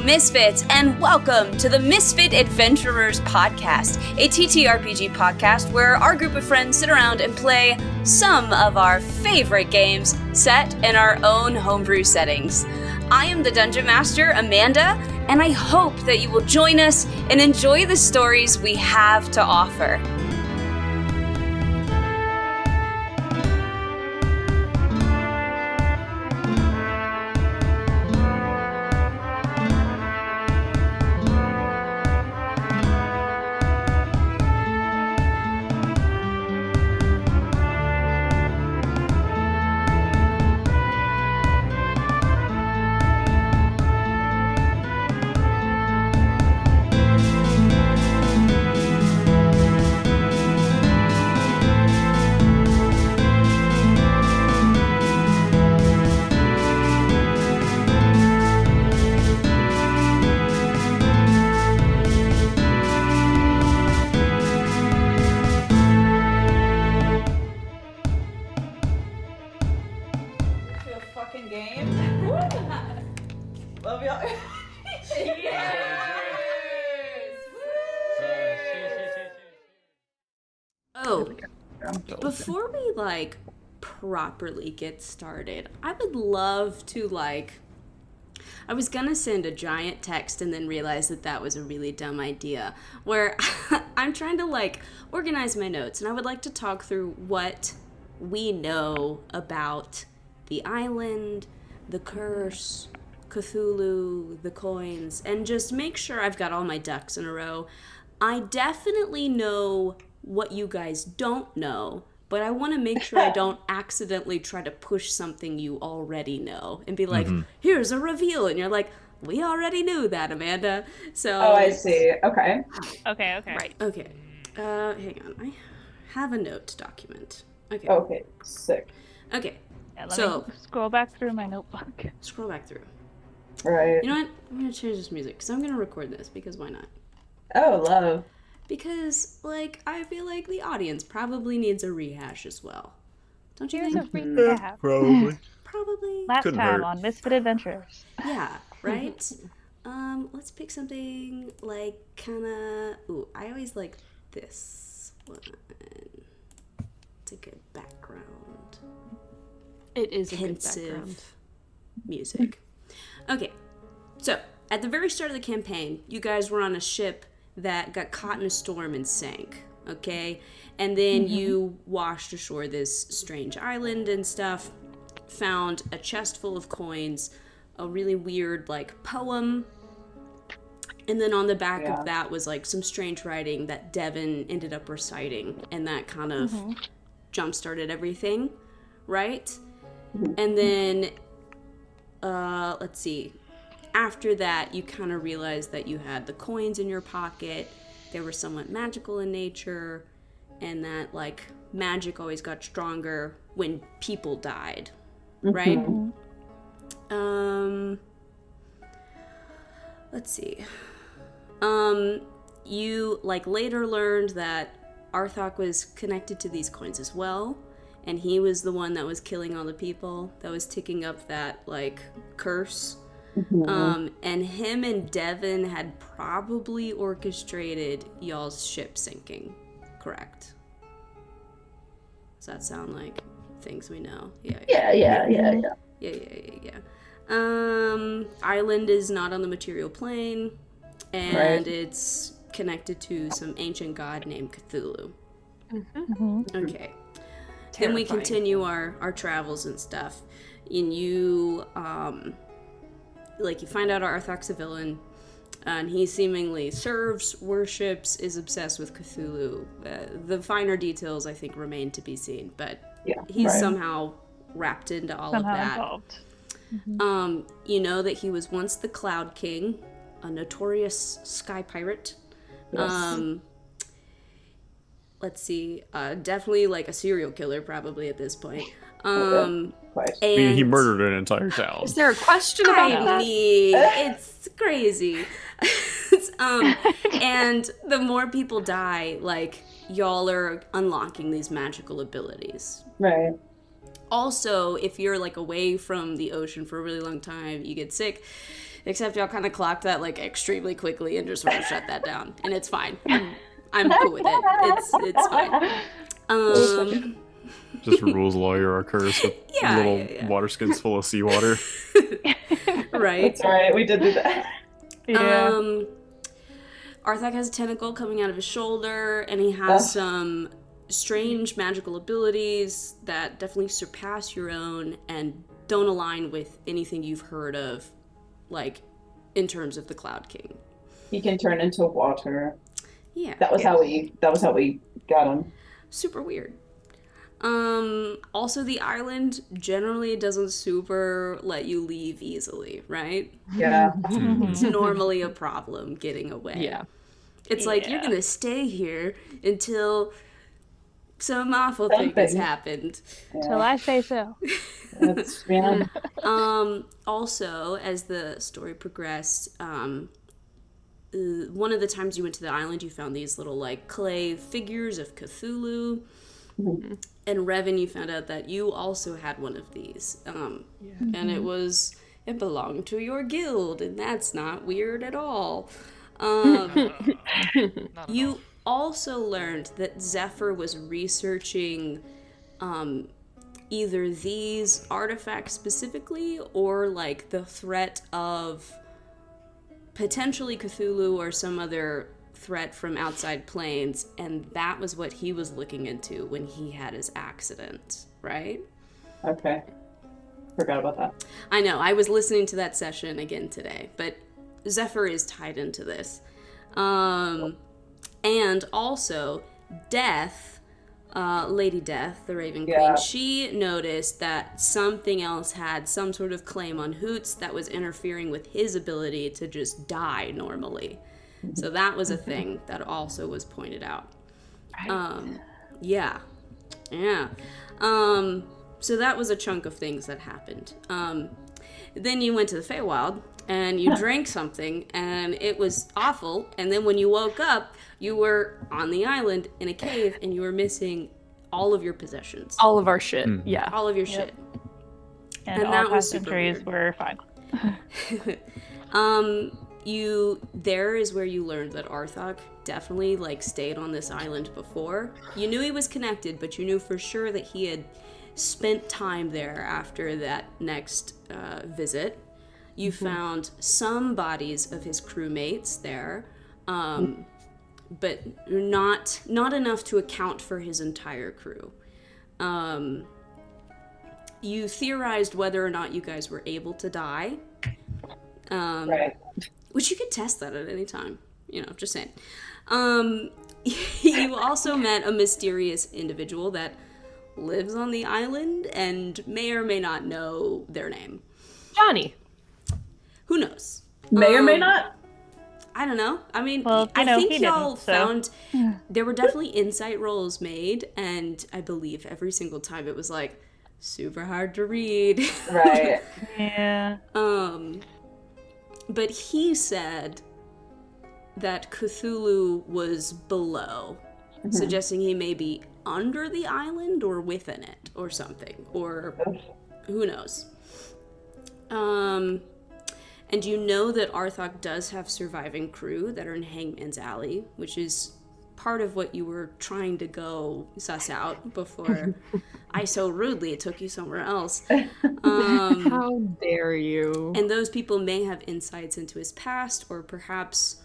Misfits, and welcome to the Misfit Adventurers podcast, a TTRPG podcast where our group of friends sit around and play some of our favorite games set in our own homebrew settings. I am the Dungeon Master, Amanda, and I hope that you will join us and enjoy the stories we have to offer. Before we, properly get started, I would love to, I was gonna send a giant text and then realize that was a really dumb idea, where I'm trying to, organize my notes, and I would like to talk through what we know about the island, the curse, Cthulhu, the coins, and just make sure I've got all my ducks in a row. I definitely know what you guys don't know, but I want to make sure I don't accidentally try to push something you already know and be like, here's a reveal. And you're like, we already knew that, Amanda. So. Oh, I see. Okay. Okay. Right. Okay. Hang on. I have a note document. Okay. Okay. Sick. Okay. Yeah, let me scroll back through my notebook. Scroll back through. Right. You know what? I'm going to change this music because I'm going to record this because why not? Oh, love. Because, I feel like the audience probably needs a rehash as well. Don't you Here's think? a free recap. Probably. Last Couldn't time hurt. on Misfit Adventurers. Yeah, right? Let's pick something kinda... Ooh, I always like this one. It's a good background. It is a Pensive good background. music. Okay, so at the very start of the campaign, you guys were on a ship that got caught in a storm and sank, okay? And then you washed ashore this strange island and stuff, found a chest full of coins, a really weird, poem, and then on the back of that was, some strange writing that Devin ended up reciting, and that kind of jump-started everything, right? And then, let's see. After that, you kind of realized that you had the coins in your pocket. They were somewhat magical in nature, and that, magic always got stronger when people died, right? Let's see. You, later learned that Arthok was connected to these coins as well, and he was the one that was killing all the people, that was ticking up that, curse. And him and Devin had probably orchestrated y'all's ship sinking, correct? Does that sound like things we know? Yeah. Island is not on the material plane, and it's connected to some ancient god named Cthulhu. Okay. Then we continue our travels and stuff, and you, you find out Arthok's a villain, and he seemingly serves, worships, is obsessed with Cthulhu. The finer details, I think, remain to be seen, but he's somehow wrapped into all of that. Involved. You know that he was once the Cloud King, a notorious sky pirate. Yes. Let's see, definitely a serial killer probably at this point. He murdered an entire town. Is there a question about that? It's crazy. And the more people die, y'all are unlocking these magical abilities. Right. Also, if you're like away from the ocean for a really long time, you get sick. Except y'all kind of clocked that like extremely quickly and just sort of shut that down, and it's fine. I'm cool with it. It's fine. Just rules lawyer occurs with water skins full of seawater. Right. That's right. We did do that. Yeah. Arthak has a tentacle coming out of his shoulder, and he has some strange magical abilities that definitely surpass your own and don't align with anything you've heard of, like, in terms of the Cloud King. He can turn into water. Yeah. That was how we got him. Super weird. Also, the island generally doesn't super let you leave easily, right? Yeah. It's normally a problem getting away. Yeah. It's like, you're gonna stay here until some awful thing has happened. Till I say so. That's, yeah. Also, as the story progressed, one of the times you went to the island, you found these little, like, clay figures of Cthulhu. Mm-hmm. And Revan, you found out that you also had one of these. And it belonged to your guild, and that's not weird at all. You also learned that Zephyr was researching either these artifacts specifically or like the threat of potentially Cthulhu or some other threat from outside planes, and that was what he was looking into when he had his accident, right? Okay. Forgot about that. I know, I was listening to that session again today, but Zephyr is tied into this. And also, Death, Lady Death, the Raven Queen, she noticed that something else had some sort of claim on Hoots that was interfering with his ability to just die normally. So that was a thing that also was pointed out. Yeah. So that was a chunk of things that happened. Then you went to the Feywild, and you drank something, and it was awful. And then when you woke up, you were on the island in a cave, and you were missing all of your possessions. All of our shit, yeah. All of your shit. And all that was super trees were fine. There is where you learned that Arthak definitely, like, stayed on this island before. You knew he was connected, but you knew for sure that he had spent time there after that next visit. You found some bodies of his crewmates there, but not enough to account for his entire crew. You theorized whether or not you guys were able to die. Right. Which you could test that at any time. Just saying. You also met a mysterious individual that lives on the island and may or may not know their name. Johnny. Who knows? May or may not? I don't know. I mean, well, I think y'all found there were definitely insight rolls made, and I believe every single time it was like super hard to read. Right. Yeah. But he said that Cthulhu was below, suggesting he may be under the island or within it or something, or who knows. And you know that Arthak does have surviving crew that are in Hangman's Alley, which is part of what you were trying to go suss out before I so rudely took you somewhere else. How dare you? And those people may have insights into his past, or perhaps,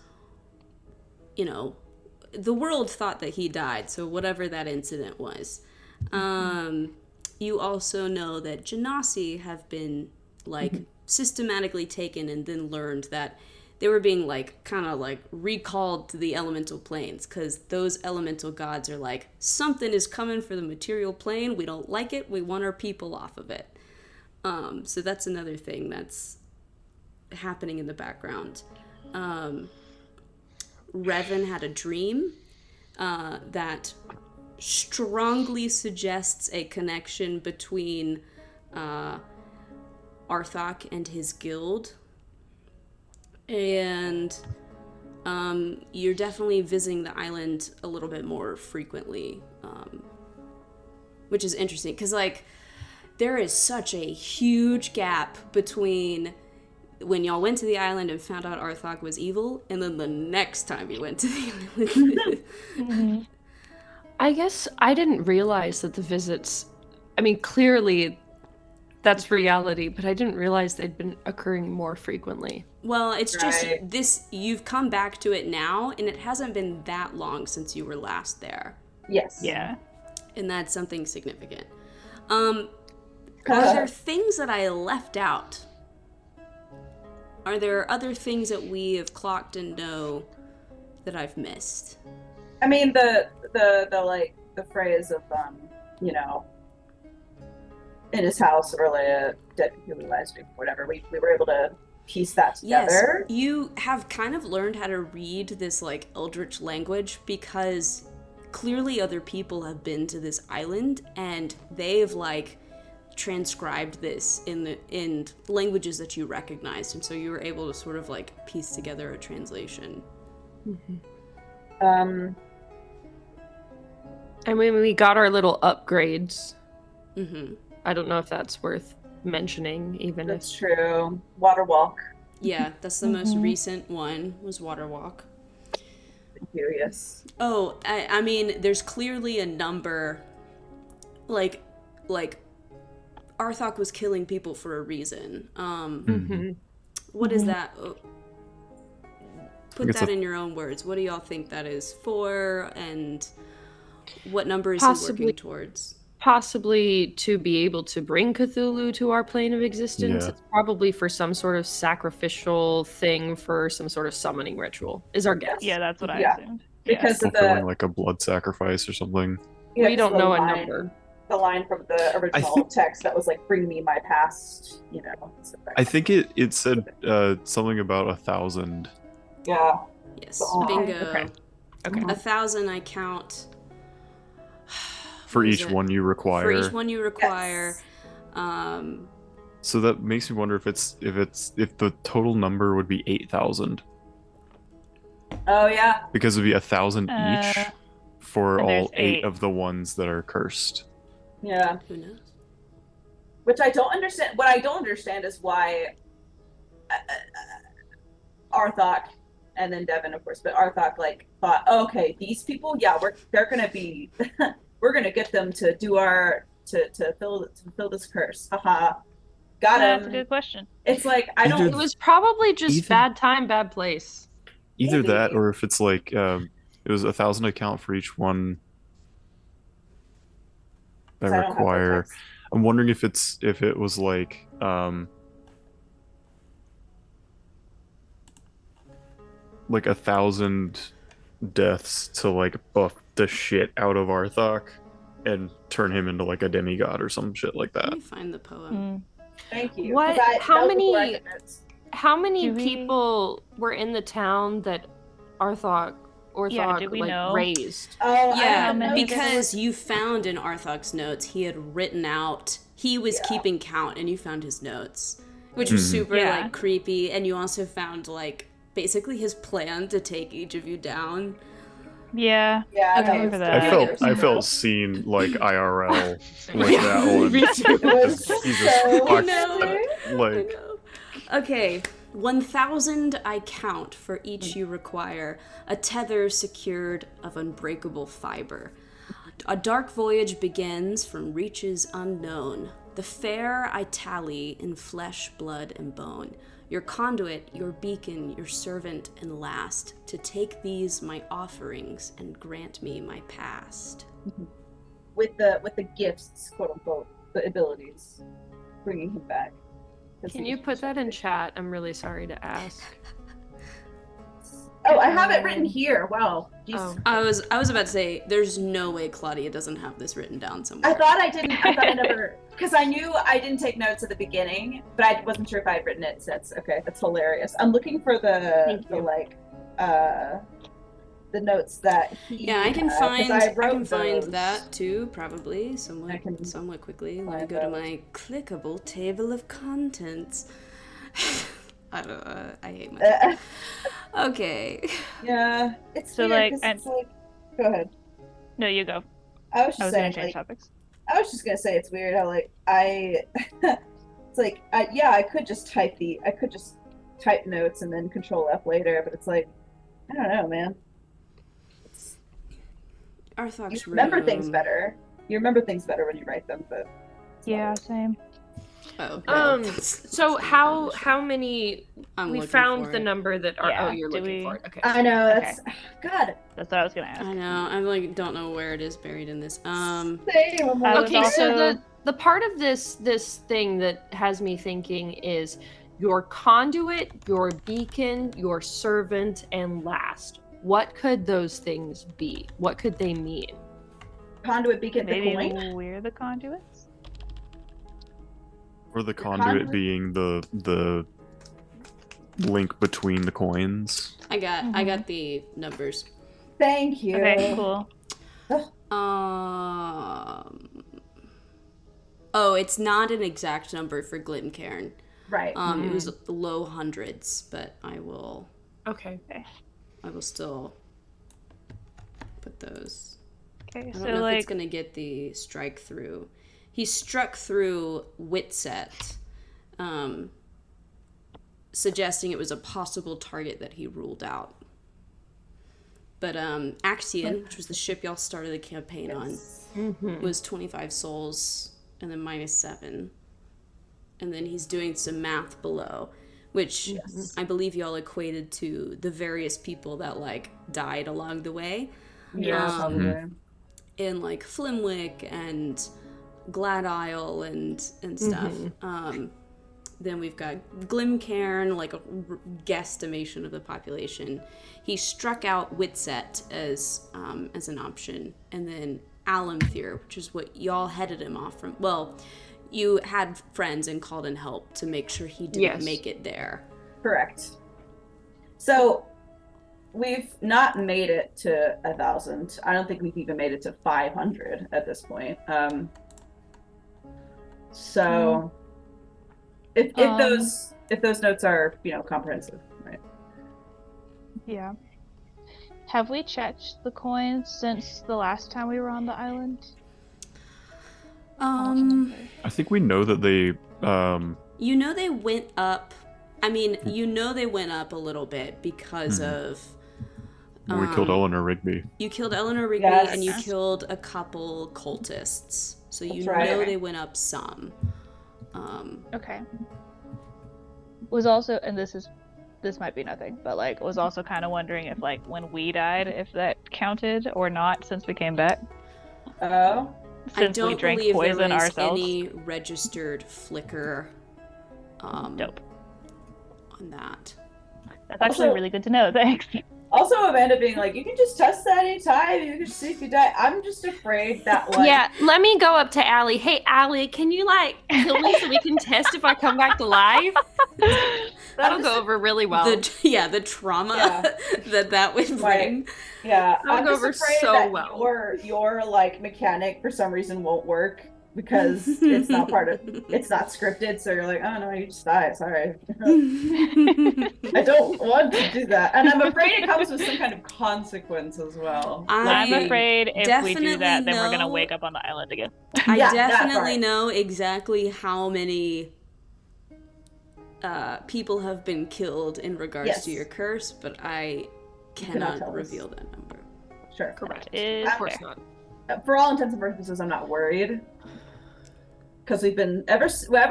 the world thought that he died, so whatever that incident was. You also know that Genasi have been, systematically taken and then learned that they were being, recalled to the elemental planes, because those elemental gods are like, something is coming for the material plane, we don't like it, we want our people off of it. So that's another thing that's happening in the background. Revan had a dream that strongly suggests a connection between Arthak and his guild. And you're definitely visiting the island a little bit more frequently, which is interesting, because, there is such a huge gap between when y'all went to the island and found out Arthok was evil, and then the next time you went to the island. I guess I didn't realize that the visits, I mean, clearly that's reality, but I didn't realize they'd been occurring more frequently. Well, it's just Right. this, you've come back to it now, and it hasn't been that long since you were last there. Yes. Yeah. And that's something significant. Are there things that I left out? Are there other things that we have clocked and know that I've missed? I mean, the like the phrase of you know, in his house earlier, dead people lies dream, whatever. We were able to piece that together. Yes, you have kind of learned how to read this like eldritch language because clearly other people have been to this island and they've like transcribed this in languages that you recognized, and so you were able to sort of like piece together a translation. I mean, we got our little upgrades. Mm-hmm. I don't know if that's worth mentioning, even That's if... true. Water walk. Yeah, that's the most recent one, was Water Walk. Curious. Oh, I mean, there's clearly a number, like Arthok was killing people for a reason. What is that? Oh, put that in your own words. What do y'all think that is for, and what number is he working towards? Possibly to be able to bring Cthulhu to our plane of existence. Yeah. It's probably for some sort of sacrificial thing for some sort of summoning ritual, is our guess. Yeah, that's what I Yeah. assumed. Because of Fulfilling the like a blood sacrifice or something. yeah, We don't the know a line- number. The line from the original text that was like, "Bring me my past," you know. I think it said something about 1,000. Yeah. Yes, Oh, bingo. Okay. 1,000 I count. For What is each it? one you require. For each one you require. Yes. So that makes me wonder if the total number would be 8,000, Oh yeah. because it'd be 1,000 each for and there's all 8 8. of the ones that are cursed. Yeah. Who knows? Which I don't understand. What I don't understand is why Arthok, and then Devin, of course, but Arthok like thought, oh, okay, these people, yeah, they're gonna be, we're gonna get them to do our to fill this curse. Haha, got That's a him. good question. It's like I Either don't. It was probably just Either- bad time, bad place. Either that, Maybe. or if it's like it was 1,000 I count for each one I I don't have the require. text. I'm wondering if it was like like 1,000 deaths to like buff the shit out of Arthok and turn him into like a demigod or some shit like Let that. me find the poem. Thank you. What- 'Cause how that was before I many- took notes. How many Do we- people were in the town that Arthok do we know? raised? Oh, I Yeah, have many notes. because you found in Arthok's notes, he had written out, he was Yeah. keeping count, and you found his notes, which was super Yeah. like creepy, and you also found like basically his plan to take each of you down. Yeah. Yeah, I that remember was that. I felt seen like IRL with that one. Me too. It was Jesus so fuck. No. Like Okay, 1,000 I count for each you require, a tether secured of unbreakable fiber. A dark voyage begins from reaches unknown. The fair I tally in flesh, blood, and bone. Your conduit, your beacon, your servant, and last, to take these my offerings and grant me my past. with the gifts, quote unquote, the abilities, bringing him back. Can you put that in chat? I'm really sorry to ask. Oh, I have it written here. Wow. Jeez. Oh. I was about to say, there's no way Claudia doesn't have this written down somewhere. I thought I didn't. I thought I never, because I knew I didn't take notes at the beginning, but I wasn't sure if I had written it since. Okay, that's hilarious. I'm looking for the notes that he. Yeah, I can had, 'cause find. I wrote can find those. that too, probably somewhat. I can somewhat quickly. Let me find go to those. my clickable table of contents. I don't. I hate myself. Okay. Yeah, it's So, weird, like, 'cause it's like. Go ahead. No, you go. I was I just was gonna saying, change like, topics. I was just gonna say it's weird how like it's like I could just type notes and then Control F later, but it's like I don't know, man. Arthok's You remember room. things better. You remember things better when you write them, but Yeah, same. Oh, well, So how many? I'm We looking found for the it. number that are. Yeah, Oh, you're do looking we- for it. Okay. I know that's God. That's what I was gonna ask. I know. I like don't know where it is buried in this. Same. I was Okay, so also- the part of this thing that has me thinking is your conduit, your beacon, your servant, and last. What could those things be? What could they mean? Conduit beacon, the Maybe coin. we're the conduits? Or the conduit being the link between the coins. I got the numbers. Thank you. Okay, cool. Oh, it's not an exact number for Glencairn. Right. It was low hundreds, but I will Okay. still put those. Okay, I don't so know if like it's gonna get the strike through. He struck through Witset, suggesting it was a possible target that he ruled out. But Axion, which was the ship y'all started the campaign on, was 25 souls and then -7. And then he's doing some math below, which I believe y'all equated to the various people that like died along the way. Yeah. Probably. In like Flimwick and Glad Isle and stuff. Then we've got Glimcairn, like a guesstimation of the population. He struck out Witset as an option, and then Alamthir, which is what y'all headed him off from. Well, you had friends and called in help to make sure he didn't make it there. Correct. So we've not made it to 1,000. I don't think we've even made it to 500 at this point. So if those notes are comprehensive, right? yeah. Have we checked the coins since the last time we were on the island? I think we know that they You know they went up. I mean, you know they went up a little bit because of. we killed Eleanor Rigby. You killed Eleanor Rigby Yes. and you killed a couple cultists, so you That's right. know they went up some. Okay. Was also, and this might be nothing, but like was also kind of wondering if like when we died, if that counted or not since we came back. Oh. I Since we don't drank believe poison there was ourselves. any registered flicker. Dope. On that. That's actually Also- really good to know. Thanks. Also, Amanda being like, you can just test that anytime. You can just see if you die. I'm just afraid that like. Yeah, let me go up to Allie. Hey, Allie, can you like kill me so we can test if I come back to life? That'll go over really well. The trauma that would bring. Yeah, That'll I'm go just over afraid so that well. your like mechanic for some reason won't work because it's not scripted. So you're like, oh no, you just die. Sorry, I don't want to do that, and I'm afraid it comes with some kind of consequence as well. I'm I afraid if we do definitely that, then we're know- gonna wake up on the island again. I Yeah, that definitely part. know exactly how many people have been killed in regards Yes. to your curse, but I cannot cannot tell us. reveal that number. Sure, Correct. Is Of course fair. not. for all intents and purposes, I'm not worried because we've been ever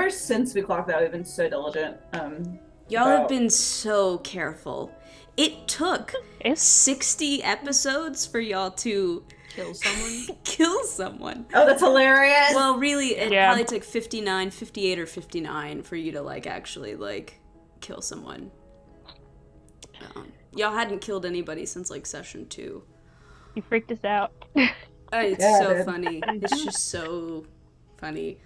since we clocked out. We've been so diligent. Y'all have About- been so careful. It took It's 60 episodes for y'all to Kill someone. kill someone. Oh, that's hilarious. Well, really, it Yeah. probably took 59, 58 or 59 for you to, like, actually, like, kill someone. Y'all hadn't killed anybody since, like, session 2. you freaked us out. It's Yeah, so dude. funny. It's just so funny.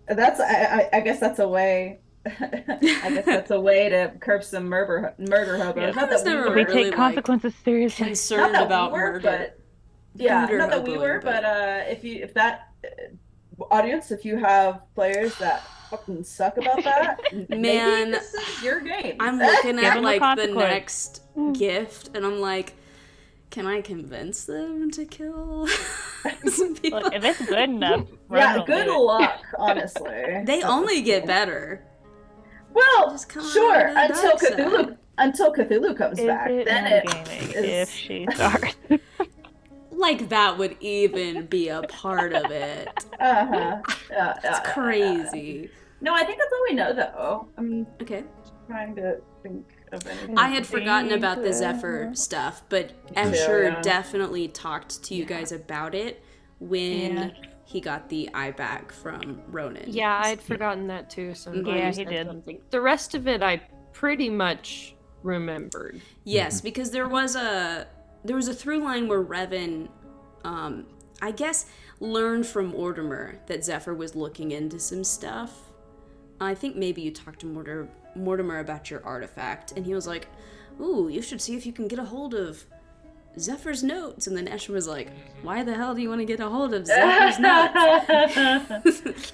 That's I guess that's a way. I guess that's a way to curb some murder hobos. Yeah. Not Because that we they were were, We really, take like, consequences seriously. Concerned not that about we were, murder. but yeah, Murder not that we hoboing, were, but if that audience, if you have players that fucking suck about that, Man, maybe this is your game. I'm looking Give at, them a like, the consequence. next gift, and I'm like, Can I convince them to kill some people? Look, if it's good enough, Yeah, Ron will good do it. luck, honestly. They only get better. Well, Just come on sure, over to the until dark Cthulhu side. until Cthulhu comes Is back. it Then metagaming is if she starts? Like that would even be a part of it. uh-huh. It's crazy. No, I think that's all we know though. I'm Okay. trying to think of anything. I had forgotten about the Zephyr stuff, but Escher Yeah. definitely talked to you guys about it when Yeah. he got the eye back from Ronan. Yeah, I'd forgotten that too. So I'm glad Yeah, you he said did. something. The rest of it, I pretty much remembered. Yes, because there was a through line where Revan, I guess, learned from Mortimer that Zephyr was looking into some stuff. I think maybe you talked to Mortimer about your artifact, and he was like, "Ooh, you should see if you can get a hold of Zephyr's notes." And then Escher was like, "Why the hell do you want to get a hold of Zephyr's notes?"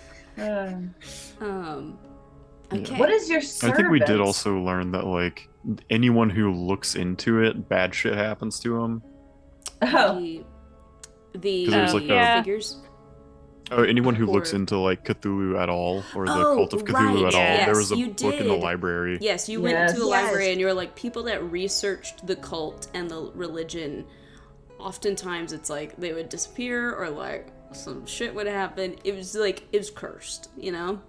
Okay. What is your I servant? think we did also learn that like anyone who looks into it, bad shit happens to them. Oh, The 'Cause there's, like, a- figures. Oh, anyone who looks Or- into like Cthulhu at all, or the Oh, cult of Cthulhu right, at all. yes, There was a you book in the did. library. Yes, you went Yes. to the Yes. library and you were like, people that researched the cult and the religion, oftentimes it's like they would disappear or like some shit would happen. It was like, it was cursed, you know?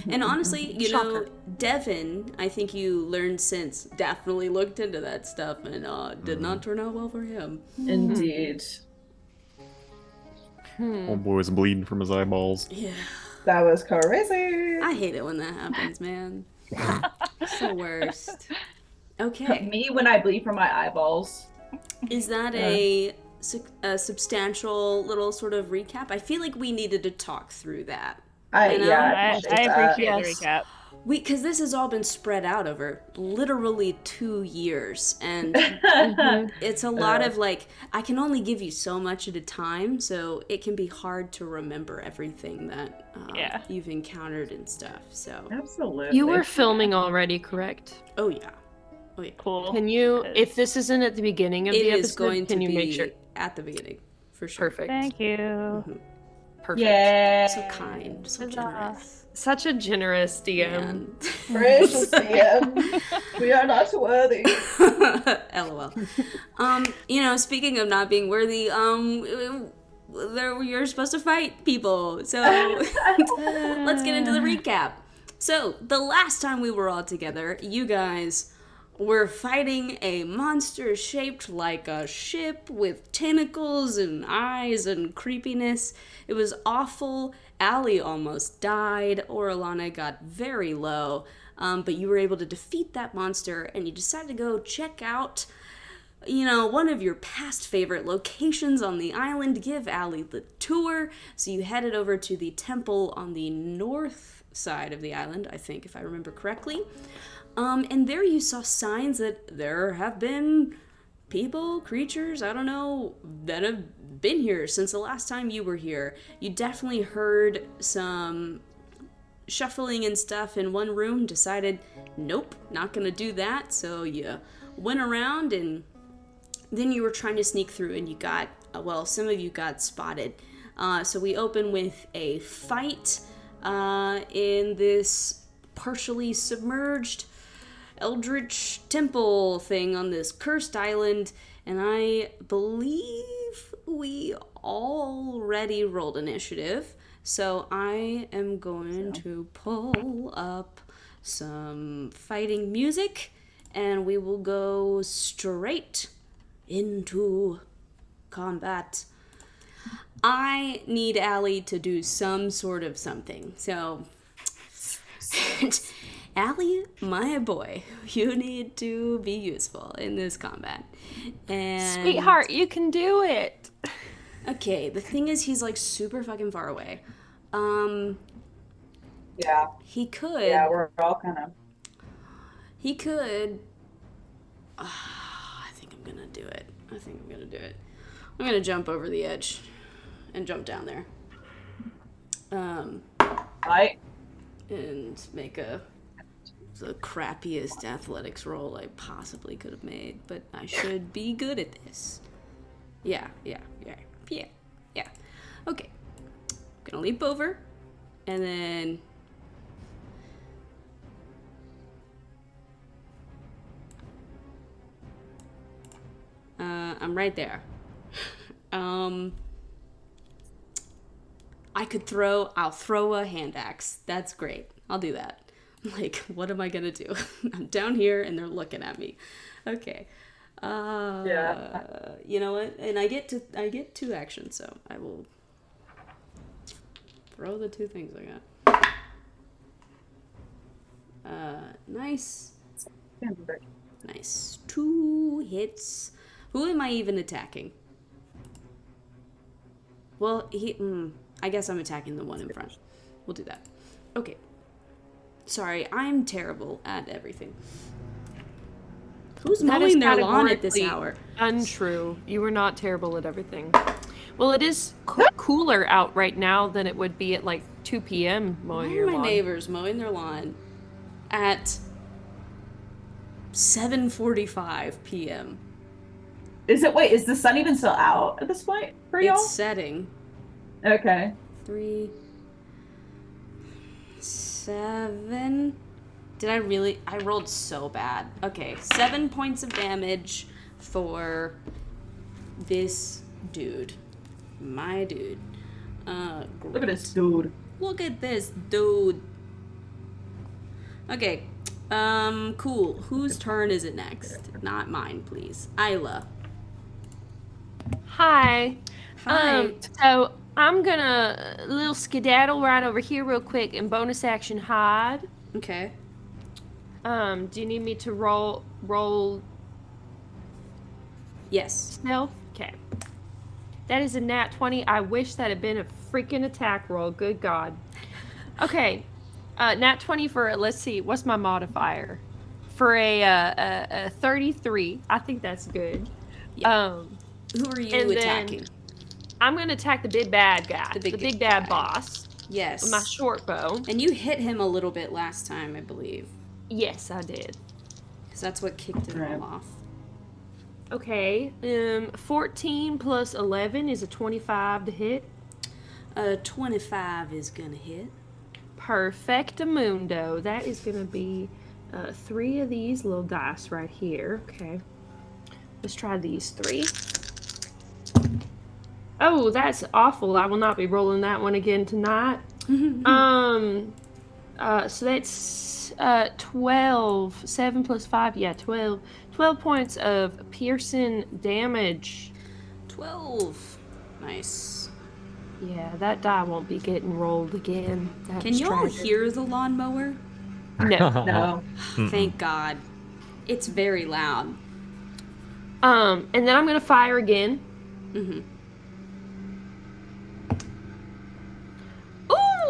And honestly, you know, Shocker. Devin, I think you learned since, definitely looked into that stuff and did not turn out well for him. indeed. Old boy was bleeding from his eyeballs. Yeah. That was crazy. I hate it when that happens, man. It's the worst. Okay. Me when I bleed from my eyeballs. Is that a substantial little sort of recap? I feel like we needed to talk through that. I know? yeah, I appreciate Yes. the recap. Because this has all been spread out over literally 2 years, and it's a lot of like, I can only give you so much at a time, so it can be hard to remember everything that Yeah. you've encountered and stuff. So, Absolutely. You were filming already, correct? oh yeah, Cool. Can you, Because- if this isn't at the beginning of it the is episode, going to can you be make sure? at the beginning for sure. Perfect. Thank you. Perfect. Yeah. So kind, so Huzzah. generous. Such a generous DM. Man. Gracious DM. We are not worthy. LOL. You know, speaking of not being worthy, you're supposed to fight people. So let's get into the recap. So the last time we were all together, you guys were fighting a monster shaped like a ship with tentacles and eyes and creepiness. It was awful. Allie almost died. Orlana got very low. But you were able to defeat that monster, and you decided to go check out, you know, one of your past favorite locations on the island. Give Allie the tour. So you headed over to the temple on the north side of the island, I think, if I remember correctly. And there you saw signs that there have been people, creatures, I don't know, that have been here since the last time you were here. You definitely heard some shuffling and stuff in one room, decided, nope, not gonna do that. So you went around and then you were trying to sneak through and you got, well, some of you got spotted. So we open with a fight in this partially submerged eldritch temple thing on this cursed island, and I believe we already rolled initiative, so I am going to pull up some fighting music and we will go straight into combat. I need Allie to do some sort of something, so Allie, my boy, you need to be useful in this combat. And Sweetheart, you can do it. okay, the thing is, he's like super fucking far away. Yeah. He could. Yeah, we're all kind of. He could. I think I'm gonna do it. I'm gonna jump over the edge and jump down there. Right. And make the crappiest athletics roll I possibly could have made, but I should be good at this. Yeah. Okay. I'm gonna leap over, and then I'm right there. I'll throw a hand axe. That's great. I'll do that. Like, what am I gonna do? I'm down here and they're looking at me. Okay. Yeah. You know what? And I get 2 actions, so I will throw the 2 things I got. Nice. Nice. 2 hits. Who am I even attacking? Well, I guess I'm attacking the one in front. We'll do that. Okay. Sorry, I'm terrible at everything. Who's mowing their lawn at this hour? Untrue. You were not terrible at everything. Well, it is cooler out right now than it would be at like 2 p.m. mowing your Why are lawn. my neighbors mowing their lawn at 7:45 p.m.? Is the sun even still out at this point for y'all? It's setting. Okay. 3, 7. I rolled so bad. Okay, 7 points of damage for this dude. My dude. Look at this dude. Look at this dude. Okay. Cool. Whose turn is it next? Not mine, please. Isla. Hi. Hi. So I'm gonna little skedaddle right over here real quick and bonus action hide. Okay. Do you need me to roll Yes. stealth? Okay. That is a nat 20. I wish that had been a freaking attack roll. Good God. Okay. Nat 20 for, let's see, what's my modifier? For a 33. I think that's good. Yeah. Who are you attacking? I'm going to attack the big bad guy. The big bad boss. Yes. With my short bow. And you hit him a little bit last time, I believe. Yes, I did. Because that's what kicked it all off. Okay. 14 plus 11 is a 25 to hit. 25 is going to hit. Perfectamundo. That is going to be 3 of these little dice right here. Okay. Let's try these 3. Oh, that's awful. I will not be rolling that one again tonight. So that's 12. 7 plus 5. Yeah, 12. 12 points of piercing damage. 12. Nice. Yeah, that die won't be getting rolled again. Can you all hear the lawnmower? No. No. Thank God. It's very loud. And then I'm gonna fire again.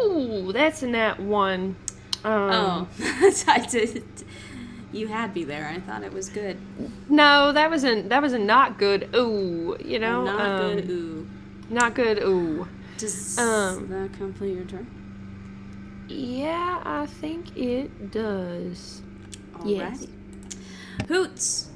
Ooh, that's a nat 1. I did. You had me there. I thought it was good. No, that was a not good. Ooh, you know. Not good. Ooh. Not good. Ooh. Does that complete your turn? Yeah, I think it does. Alrighty. Yes. Hoots.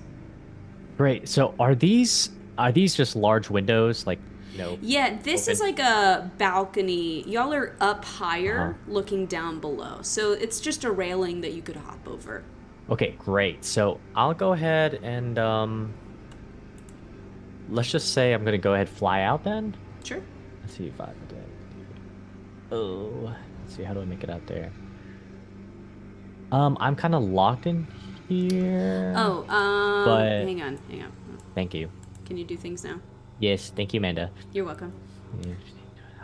Great. So are these just large windows, like, you know? Yeah, this is like a balcony. Y'all are up higher, looking down below. So it's just a railing that you could hop over. Okay, great. So I'll go ahead and let's just say I'm gonna go ahead and fly out then. Sure. Let's see if I can. Oh, let's see, how do I make it out there? I'm kind of locked in here. Oh, but hang on. thank you. Can you do things now? Yes, thank you, Amanda. You're welcome. Yeah.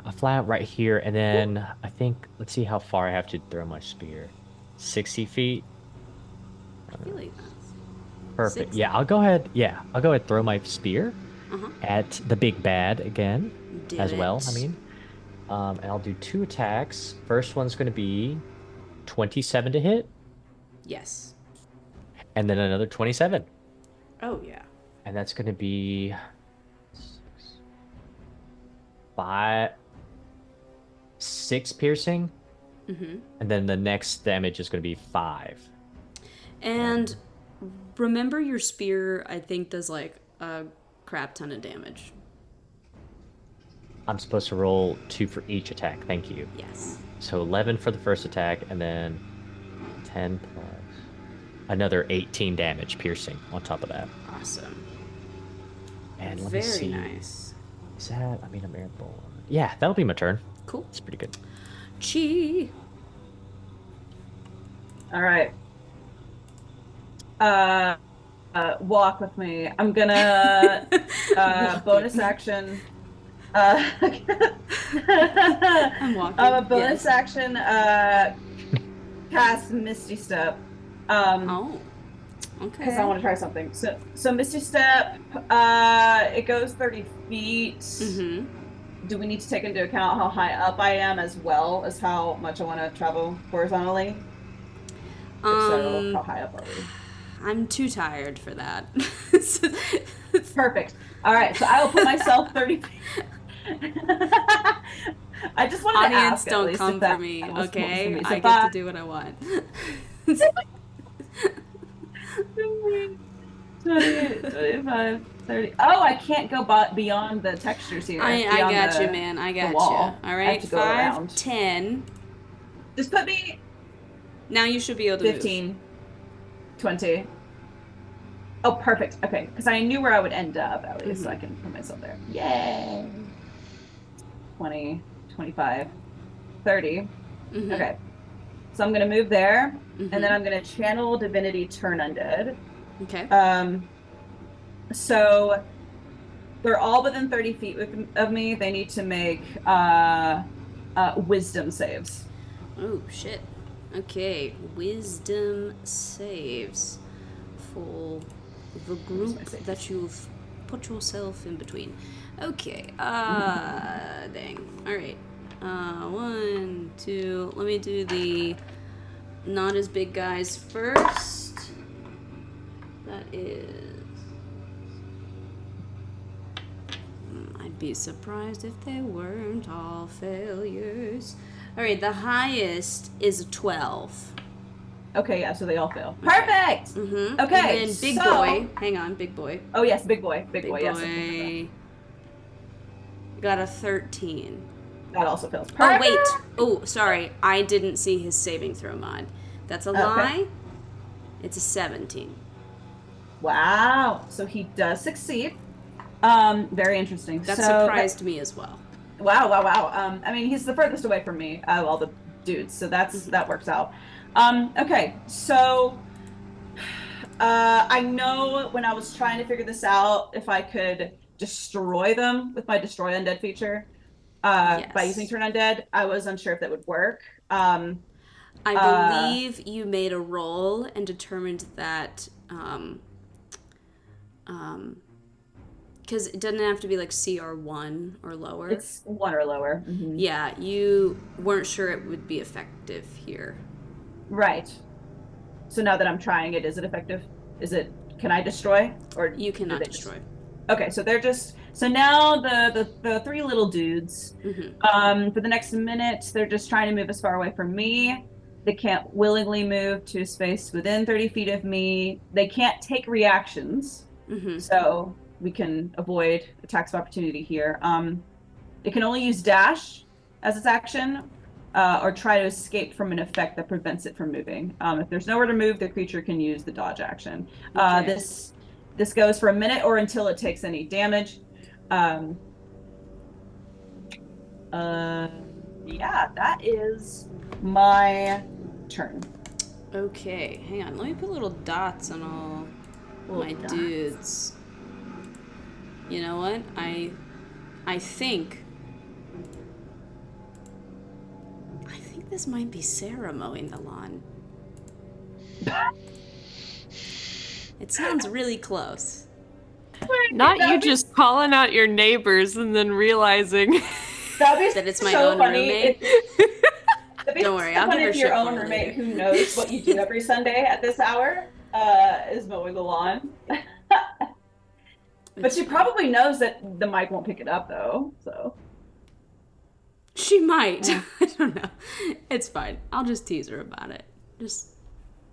I'll fly out right here, and then I think, let's see how far I have to throw my spear. 60 feet. I feel like that's Perfect. 60. Yeah, I'll go ahead. Yeah, I'll go ahead and throw my spear at the big bad again, as well. I mean, and I'll do 2 attacks. First one's going to be 27 to hit, Yes. and then another 27, Oh, yeah. and that's going to be 6 piercing, and then the next damage is going to be 5. And remember your spear, I think, does like a crap ton of damage. I'm supposed to roll 2 for each attack. Thank you. Yes. So 11 for the first attack, and then 10 plus another 18 damage piercing on top of that. Awesome. And let Very me see. nice. Is that? I mean, I'm airborne. Yeah, that'll be my turn. Cool. It's pretty good. Chi. All right. Walk with me. I'm gonna bonus action. I'm walking. Bonus action. Cast Misty Step. Oh. Okay. Because I want to try something. So Misty Step. It goes 30 feet. Mm-hmm. Do we need to take into account how high up I am as well as how much I want to travel horizontally? If so, how high up are we? I'm too tired for that. Perfect. All right, so I will put myself 30 feet. I just wanted to Audience, ask. don't come for me, okay? So I get to do what I want. 20, 25, 30. Oh, I can't go beyond the textures here. I got you, man. I got you. All right, 5, 10. Just put me. Now you should be able to 15, move. 20. Oh, perfect. Okay, because I knew where I would end up at least, so I can put myself there. Yay! 20, 25, 30. Mm-hmm. Okay. So I'm going to move there, and then I'm going to channel Divinity Turn Undead. Okay. So they're all within 30 feet of me. They need to make wisdom saves. Oh, shit. Okay. Wisdom saves for the group that you've put yourself in between. Okay. Dang. All right. 1, 2. Let me do the not as big guys first. That is. I'd be surprised if they weren't all failures. All right, the highest is a 12. Okay, yeah, so they all fail. Perfect. Mm-hmm. Okay. And then big boy. Hang on, big boy. Oh yes, big boy. Big boy. Yes. Got a 13. That also fails. Oh Perfect. wait. Oh, sorry. I didn't see his saving throw mod. That's a lie. It's a 17. Wow. So he does succeed. Very interesting. That surprised me as well. Wow. I mean, he's the furthest away from me out of all the dudes, so that works out. Okay, so I know when I was trying to figure this out, if I could destroy them with my Destroy Undead feature by using Turn Undead, I was unsure if that would work. I believe you made a roll and determined that because it doesn't have to be like CR1 or lower. It's 1 or lower. Mm-hmm. Yeah, you weren't sure it would be effective here. Right. So now that I'm trying it, is it effective? Can I destroy? Or you cannot destroy. Okay, so they're just, so now the 3 little dudes, for the next minute, they're just trying to move as far away from me. They can't willingly move to a space within 30 feet of me. They can't take reactions, so we can avoid attacks of opportunity here. It can only use dash as its action, or try to escape from an effect that prevents it from moving. If there's nowhere to move, the creature can use the dodge action. This goes for a minute or until it takes any damage. Yeah, that is my turn. Okay, hang on. Let me put little dots on all my dudes. You know what? I think this might be Sarah mowing the lawn. It sounds really close. Not you just calling out your neighbors and then realizing that it's my own roommate. Don't worry, I'll give her shit. Your own roommate who knows what you do every Sunday at this hour is mowing the lawn. But she probably knows that the mic won't pick it up, though. So she might. I don't know. It's fine. I'll just tease her about it. Just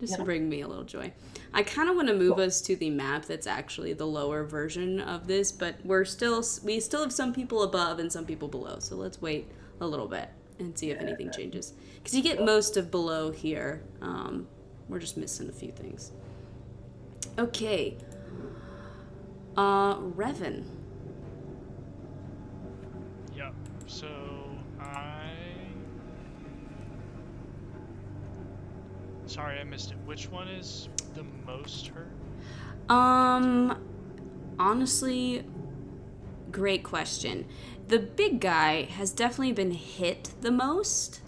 to bring me a little joy. I kind of want to move us to the map that's actually the lower version of this, but we still have some people above and some people below. So let's wait a little bit and see if anything changes. Because you get most of below here. We're just missing a few things. Okay. Revan. Yep. So Sorry, I missed it. Which one is the most hurt? Honestly, great question. The big guy has definitely been hit the most,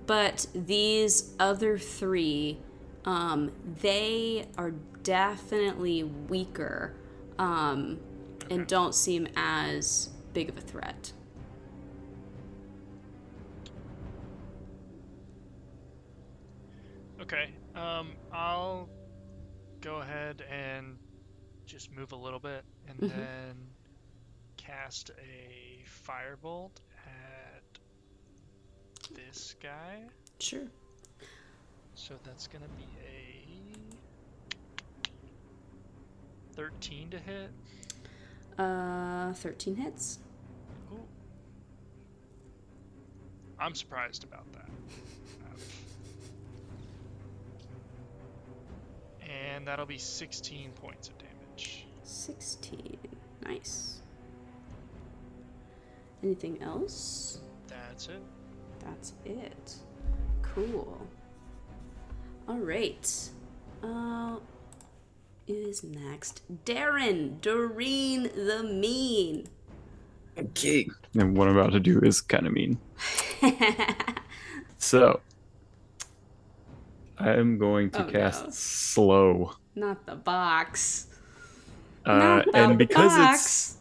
but these other three, they are definitely weaker, and don't seem as big of a threat. Okay. I'll go ahead and just move a little bit and then cast a firebolt at this guy. Sure. So that's gonna be a 13 to hit. 13 hits. Ooh. I'm surprised about that. And that'll be 16 points of damage. 16. Nice. Anything else? That's it. That's it. Cool. All right. Is next Doreen the Mean. Okay. And what I'm about to do is kind of mean. So, I'm going to cast Slow. Not the box. And because it's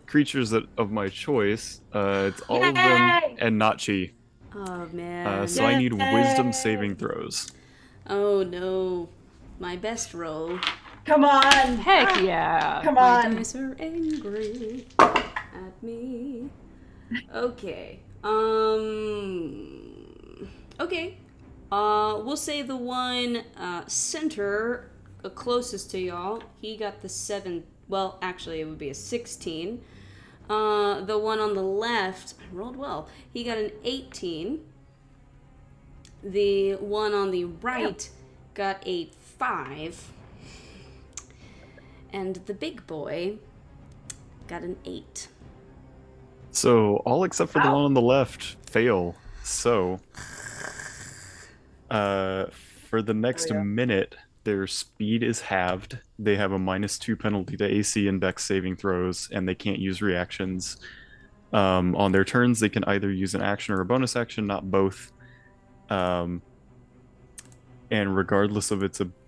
creatures of my choice, it's all of them and not Chi. Oh, man. So I need Wisdom saving throws. Oh, no. My best roll. Come on! Heck yeah! Come My on! dice are angry at me. Okay. Okay. We'll say the one center closest to y'all, he got the 7. Well, actually, it would be a 16. The one on the left, I rolled well. He got an 18. The one on the right got a 5. And the big boy got an 8. So all except for the one on the left fail. So for the next minute, their speed is halved. They have a -2 penalty to AC and Dex saving throws, and they can't use reactions. On their turns, they can either use an action or a bonus action, not both. And regardless of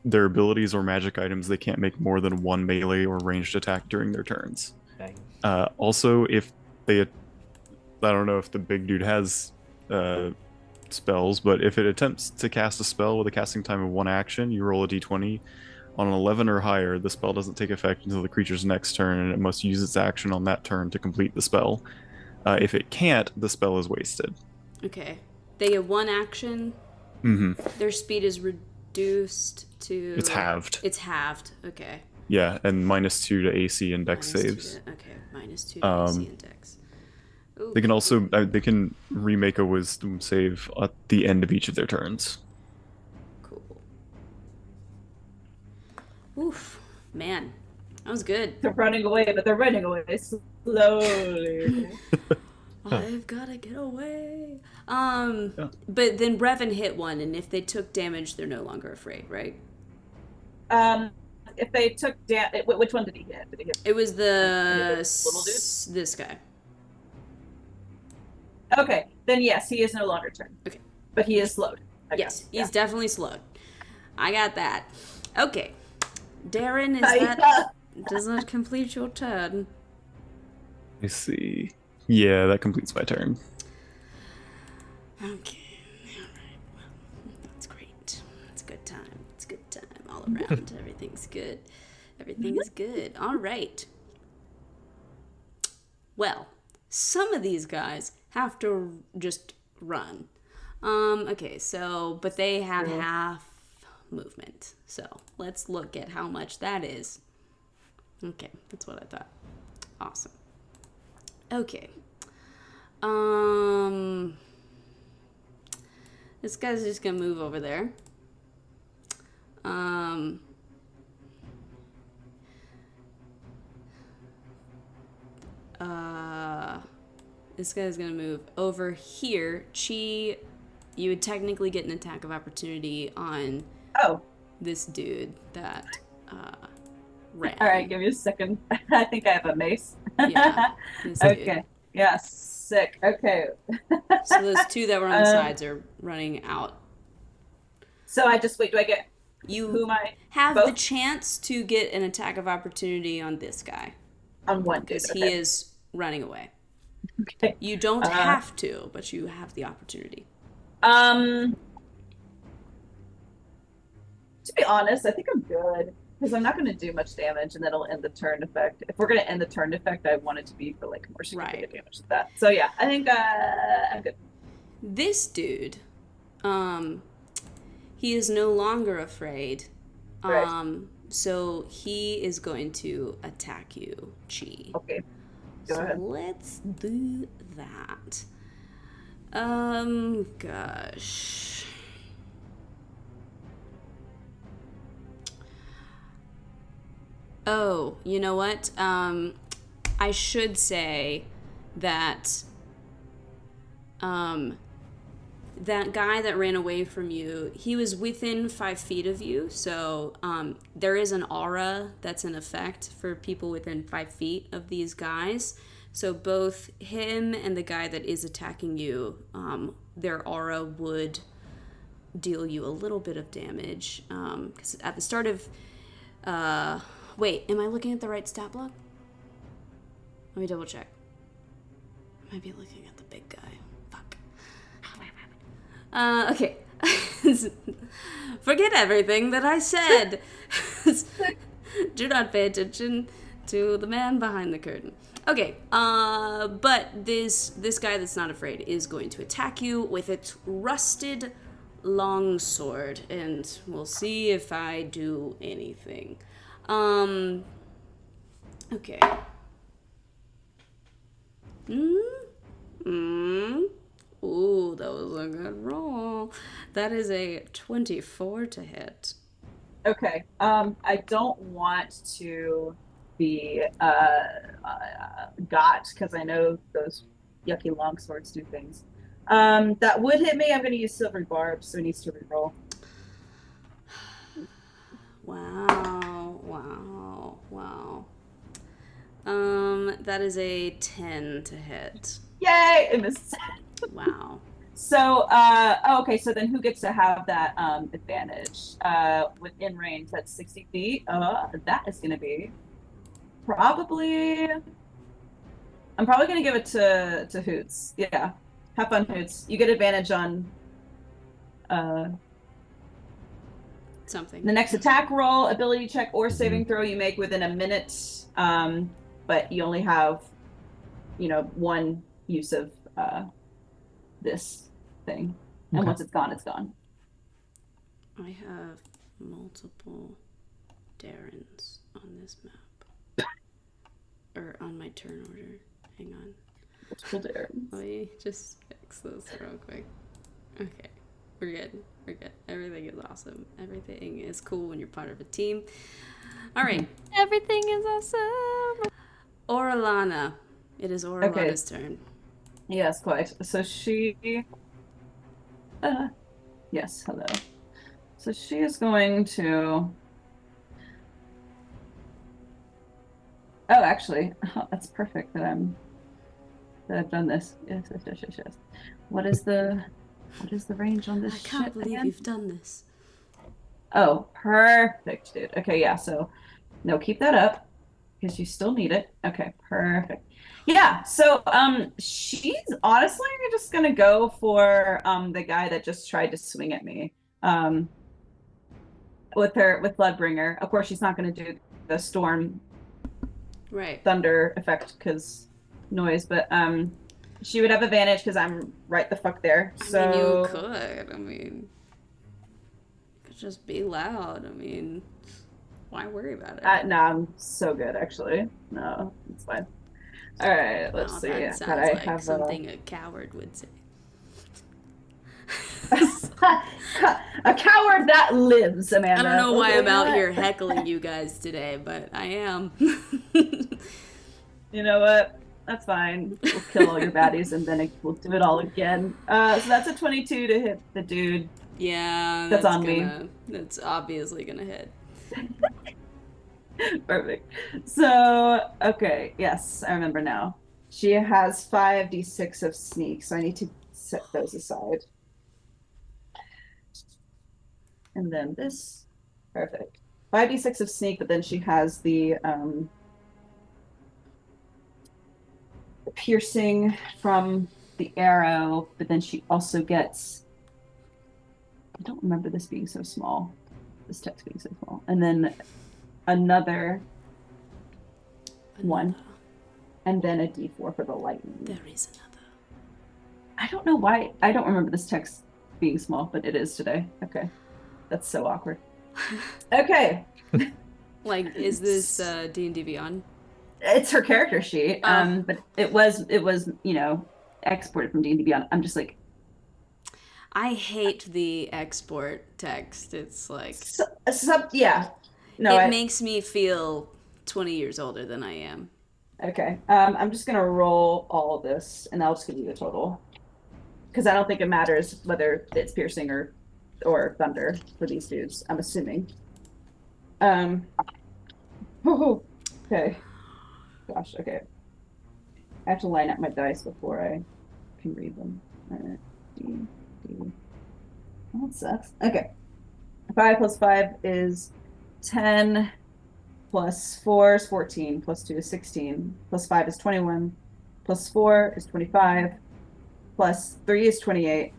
their abilities or magic items, they can't make more than one melee or ranged attack during their turns. Also, if they, I don't know if the big dude has spells, but if it attempts to cast a spell with a casting time of 1 action, you roll a d20. On an 11 or higher, the spell doesn't take effect until the creature's next turn, and it must use its action on that turn to complete the spell. If it can't, the spell is wasted. Okay. They get 1 action. Mm-hmm. Their speed is reduced to... It's halved. It's halved. Okay. Yeah, and -2 to AC and Dex saves. Okay, -2 to AC and Dex. Ooh, they can also they can remake a Wisdom save at the end of each of their turns. Cool. Oof, man, that was good. They're running away, but they're running away slowly. I've gotta get away. But then Revan hit one, and if they took damage, they're no longer afraid, right? If they took which one did he hit? Did he hit? It was the little dude? This guy. Okay, then yes, he is no longer turned. Okay, but he is slowed. Yes, he's definitely slowed. I got that. Okay, Darren, does that complete your turn? Let me see. Yeah, that completes my turn. Okay, alright. Well, that's great. It's a good time. It's a good time all around. Everything's good. Everything is good. Alright. Well, some of these guys have to just run. Okay, so, but they have half movement. So let's look at how much that is. Okay, that's what I thought. Awesome. Okay. This guy's just gonna move over there. This guy's gonna move over here. Chi, you would technically get an attack of opportunity on this dude that ran. All right, give me a second. I think I have a mace. Yeah. Okay. Yeah, sick. Okay. So those two that were on the sides are running out. So I just wait. Do I get you? Who am I? Have Both? the chance to get an attack of opportunity on this guy. On one dude. Because Okay. he is running away. Okay. You don't have to, but you have the opportunity. To be honest, I think I'm good. Because I'm not going to do much damage, and that'll end the turn effect. If we're going to end the turn effect, I want it to be for like more significant damage than that. So yeah, I think I'm good. This dude, he is no longer afraid. Right. So he is going to attack you, Chi. Okay. Go ahead. Let's do that. Gosh. Oh, you know what? I should say that that guy that ran away from you, he was within 5 feet of you, so there is an aura that's in effect for people within 5 feet of these guys. So both him and the guy that is attacking you, their aura would deal you a little bit of damage. Because at the start of... wait, am I looking at the right stat block? Let me double check. I might be looking at the big guy. Fuck. Okay. Forget everything that I said. Do not pay attention to the man behind the curtain. Okay, but this guy that's not afraid is going to attack you with its rusted longsword, and we'll see if I do anything. Okay. Ooh, that was a good roll. That is a 24 to hit. Okay. I don't want to be got, because I know those yucky longswords do things. That would hit me. I'm going to use silvery barbs, so he needs to reroll. Wow. That is a 10 to hit. Yay! It missed. Wow. So, okay, so then who gets to have that advantage? Within range, that's 60 feet. That is going to be probably... I'm probably going to give it to Hoots. Yeah. Have fun, Hoots. You get advantage on... something. The next attack roll, ability check, or saving throw you make within a minute, but you only have, one use of this thing. And once it's gone, it's gone. I have multiple Darrens on this map. Or on my turn order. Hang on. Multiple Darrens. Let me just fix this real quick. Okay. We're good. Everything is awesome. Everything is cool when you're part of a team. All right. Everything is awesome. Orlana. It is Orlana's turn. Yes, quite. So she... yes, hello. So she is going to... Oh, actually, that's perfect that I've done this. Yes. What is the range on this I can't shit believe again? you've done this. Oh, perfect, dude. Okay, yeah, so no, keep that up because you still need it. Okay, perfect. Yeah, so she's honestly just gonna go for the guy that just tried to swing at me. With Bloodbringer. Of course she's not gonna do the storm thunder effect because noise, but she would have advantage because I'm right the fuck there. So I mean, you could. I mean, you could Just be loud. I mean, why worry about it? No, I'm so good, actually. No, it's fine. All right, let's see. That sounds like something a coward would say. A coward that lives, Amanda. I don't know why I'm out here heckling you guys today, but I am. You know what? That's fine. We'll kill all your baddies and then we'll do it all again. So that's a 22 to hit the dude. Yeah, that's on me. That's obviously gonna hit. Perfect. So, okay, yes, I remember now. She has 5d6 of sneak, so I need to set those aside. And then this, perfect. 5d6 of sneak, but then she has the piercing from the arrow, but then she also gets, I don't remember this being so small, this text being so small, and then another one, and then a d4 for the lightning. There is another. I don't know why, I don't remember this text being small, but it is today. Okay. That's so awkward. Okay. Like, is this D&D Beyond? It's her character sheet, but it was exported from D&D Beyond. I'm just like, I hate the export text. It's like yeah, no, it makes me feel 20 years older than I am. Okay, I'm just gonna roll all of this, and I'll just give you the total, because I don't think it matters whether it's piercing or thunder for these dudes. I'm assuming. Okay. Gosh, okay. I have to line up my dice before I can read them. Alright. D. Oh, that sucks. Okay. 5 plus 5 is 10, plus 4 is 14, plus 2 is 16, plus 5 is 21, plus 4 is 25, plus 3 is 28,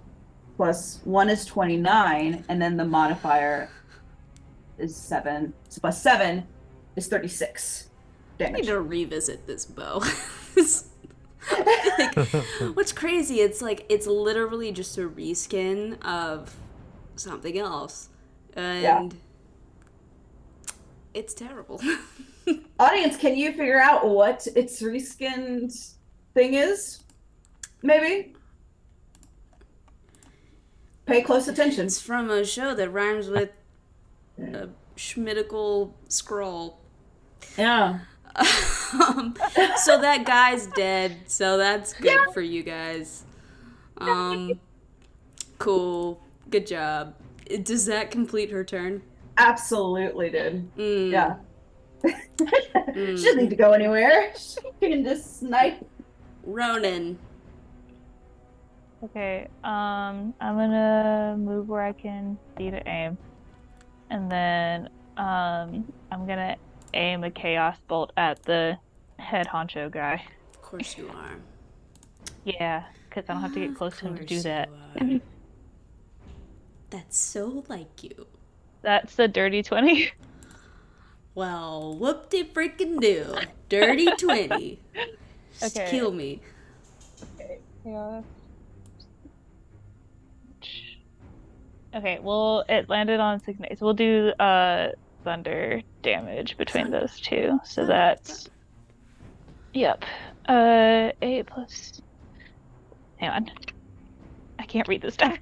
plus 1 is 29, and then the modifier is 7. So plus 7 is 36. Damage. I need to revisit this bow. Like, what's crazy, it's like it's literally just a reskin of something else, and it's terrible. Audience, can you figure out what its reskinned thing is? Maybe pay close attention. It's from a show that rhymes with a schmitical scroll. Yeah. So that guy's dead, so that's good for you guys. Cool. Good job. Does that complete her turn? Absolutely did. Yeah. She doesn't need to go anywhere. She can just snipe. Ronan. Okay, I'm gonna move where I can see to aim. And then I'm gonna aim a chaos bolt at the head honcho guy. Of course you are. Yeah, because I don't have to get close to him to do that. That's so like you. That's the dirty 20. Well, whoop-de-freaking-do. Dirty 20. Just Okay. kill me. Okay, yeah. Okay, well, it landed on 6. So we'll do thunder damage between those two. So that's... Yep. 8 plus... Hang on. I can't read this time.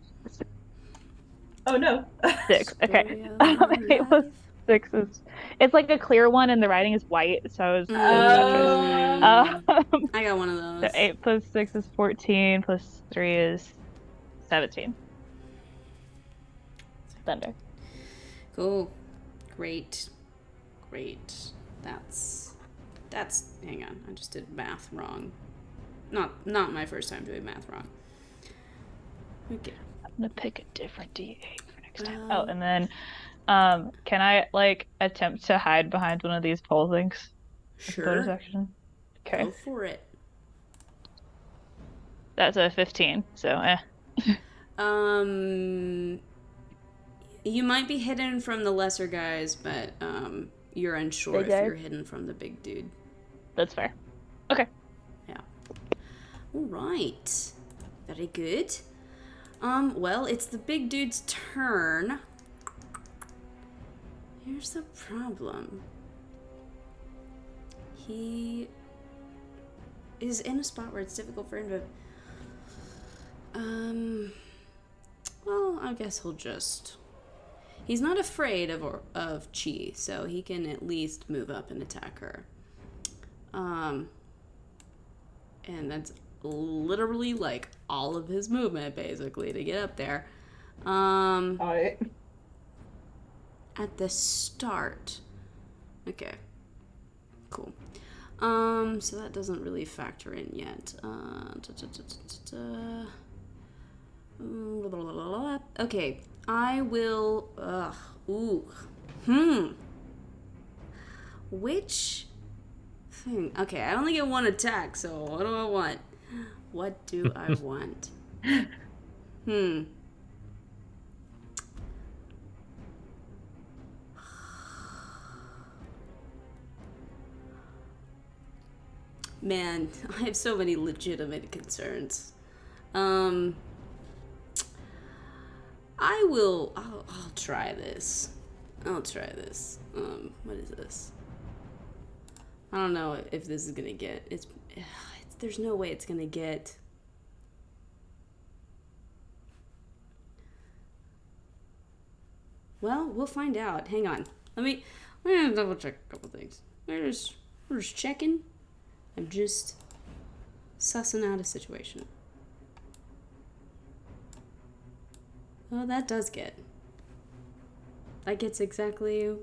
Oh no. 6. Okay. 8 plus 6 is... It's like a clear one and the writing is white, so it's I got one of those. So 8 plus 6 is 14, plus 3 is 17. Thunder. Cool. Great. That's hang on, I just did math wrong. Not my first time doing math wrong. Okay. I'm gonna pick a different D8 for next time. Oh, and then can I like attempt to hide behind one of these pole things? Sure. Bonus action. Okay. Go for it. That's a 15, so You might be hidden from the lesser guys, but you're unsure Big if guy? you're hidden from the big dude. That's fair. Okay. Yeah. All right. Very good. Well, it's the big dude's turn. Here's the problem. He is in a spot where it's difficult for him to... Well, I guess he'll just... He's not afraid of Chi, so he can at least move up and attack her. And that's literally like all of his movement, basically, to get up there. Alright. At the start. Okay. Cool. So that doesn't really factor in yet. Okay, I will. Which thing? Okay, I only get one attack, so what do I want? What do I want? Man, I have so many legitimate concerns. I'll try this. What is this? I don't know if this is gonna get, there's no way it's gonna get. Well, we'll find out. Hang on. Let me double check a couple things. We're just checking. I'm just sussing out a situation. Well, that gets exactly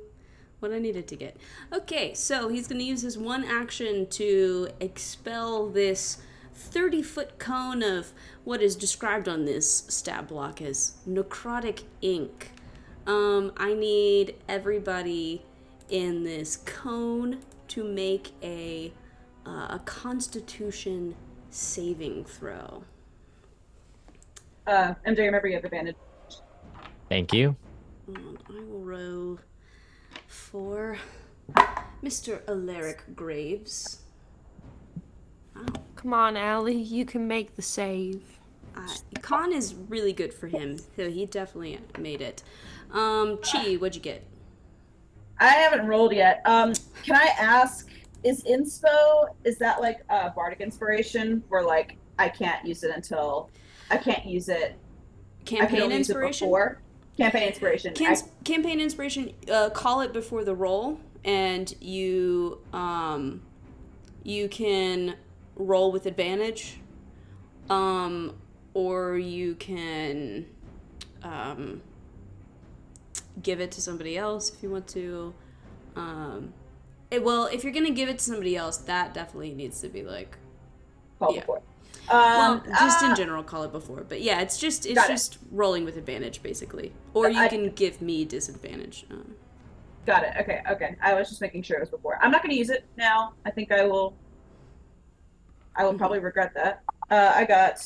what I needed to get. Okay, so he's going to use his one action to expel this 30-foot cone of what is described on this stat block as necrotic ink. I need everybody in this cone to make a Constitution saving throw. MJ, remember you have advantage. Thank you. And I will roll for Mr. Alaric Graves. Oh. Come on, Allie, you can make the save. Con is really good for him, so he definitely made it. Chi, what'd you get? I haven't rolled yet. Can I ask, is that like a bardic inspiration where like I can't use it until I can't use it? Campaign inspiration? Campaign inspiration. Campaign inspiration, call it before the roll, and you can roll with advantage, or you can give it to somebody else if you want to. If you're gonna give it to somebody else, that definitely needs to be like call before. Just in general, call it before. But yeah, it's just rolling with advantage, basically. Or you can give me disadvantage. Got it. Okay. I was just making sure it was before. I'm not going to use it now. I think I will probably regret that. I got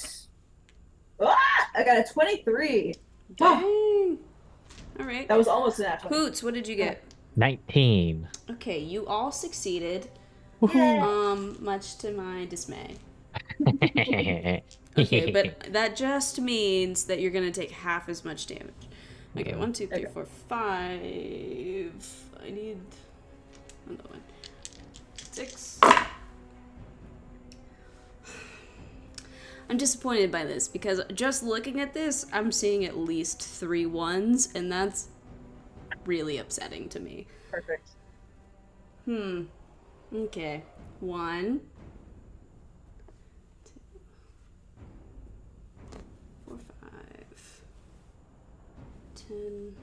a 23. Dang. All right. That was almost an actual. Hoots, what did you get? 19. Okay, you all succeeded. Much to my dismay. Okay, but that just means that you're gonna take half as much damage. Okay, 1, 2, 3, 4, 5. I need another one. 6. I'm disappointed by this because just looking at this, I'm seeing at least 3 1s, and that's really upsetting to me. Perfect. Okay. 1, 2, 4, 5, 10,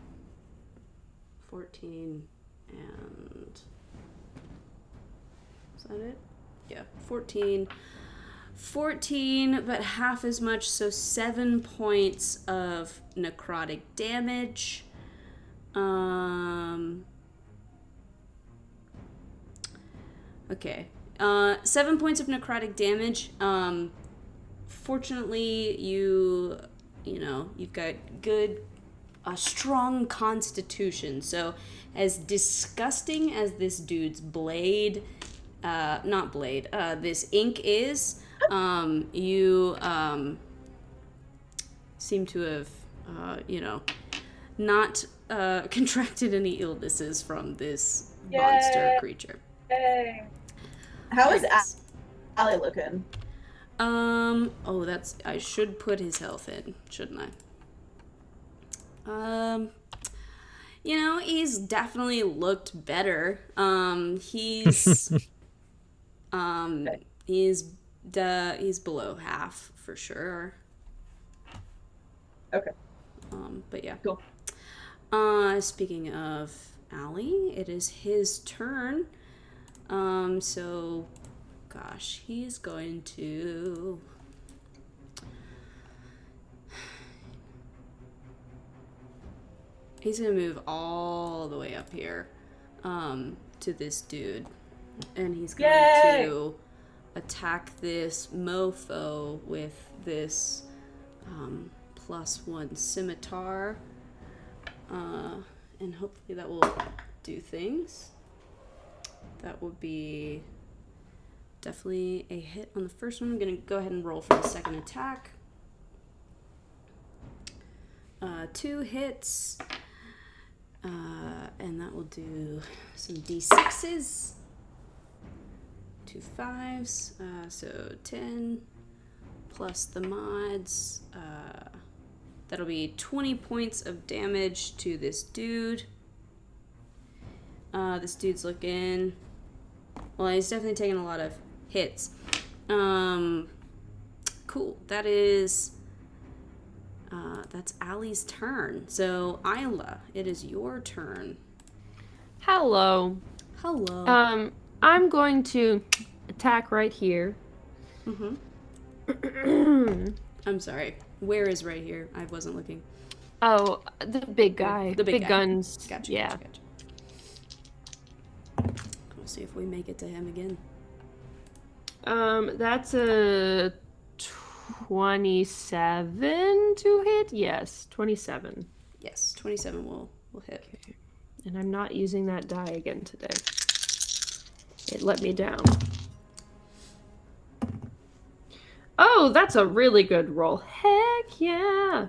14, and is that it? Yeah, 14. 14, but half as much, so 7 points of necrotic damage. Okay. 7 points of necrotic damage. Fortunately, you've got a strong constitution. So, as disgusting as this dude's this ink is, you seem to have, not contracted any illnesses from this Yay. monster creature. Hey. How is Yes. Allie looking? Oh, I should put his health in, shouldn't I? He's definitely looked better. He's he's below half for sure. Okay. But yeah. Cool. Speaking of Allie, it is his turn. So gosh, he's going to move all the way up here to this dude, and he's going to attack this mofo with this +1 scimitar, and hopefully that will do things. That will be definitely a hit on the first one. I'm going to go ahead and roll for the second attack. 2 hits, and that will do some d6s. 2 5s, so 10 plus the mods. That'll be 20 points of damage to this dude. This dude's looking... Well, he's definitely taking a lot of hits. Cool. That is... that's Allie's turn. So, Isla, it is your turn. Hello. Hello. I'm going to attack right here. I'm sorry. Where is right here? I wasn't looking. Oh, the big guy. The big guy. guns. Gotcha. Yeah. Gotcha. We'll see if we make it to him again. That's a 27 to hit? Yes, 27. Yes, 27 will hit. Okay. And I'm not using that die again today. It let me down. Oh, that's a really good roll. Heck yeah.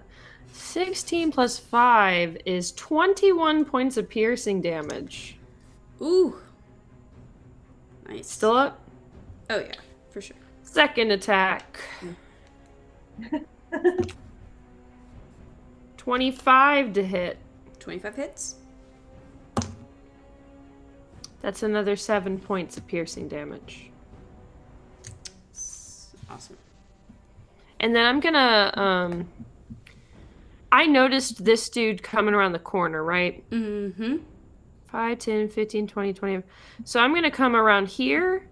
16 plus 5 is 21 points of piercing damage. Ooh. Nice. Still up? Oh, yeah, for sure. Second attack. 25 to hit. 25 hits. That's another 7 points of piercing damage. Awesome. And then I'm gonna, I noticed this dude coming around the corner, right? Mm-hmm. 5, 10, 15, 20, 20. So I'm gonna come around here,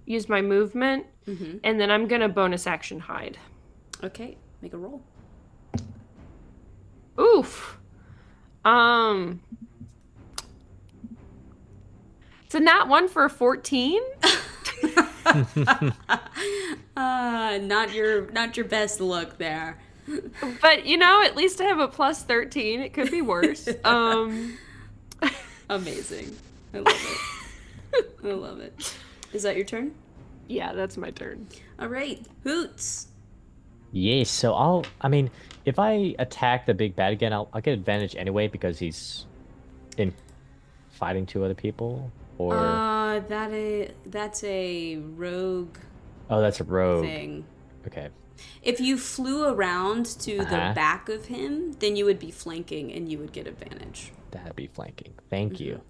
use my movement, and then I'm gonna bonus action hide. Okay, make a roll. Oof. It's a nat 1 for a 14. Not your best look there. But at least I have a plus 13. It could be worse. Amazing. I love it. I love it. Is that your turn? Yeah, that's my turn. All right, Hoots. Yes, so if I attack the big bad again, I'll get advantage anyway because he's in fighting 2 other people, or... that's a rogue. Oh, that's a rogue thing. Okay. If you flew around to the back of him, then you would be flanking and you would get advantage. That'd be flanking. Thank you.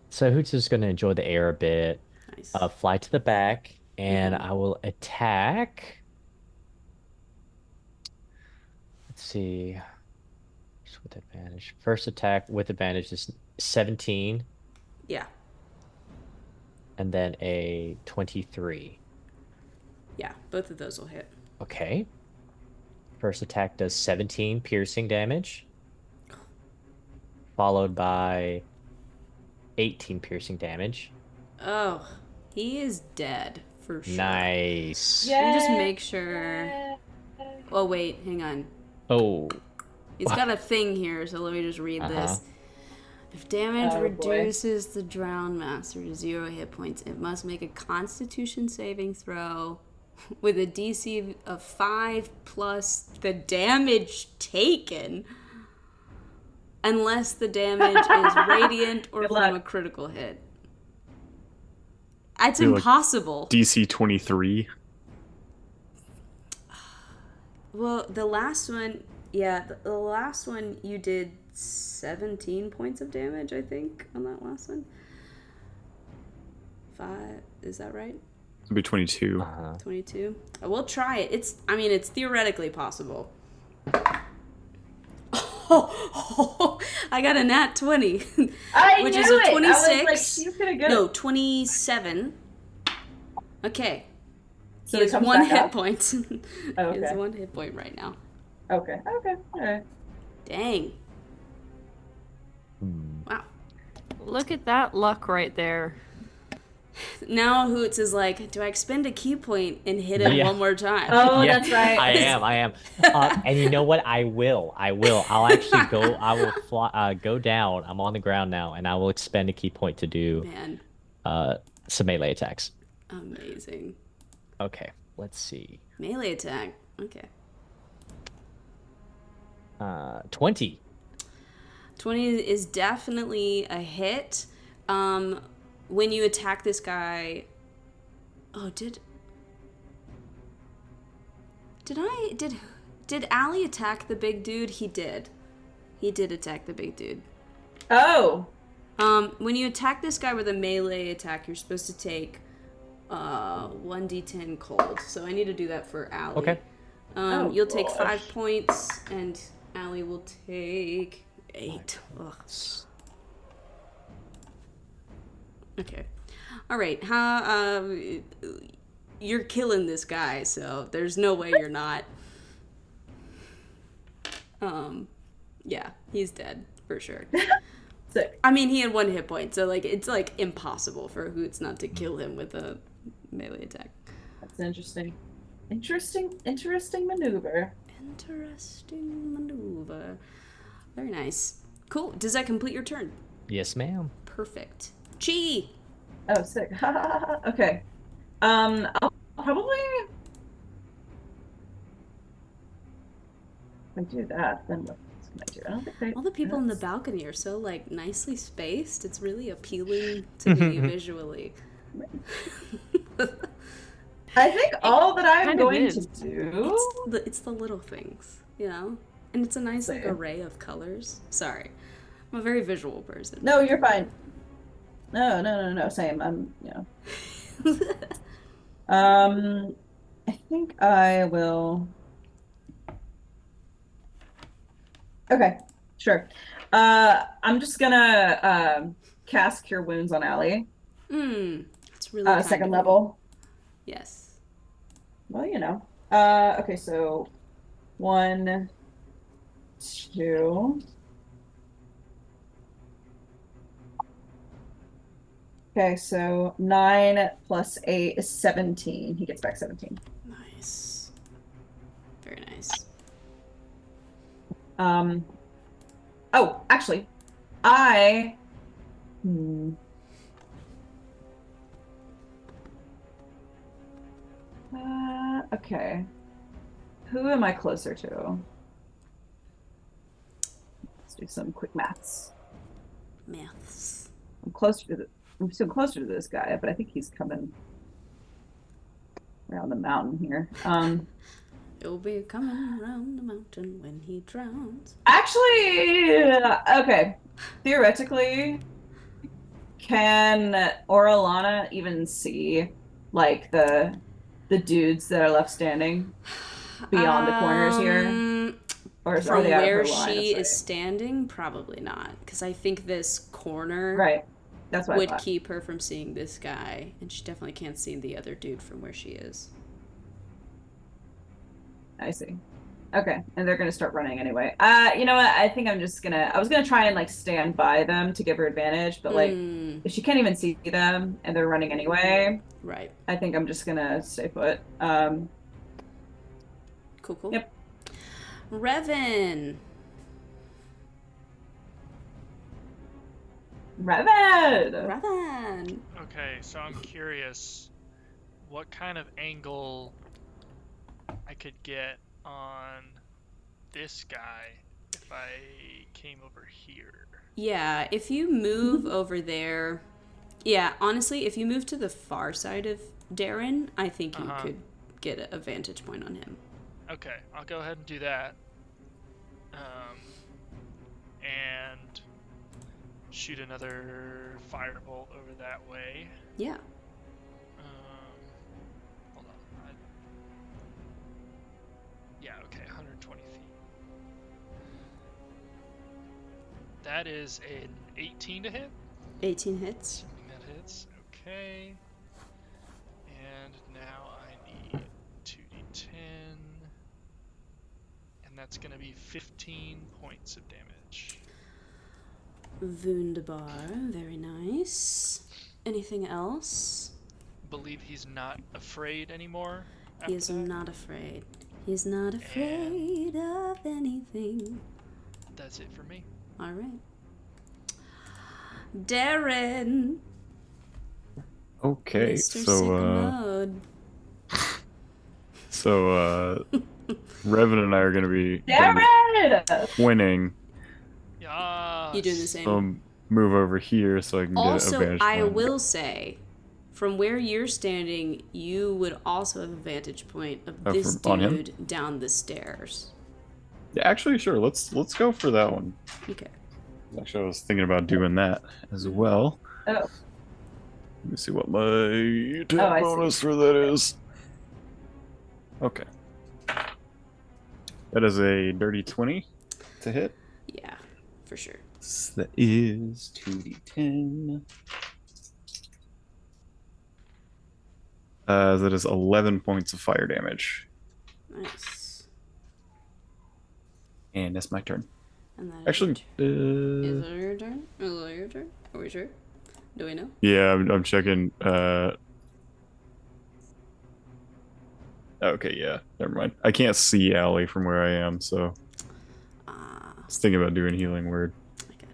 So Hoots is going to enjoy the air a bit. Nice. Fly to the back, and I will attack. Let's see. Just with advantage. First attack with advantage is 17. Yeah. And then a 23. Yeah, both of those will hit. Okay. First attack does 17 piercing damage, followed by 18 piercing damage. Oh, he is dead for sure. Nice. Let me just make sure. Oh, wait, hang on. Oh. He's got a thing here, so let me just read this. If damage reduces the drowned master to 0 hit points, it must make a Constitution saving throw with a DC of 5 plus the damage taken. unless the damage is radiant or Good from luck. a critical hit. It's Feel like impossible. DC 23. Well, the last one, the last one you did 17 points of damage, I think, on that last one. 5, is that right? It'll be 22. 22. We'll try it. It's theoretically possible. Oh, I got a nat 20. I which knew is a it. 26. I was like, she's gonna get No, it. 27. Okay. So he it has comes 1 back hit up? point. Oh, He has okay. 1 hit point right now. Okay. All right. Dang. Wow. Look at that luck right there. Now Hoots is like, do I expend a key point and hit him Yeah. one more time? Oh, that's right. I am. And you know what? I will. I'll actually go. I will fly. Go down. I'm on the ground now, and I will expend a key point to do Man, some melee attacks. amazing. Okay. Let's see. Melee attack. Okay. 20. 20 is definitely a hit. When you attack this guy... Oh, did Allie attack the big dude? He did. He did attack the big dude. Oh. When you attack this guy with a melee attack, you're supposed to take 1d10 cold. So I need to do that for Allie. Okay. You'll take gosh. 5 points, and Allie will take 8. Ugh. Okay. All right. You're killing this guy, so there's no way you're not. Yeah, he's dead for sure. Sick. I mean, he had 1 hit point, so it's impossible for Hoots not to kill him with a melee attack. That's interesting. Interesting maneuver. Interesting maneuver. Very nice. Cool. Does that complete your turn? Yes, ma'am. Perfect. Chi. Oh, sick. Okay. I'll probably. If I do that, then what can I do? I don't think they. All the people in the balcony are so nicely spaced. It's really appealing to me visually. I think all that I'm kind of going is. to do. It's the little things, and it's a nice array of colors. Sorry, I'm a very visual person. No, you're fine. No. Same. I think I will. Okay, sure. I'm just gonna cast Cure Wounds on Allie. It's really kind Second of level. Yes. Well, okay, so 1, 2. Okay, so 9 plus 8 is 17. He gets back 17. Nice. Very nice. Oh, actually, okay. Who am I closer to? Let's do some quick maths. Maths. I'm still closer to this guy, but I think he's coming around the mountain here. You'll be coming around the mountain when he drowns. Actually, okay. Theoretically, can Oralana even see the dudes that are left standing beyond the corners here? Or are From they out of where her line of she sight? is standing, probably not, because I think this corner Right. That's what I would thought. keep her from seeing this guy, and she definitely can't see the other dude from where she is. I see. Okay, and they're gonna start running anyway. You know what? I think I was gonna try and stand by them to give her advantage, but if she can't even see them and they're running anyway, Right. I think I'm just gonna stay put. Cool. Yep. Revan. Revan! Okay, so I'm curious what kind of angle I could get on this guy if I came over here. Yeah, if you move over there... Yeah, honestly, if you move to the far side of Darren, I think you could get a vantage point on him. Okay, I'll go ahead and do that. And shoot another firebolt over that way. Yeah. Hold on. Yeah, okay, 120 feet. That is an 18 to hit. 18 hits. Assuming that hits. Okay. And now I need 2d10. And that's going to be 15 points of damage. Wunderbar. Very nice. Anything else? Believe he's not afraid anymore. He is not afraid. He's not afraid of anything. That's it for me. All right. Darren. Okay, Mr. so Revan and I are gonna be Darren! winning. Yeah. You doing the same? Move over here so I can get a Also, vantage I point. will say, from where you're standing, you would also have a vantage point of this on him? dude down the stairs. Yeah, actually, sure. Let's go for that one. Okay. Actually, I was thinking about doing that as well. Oh. Let me see what my I bonus for that is. Okay. That is a dirty 20 to hit. Yeah, for sure. So that is 2d10. That is 11 points of fire damage. Nice. And that's my turn. And that Actually, is it your turn? Is it your turn? Are we sure? Do we know? yeah, I'm checking. Okay, yeah, never mind. I can't see Allie from where I am, so I was thinking about doing healing word,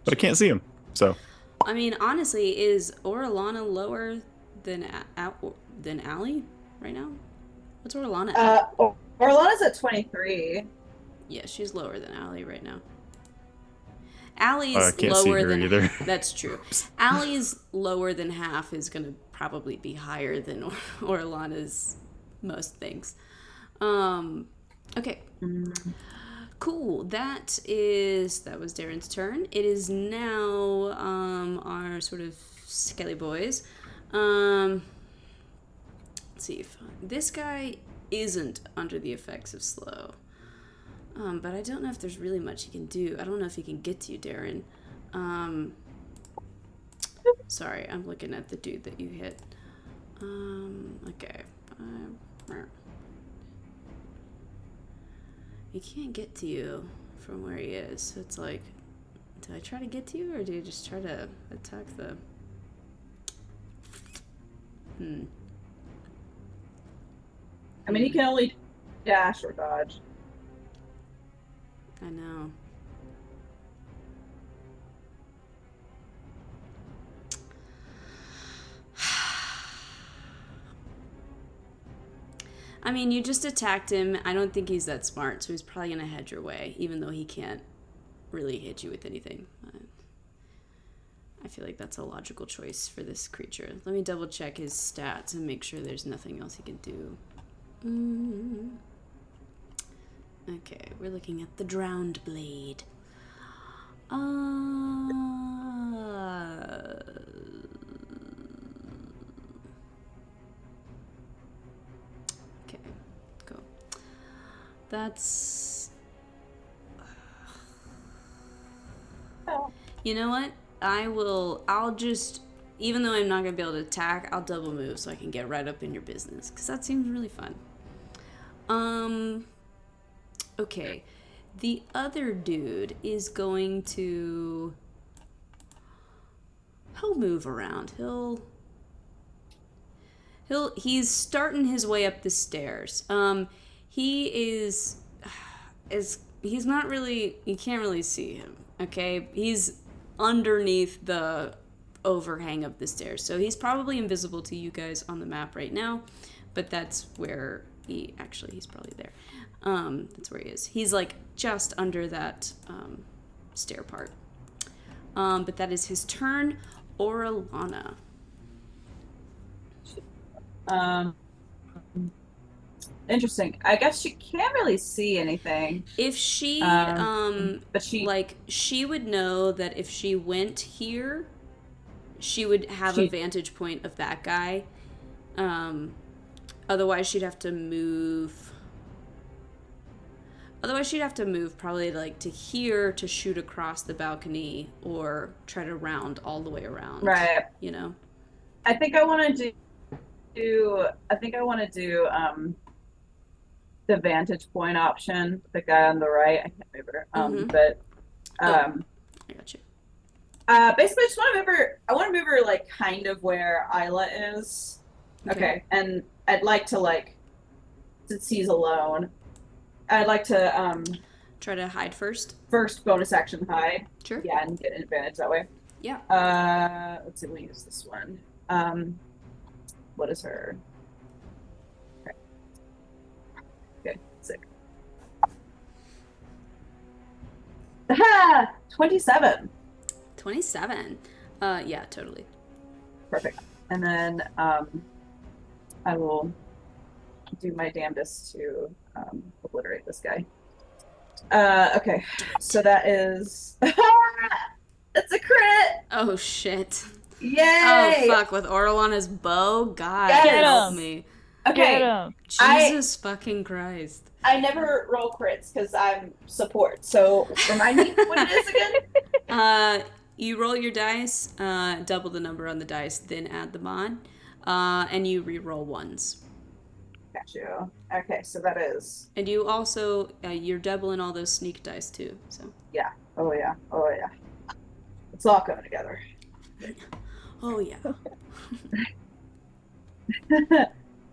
but I can't see him. So I mean, honestly, is Orlana lower than Allie right now? What's Orlana at? Orlana's at 23. Yeah, she's lower than Allie right now. Allie's I can't see lower her than either. That's true. Allie's lower than half is gonna probably be higher than Orlana's most things. Okay. Cool. That was Darren's turn. It is now our sort of skelly boys. Let's see if this guy isn't under the effects of slow. But I don't know if there's really much he can do. I don't know if he can get to you, Darren. Sorry, I'm looking at the dude that you hit. Okay. He can't get to you from where he is. So it's like, do I try to get to you, or do you just try to attack the... I mean, he can only dash or dodge. I know. I mean, you just attacked him. I don't think he's that smart, so he's probably going to head your way, even though he can't really hit you with anything. I feel like that's a logical choice for this creature. Let me double check his stats and make sure there's nothing else he can do. Okay, we're looking at the Drowned Blade. Okay, cool. That's... You know what? I'll just, even though I'm not going to be able to attack, I'll double move so I can get right up in your business, because that seems really fun. Okay. The other dude is going to... He'll move around. He's starting his way up the stairs. He's not really... You can't really see him, okay? He's underneath the overhang of the stairs. So he's probably invisible to you guys on the map right now, but that's where he's probably there. That's where he is. He's like just under that stair part. But that is his turn. Orellana. Interesting. I guess she can't really see anything. If she, but she would know that if she went here, she would have a vantage point of that guy. Otherwise, she'd have to move. Otherwise, she'd have to move probably like to here to shoot across the balcony or try to round all the way around. Right. You know. I think I want to do. The vantage point option. The guy on the right. I can't remember. But. I got you. Basically, I just want to move her. I want to move her like kind of where Isla is. Okay. And I'd like to since he's alone, I'd like to try to hide first. First bonus action hide. Sure. Yeah, and get an advantage that way. Yeah. Let's see. We'll use this one. What is her? Okay. Sick. 27. 27. Yeah, totally. Perfect. And then I will do my damnedest to obliterate this guy. Okay. So that is it's a crit. Oh shit. Yay! Oh fuck, with Orellana's bow? God help me. Okay. Jesus fucking Christ. I never roll crits because I'm support. So remind me what it is again? You roll your dice, double the number on the dice, then add them on, and you re-roll ones. Got you. Okay, so that is. And you also you're doubling all those sneak dice too. So. Yeah. Oh yeah. Oh yeah. It's all coming together. Oh yeah.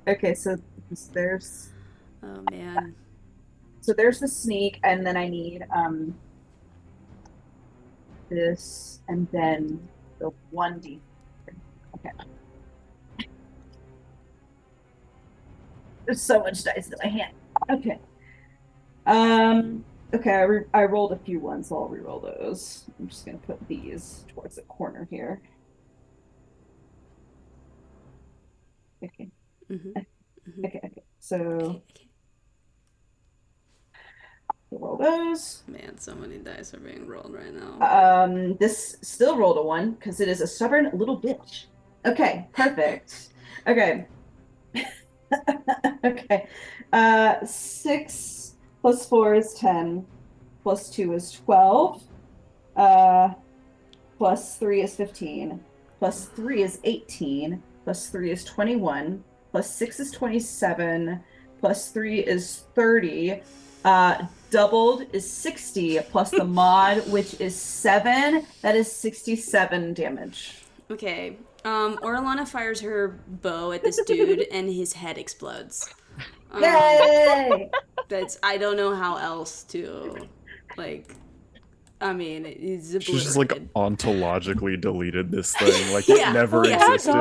Okay, so there's. Oh man. So there's the sneak, and then I need this, and then the 1d. Okay. There's so much dice in my hand. Okay. Okay, I rolled a few ones, so I'll re-roll those. I'm just gonna put these towards the corner here. Okay. Okay. So Okay. roll those. Man, so many dice are being rolled right now. This still rolled a 1 because it is a stubborn little bitch. Okay, perfect. Okay. Okay. 6 plus 4 is 10. Plus 2 is 12. Plus 3 is 15. Plus 3 is 18. Plus 3 is 21. Plus 6 is 27. Plus 3 is 30. Doubled is 60. Plus the mod, which is 7. That is 67 damage. Okay. Orellana fires her bow at this dude, and his head explodes. Yay! I don't know how else to, I mean, it's obliterated. She's just ontologically deleted this thing. It never existed.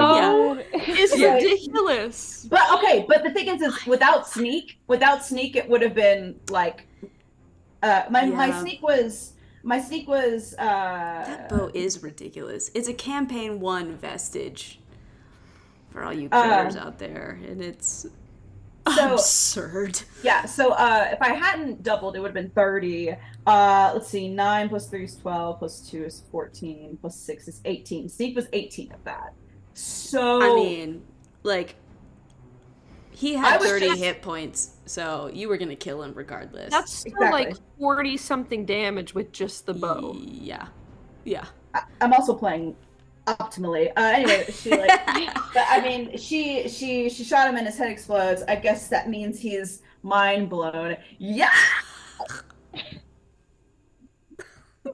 It's ridiculous. But the thing is without sneak, it would have been my sneak was. That bow is ridiculous. It's a campaign 1 vestige for all you critters out there, and it's absurd. Yeah, so if I hadn't doubled, it would have been 30. Let's see, 9 plus 3 is 12, plus 2 is 14, plus 6 is 18. Sneak was 18 of that. So I mean, he had 30 hit points, so you were gonna kill him regardless. That's still 40 something damage with just the bow. Yeah. I'm also playing optimally. Anyway, she but I mean, she shot him and his head explodes. I guess that means he's mind blown. Yeah.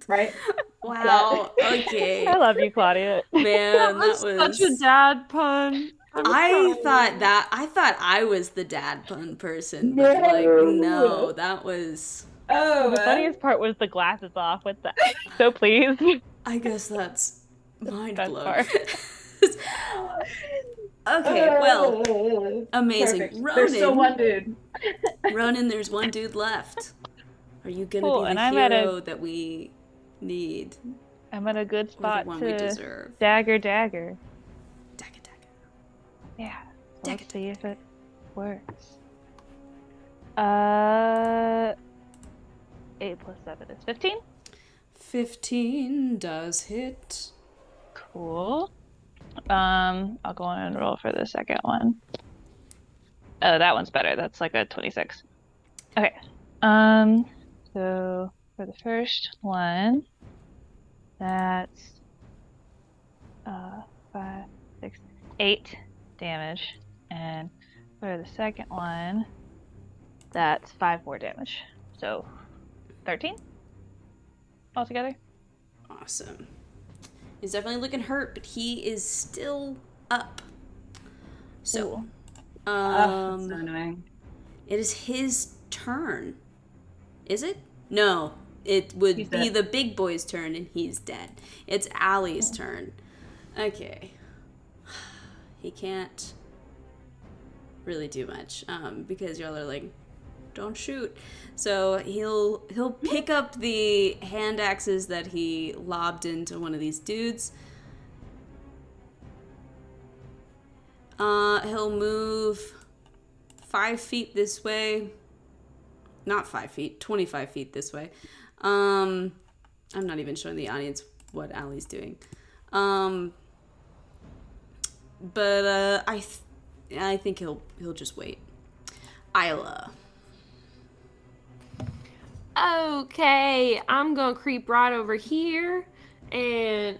Right? Wow. Okay. I love you, Claudia. Man, that was such a dad pun. I thought I was the dad pun person, but no, that was. Oh, the funniest part was the glasses off with that. So pleased. I guess that's mind Best blown. part. Okay, well, amazing. Perfect. Ronan, There's still one dude. Ronan, there's one dude left. Are you gonna Cool, be and the I'm at hero that we need. I'm in a good Or spot the one we to deserve. dagger. Dagger. Yeah. Dagger, Let's see if it works. 8 plus 7 is 15. 15 does hit. Cool. I'll go on and roll for the second one. Oh, that one's better. That's like a 26. Okay. So for the first one, that's 5, 6, 8 damage, and for the second one, that's 5 more damage. So 13 altogether. Awesome. He's definitely looking hurt, but he is still up. So, That's so annoying. it is his turn. Is it? No, it would He's be dead. the big boy's turn, and he's dead. It's Allie's turn. Okay. He can't really do much because y'all are like, don't shoot. So he'll pick up the hand axes that he lobbed into one of these dudes. He'll move 5 feet this way. Not 5 feet, 25 feet this way. I'm not even showing the audience what Allie's doing. But I think he'll just wait. Isla. Okay, I'm gonna creep right over here, and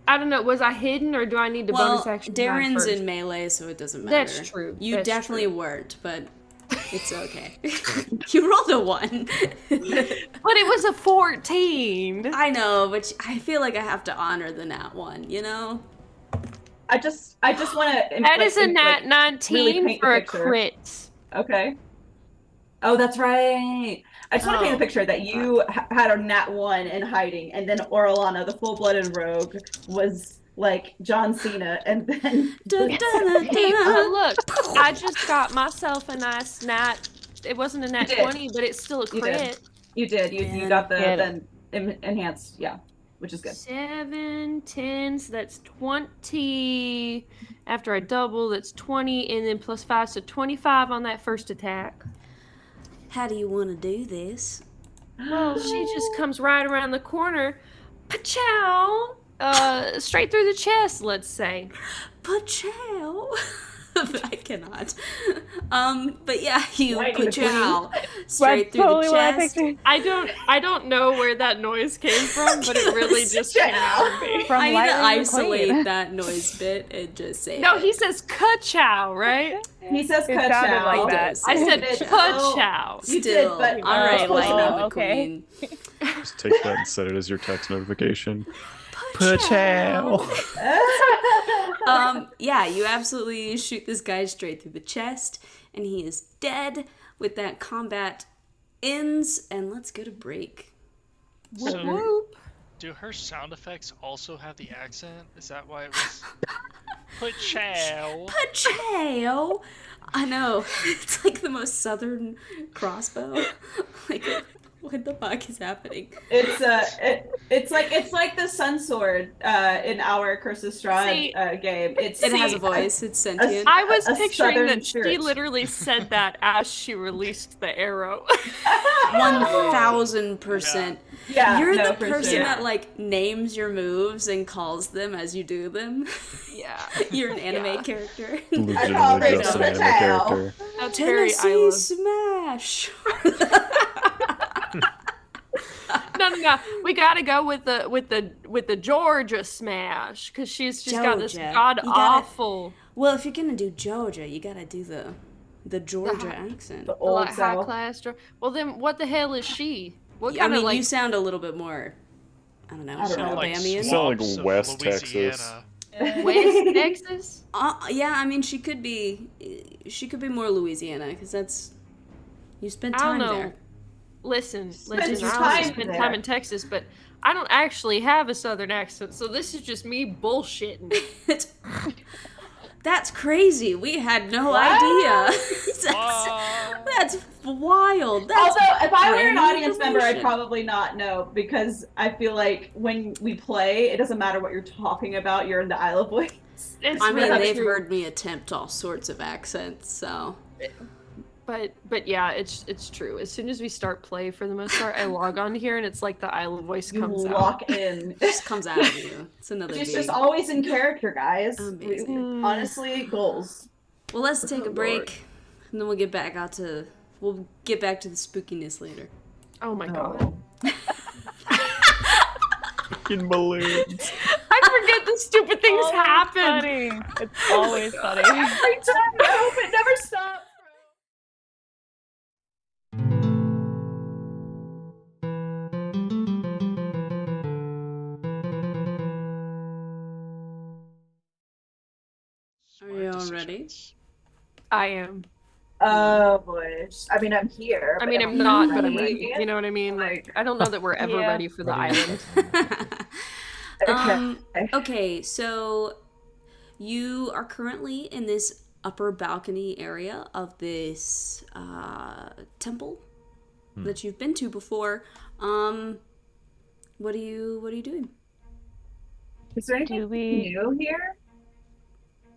I don't know. Was I hidden, or do I need to bonus action? Darren's first? in melee, so it doesn't matter. That's true. You That's definitely true. weren't, but it's okay. You rolled a 1. But it was a 14. I know, but I feel like I have to honor the nat 1, you know? I just want to. That is a nat really 19 paint for the a picture. crit. Okay. Oh, that's right. I just want to paint a picture that you had a nat 1 in hiding, and then Orlana, the full-blooded rogue, was like John Cena, and then. Hey, look, I just got myself a nice nat. It wasn't a nat You did. 20, but it's still a You did. crit. You did. You got the enhanced, yeah, which is good. 7, 10, so that's 20. After I double, that's 20, and then plus 5, so 25 on that first attack. How do you want to do this? Well, she just comes right around the corner. Pachow! Straight through the chest, let's say. Pachow! I cannot. But yeah, you Lightning pachow straight That's through totally the what I chest. pictured. I don't know where that noise came from, but it really just came out of me. From I need to Lightning isolate McQueen. that noise bit and just say No, it. he says ka-chow, right? He says It cut sounded chow. like He that. does. I said did. ka-chow. You Still, did, but all right, Oh, Lightning okay. McQueen. Just take that and set it as your text notification. Pachow. Pachow. Yeah, you absolutely shoot this guy straight through the chest, and he is dead. With that, combat ends, and let's go to break. So, Whoop. do her sound effects also have the accent? Is that why it was Pachow? Pachow. I know. It's like the most southern crossbow. Like, what the fuck is happening? It's like the Sun Sword in our Curse of See, Strahd game. It Has a voice. It's sentient. I was a picturing southern that she spirit. literally said that as she released the arrow. 1000%. Yeah, You're no, the for person sure. that like names your moves and calls them as you do them. Yeah. You're an anime character. Legitimately just an anime Pachow. character. That's very Tennessee Isla. Smash. No. We gotta go with the Georgia smash because she's just got this Georgia. god You gotta- awful Well, if you're gonna do Georgia, you gotta do the Georgia accent. The old like high South. class. Well, then what the hell is she? What I kind mean, of like? you sound a little bit more, I don't know, I don't know. Alabamian. Sound like swamps of West Louisiana. Texas. West Texas? Yeah, I mean, she could be more Louisiana because that's you spent I don't time know. there. Listen, Spent I time also spent there. time in Texas, but I don't actually have a southern accent, so this is just me bullshitting. That's crazy. We had no idea. That's wild. That's Although, if I were an brand new audience member, I'd information. probably not know, because I feel like when we play, it doesn't matter what you're talking about. You're in the Isle of Wight. It's I mean, really they've true. heard me attempt all sorts of accents, so. But yeah, it's true. As soon as we start play, for the most part, I log on here and it's like the Isle of Voice You comes lock out. in. It just comes out of you. It's another She's big. just always in character, guys. Amazing. Honestly, goals. Well, let's take a Lord. break, and then we'll get back to the spookiness later. Oh my god. Fucking balloons. I forget that stupid things Always happen. funny. It's always funny. Every time. I hope it never stops. Are you all ready? I am. Oh boy. I mean, I'm here. I but mean, am I'm not, but I'm ready? ready. You know what I mean? Like, I don't know that we're ever Yeah. ready for the Ready. island. Okay, so you are currently in this upper balcony area of this temple that you've been to before. What are you doing? Is there anything Do we- new here?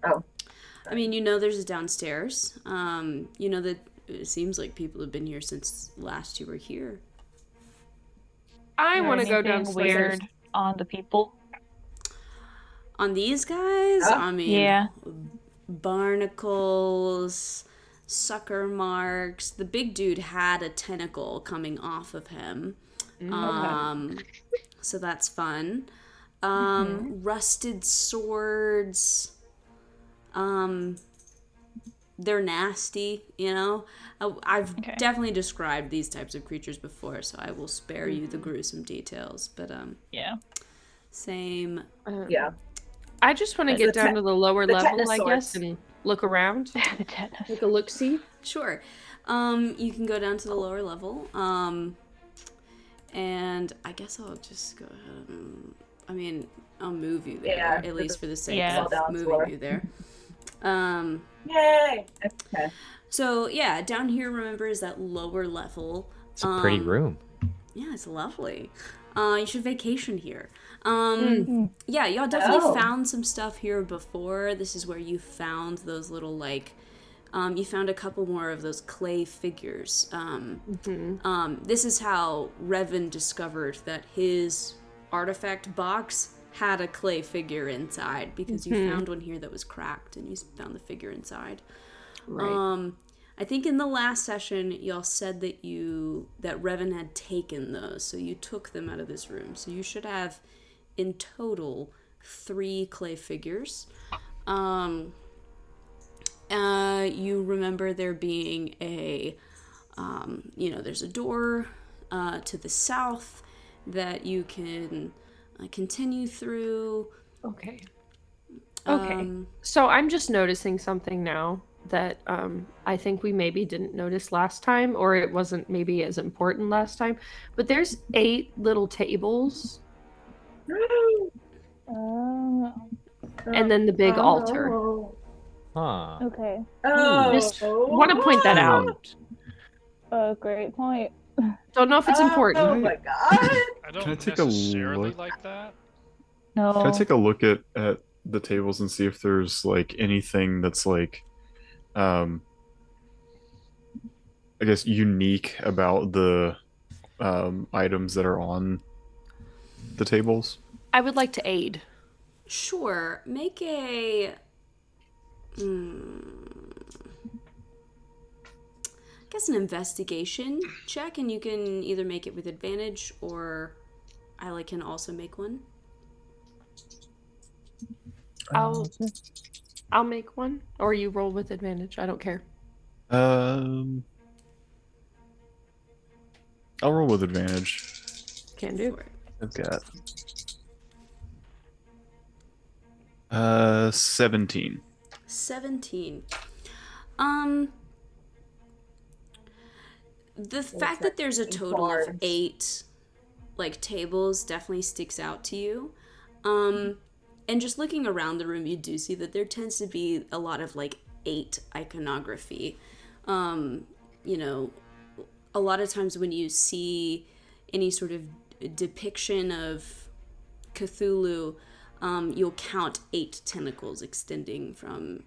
Oh. I mean, you know there's a downstairs. You know that it seems like people have been here since last you were here. I Is there want to go anything downstairs. weird on the people. On these guys, Oh, I mean, yeah. barnacles, sucker marks. The big dude had a tentacle coming off of him. So that's fun. Rusted swords. They're nasty, you know. I've Okay. definitely described these types of creatures before, so I will spare you the gruesome details. But Yeah. same. Yeah. I just want to The get down to the lower the level, I tetanus guess, swords. and look around. The tetanus. Take a look-see. Sure. You can go down to the lower level. And I guess I'll just go ahead and, I mean, I'll move you there, Yeah, at least for the sake Yeah. of Down moving floor. you there. Yay. Okay. So yeah, down here, remember, is that lower level. It's a pretty room. Yeah, it's lovely. You should vacation here. Yeah, y'all definitely Oh. found some stuff here before. This is where you found those little, like, you found a couple more of those clay figures. This is how Revan discovered that his artifact box had a clay figure inside, because you found one here that was cracked and you found the figure inside. Right. I think in the last session y'all said that Revan had taken those, so you took them out of this room. So you should have in total 3 clay figures. You remember there being a, there's a door to the south that you can continue through. Okay. So I'm just noticing something now that I think we maybe didn't notice last time, or it wasn't maybe as important last time. But there's 8 little tables, and then the big altar. Huh. Okay. Oh. Just want to point that out. Oh, great point. Don't know if it's important. Oh my god. I don't Can I take a necessarily look? like that. No. Can I take a look at the tables and see if there's like anything that's like, I guess unique about the items that are on the tables? I would like to aid. Sure, make a. I guess an investigation check, and you can either make it with advantage, or I can also make one. I'll make one, or you roll with advantage. I don't care. I'll roll with advantage. Can do. For it. I've got 17. 17. The fact that there's a total of Bards. 8 tables definitely sticks out to you. And just looking around the room, you do see that there tends to be a lot of like 8 iconography. You know, a lot of times when you see any sort of depiction of Cthulhu, you'll count 8 tentacles extending from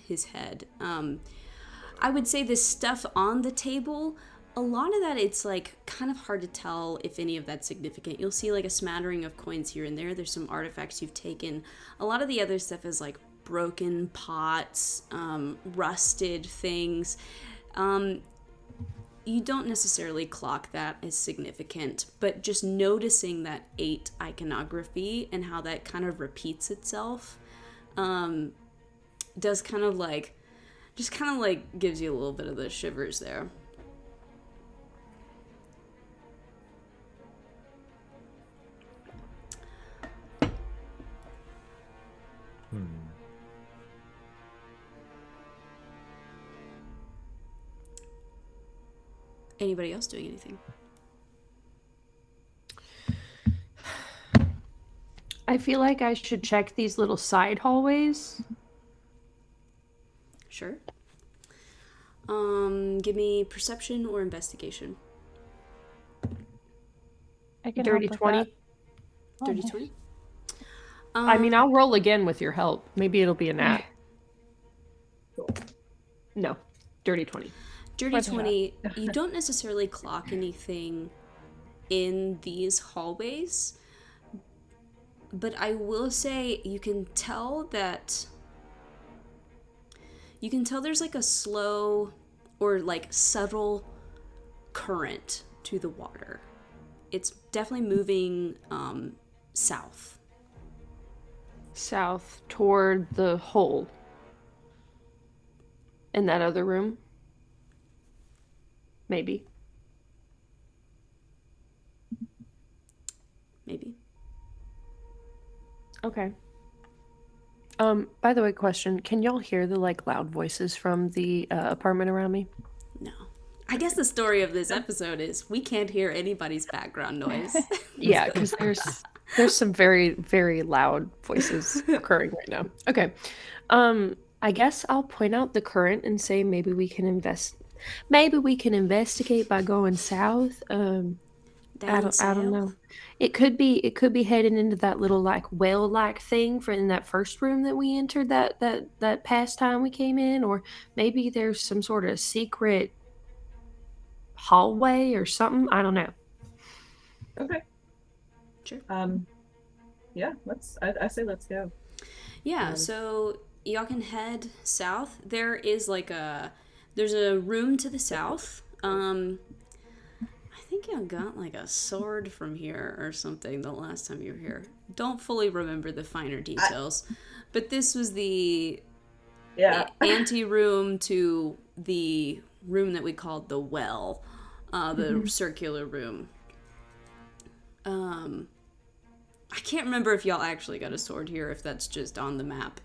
his head. I would say this stuff on the table, a lot of that, it's like kind of hard to tell if any of that's significant. You'll see like a smattering of coins here and there. There's some artifacts you've taken. A lot of the other stuff is like broken pots, rusted things. You don't necessarily clock that as significant, but just noticing that 8 iconography and how that kind of repeats itself does kind of like, just kind of like gives you a little bit of the shivers there. Anybody else doing anything? I feel like I should check these little side hallways. Sure. Give me perception or investigation. I can Dirty help with 20. that. Dirty nice. 20. I mean, I'll roll again with your help. Maybe it'll be a nat. No, dirty 20. Dirty What's 20, you don't necessarily clock anything in these hallways, but I will say you can tell there's like a slow or like subtle current to the water. It's definitely moving south. South toward the hole. In that other room. Maybe. Maybe. Okay. By the way, question. Can y'all hear the like loud voices from the apartment around me? No. I guess the story of this episode is we can't hear anybody's background noise. Yeah, because there's some very, very loud voices occurring right now. Okay. I guess I'll point out the current and say maybe we can investigate by going south. I don't know. It could be heading into that little like well-like thing in that first room that we entered that past time we came in, or maybe there's some sort of secret hallway or something. I don't know. Okay. Sure. Yeah, I say let's go. Yeah, so y'all can head south. There's a room to the south. I think y'all got like a sword from here or something the last time you were here. Don't fully remember the finer details, but this was the ante-room to the room that we called the well, the circular room. I can't remember if y'all actually got a sword here, if that's just on the map,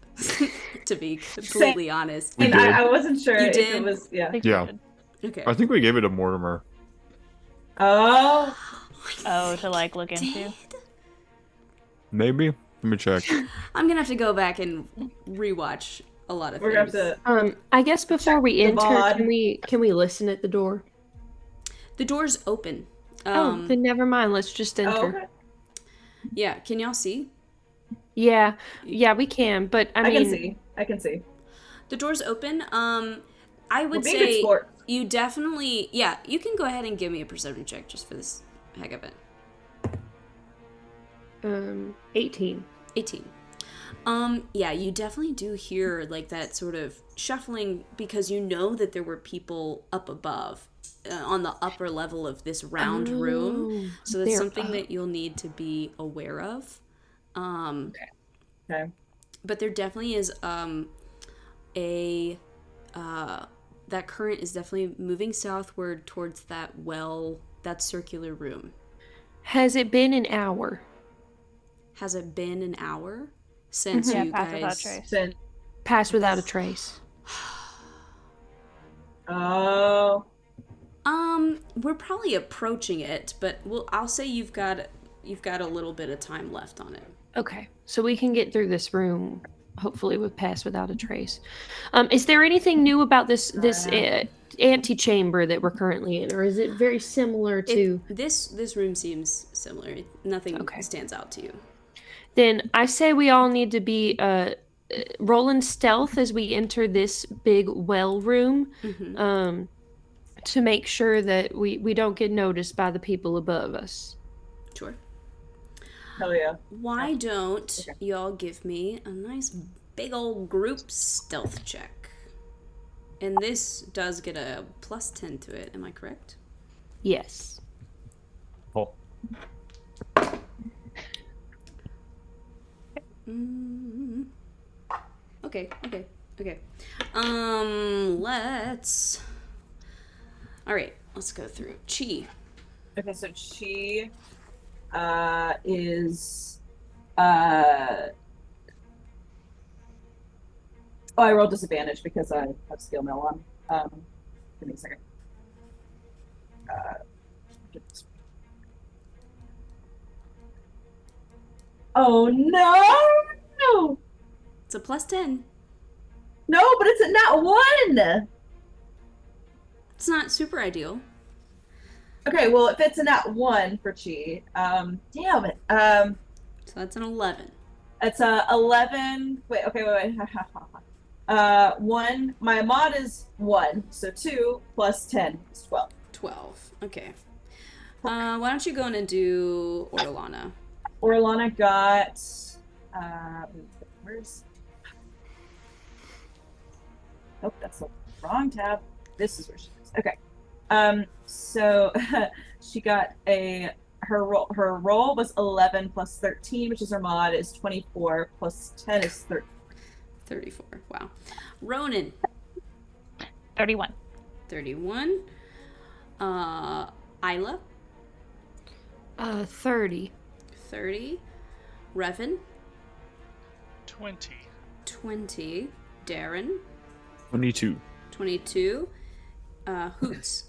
to be completely honest. And I wasn't sure You if did? it was, yeah. Yeah. Okay. I think we gave it to Mortimer. Oh. Oh, to like look into. Did? Maybe. Let me check. I'm gonna have to go back and rewatch a lot of We're gonna things. have to. I guess before we the enter, VOD. can we listen at the door? The door's open. Then never mind. Let's just enter. Oh, okay. Yeah, can y'all see? Yeah, we can. But I mean, I can see. The door's open. I We're would being good say sport. you definitely, yeah, you can go ahead and give me a perception check just for this heck of it. 18. 18. Yeah, you definitely do hear like that sort of shuffling because you know that there were people up above on the upper level of this round room. So that's something that you'll need to be aware of. Okay. But there definitely is that current is definitely moving southward towards that well, that circular room. Has it been an hour? Has it been an hour since Yeah, you pass without guys? trace. Passed without a trace. Oh. We're probably approaching it, but I'll say you've got a little bit of time left on it. Okay. so we can get through this room. Hopefully, we'll pass without a trace. Is there anything new about this antechamber that we're currently in, or is it very similar to this room? Seems similar. Nothing Okay. stands out to you. Then I say we all need to be rolling stealth as we enter this big well room, to make sure that we don't get noticed by the people above us. Sure. Hell yeah. Why don't y'all give me a nice big old group stealth check? And this does get a +10 to it. Am I correct? Yes. Oh. Okay. Let's. All right, let's go through. Chi. Okay, so she is Oh, I rolled disadvantage because I have skill mail on. Give me a second. Oh no! It's a +10. No, but it's a nat 1! It's not super ideal. Okay, well, if it's a nat 1 for Chi, damn it. So that's an 11. It's a 11. Wait. 1. My mod is 1, so 2 plus 10 is 12. 12. Okay. Why don't you go in and do Orlana? Orlana got. Where's. Oh, that's the wrong tab. This is where she is. Okay. So she got her roll was 11 plus 13, which is her mod, is 24 plus 10 is 30. 34. Wow. Ronan. 31. 31. Isla. 30. 30. Revan. 20. 20. Darren. 22. 22. Hoots.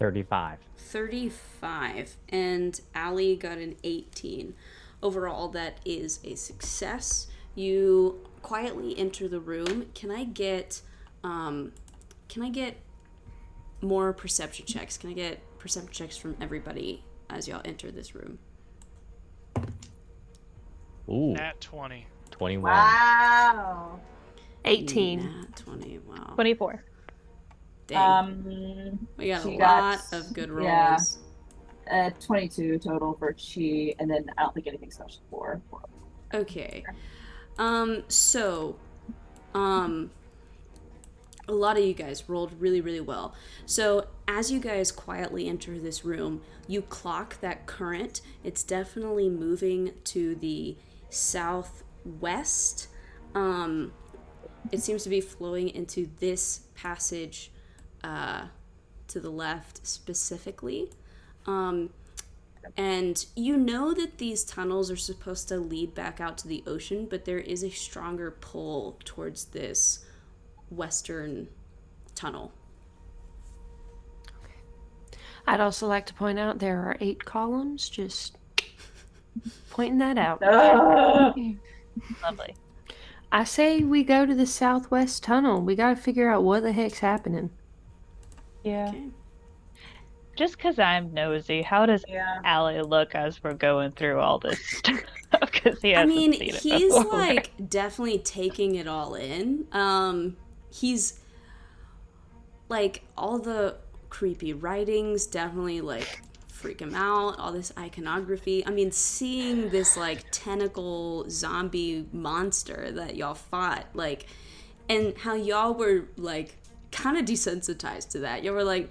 35. 35. And Allie got an 18. Overall, that is a success. You quietly enter the room. Can I get more perception checks? Can I get perception checks from everybody as y'all enter this room? Ooh. Nat 20. 21. Wow. 18. Nat 20. Wow. 24. Dang. We got a she lot got- of good yeah. rolls. 22 total for Chi, and then I don't think anything special for. Okay. A lot of you guys rolled really, really well. So as you guys quietly enter this room, you clock that current. It's definitely moving to the southwest. It seems to be flowing into this passage to the left specifically. And you know that these tunnels are supposed to lead back out to the ocean, but there is a stronger pull towards this western tunnel. I'd also like to point out there are 8 columns, just pointing that out. Lovely. I say we go to the southwest tunnel. We gotta figure out what the heck's happening. Yeah. Okay. Just because I'm nosy, how does Yeah. Allie look as we're going through all this stuff? Because he I hasn't mean, seen it he's before. like definitely taking it all in. He's like all the creepy writings definitely like freak him out. All this iconography. I mean, seeing this like tentacle zombie monster that y'all fought, like, and how y'all were like kind of desensitized to that. Y'all were like,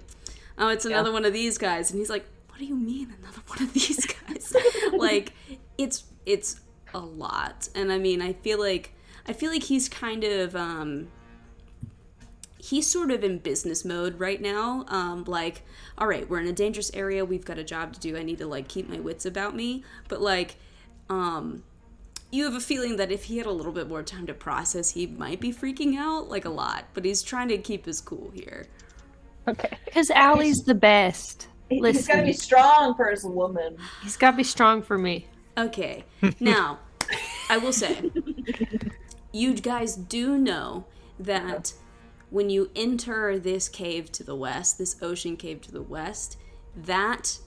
oh, it's another one of these guys, and he's like, what do you mean another one of these guys? Like, it's a lot. And I mean, I feel like he's kind of he's sort of in business mode right now. Like, all right, we're in a dangerous area, we've got a job to do, I need to like keep my wits about me. But like you have a feeling that if he had a little bit more time to process, he might be freaking out like a lot, but he's trying to keep his cool here. Okay. Because Allie's the best. He's got to be strong for his woman. He's gotta be strong for me. Okay, now, I will say, you guys do know that when you enter this cave to the west, this ocean cave to the west, that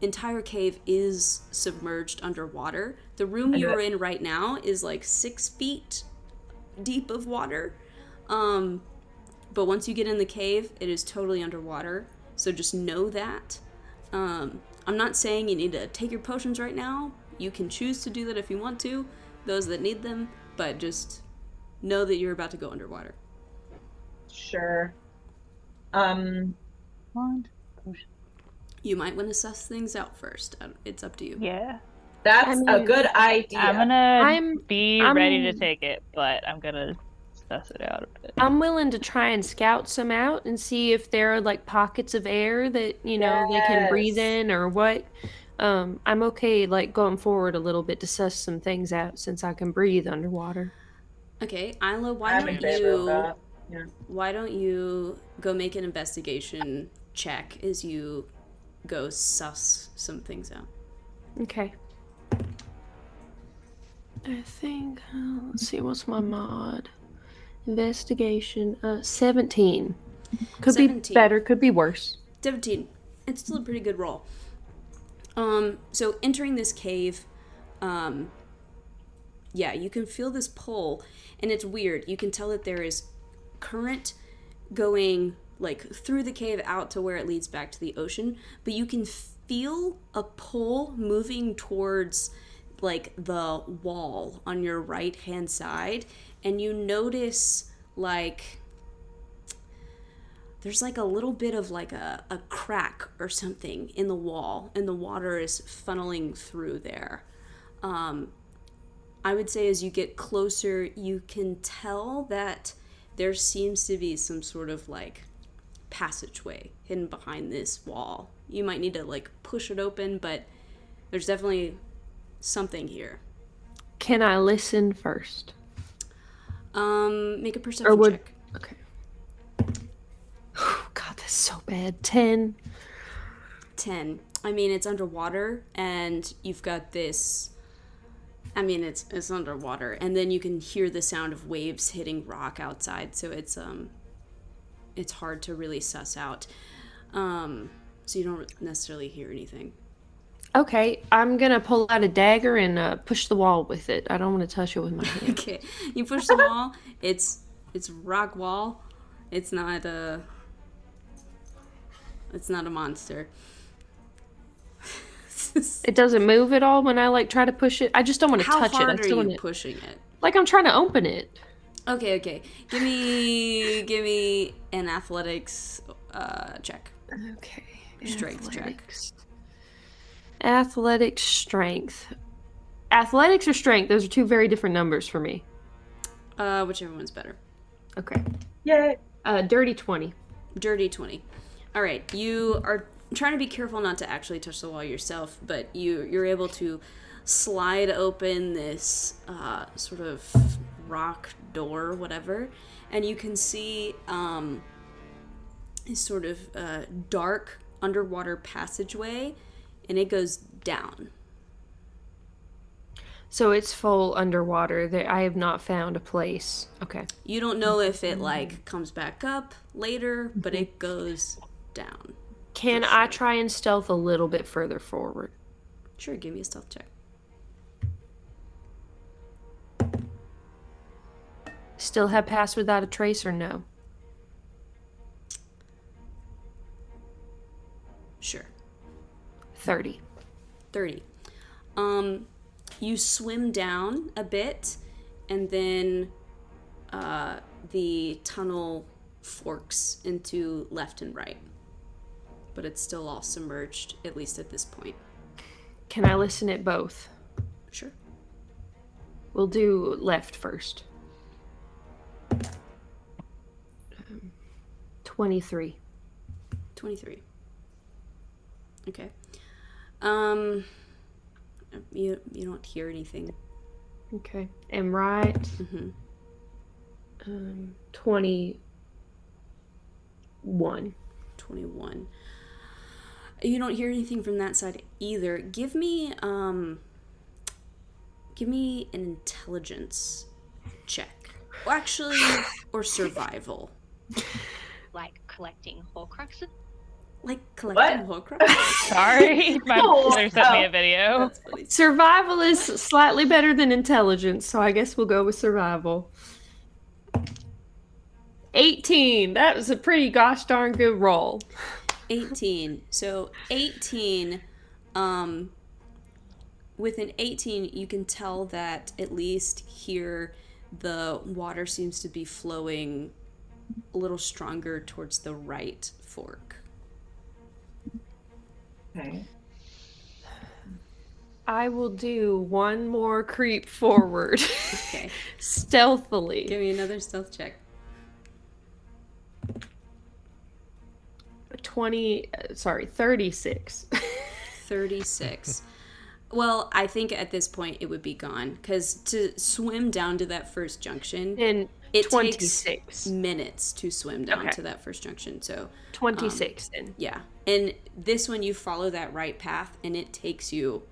entire cave is submerged underwater. The room you are in right now is like 6 feet deep of water. But once you get in the cave, it is totally underwater. So just know that. I'm not saying you need to take your potions right now. You can choose to do that if you want to, those that need them, but just know that you're about to go underwater. Sure. You might want to suss things out first. It's up to you. Yeah. That's a good idea. I'm gonna I'm ready to take it, but I'm gonna suss it out a bit. I'm willing to try and scout some out and see if there are like pockets of air that, you know, they can breathe in or what. I'm okay like going forward a little bit to suss some things out since I can breathe underwater. Okay, Isla, why don't you go make an investigation check as you go suss some things out? Okay. I think let's see, what's my mod? Investigation 17. Could 17. be better, could be worse. 17. It's still a pretty good roll. So entering this cave, you can feel this pull, and it's weird. You can tell that there is current going like through the cave out to where it leads back to the ocean, but you can feel a pull moving towards like the wall on your right hand side, and you notice like there's like a little bit of like a crack or something in the wall, and the water is funneling through there. I would say as you get closer, you can tell that there seems to be some sort of like passageway hidden behind this wall. You might need to like push it open, but there's definitely something here. Can I listen first? Make a perception check. Okay. God, that's so bad. 10. 10. I mean, it's underwater, and you've got this. I mean, it's underwater, and then you can hear the sound of waves hitting rock outside. So it's hard to really suss out. So you don't necessarily hear anything. Okay, I'm gonna pull out a dagger and push the wall with it. I don't want to touch it with my hand. Okay, you push the wall. It's rock wall. It's not a monster. It doesn't move at all when I like try to push it. I just don't want to touch it. How hard are you pushing it? Like I'm trying to open it. Okay. Give me an athletics check. Okay. Strength check. Athletics, strength. Athletics or strength? Those are two very different numbers for me. Whichever one's better. Okay. Yay. Dirty 20. Dirty 20. All right. You are trying to be careful not to actually touch the wall yourself, but you're able to slide open this sort of rock door, whatever, and you can see this sort of dark underwater passageway, and it goes down. So it's full underwater. I have not found a place. Okay. You don't know if it like comes back up later, but it goes down. Can I try and stealth a little bit further forward? Sure, give me a stealth check. Still have pass without a trace or no? Sure. 30. 30. You swim down a bit, and then the tunnel forks into left and right. But it's still all submerged, at least at this point. Can I listen at both? Sure. We'll do left first. 23. 23. Okay. You don't hear anything. Okay. And right. 21. 21. You don't hear anything from that side either. Give me Give me an intelligence check. Well, actually, or survival. Like collecting Horcruxes? Like collecting Horcruxes? Sorry, my brother sent me a video. That's funny. Survival is slightly better than intelligence, so I guess we'll go with survival. 18. That was a pretty gosh darn good roll. 18. So 18, with an 18, you can tell that at least here the water seems to be flowing a little stronger towards the right fork. Okay. I will do one more creep forward. Okay. Stealthily. Give me another stealth check. 36. 36. Well, I think at this point it would be gone, because to swim down to that first junction, And it 26. takes minutes to swim down Okay. to that first junction. So 26 then. yeah, and this one you follow that right path, and it takes you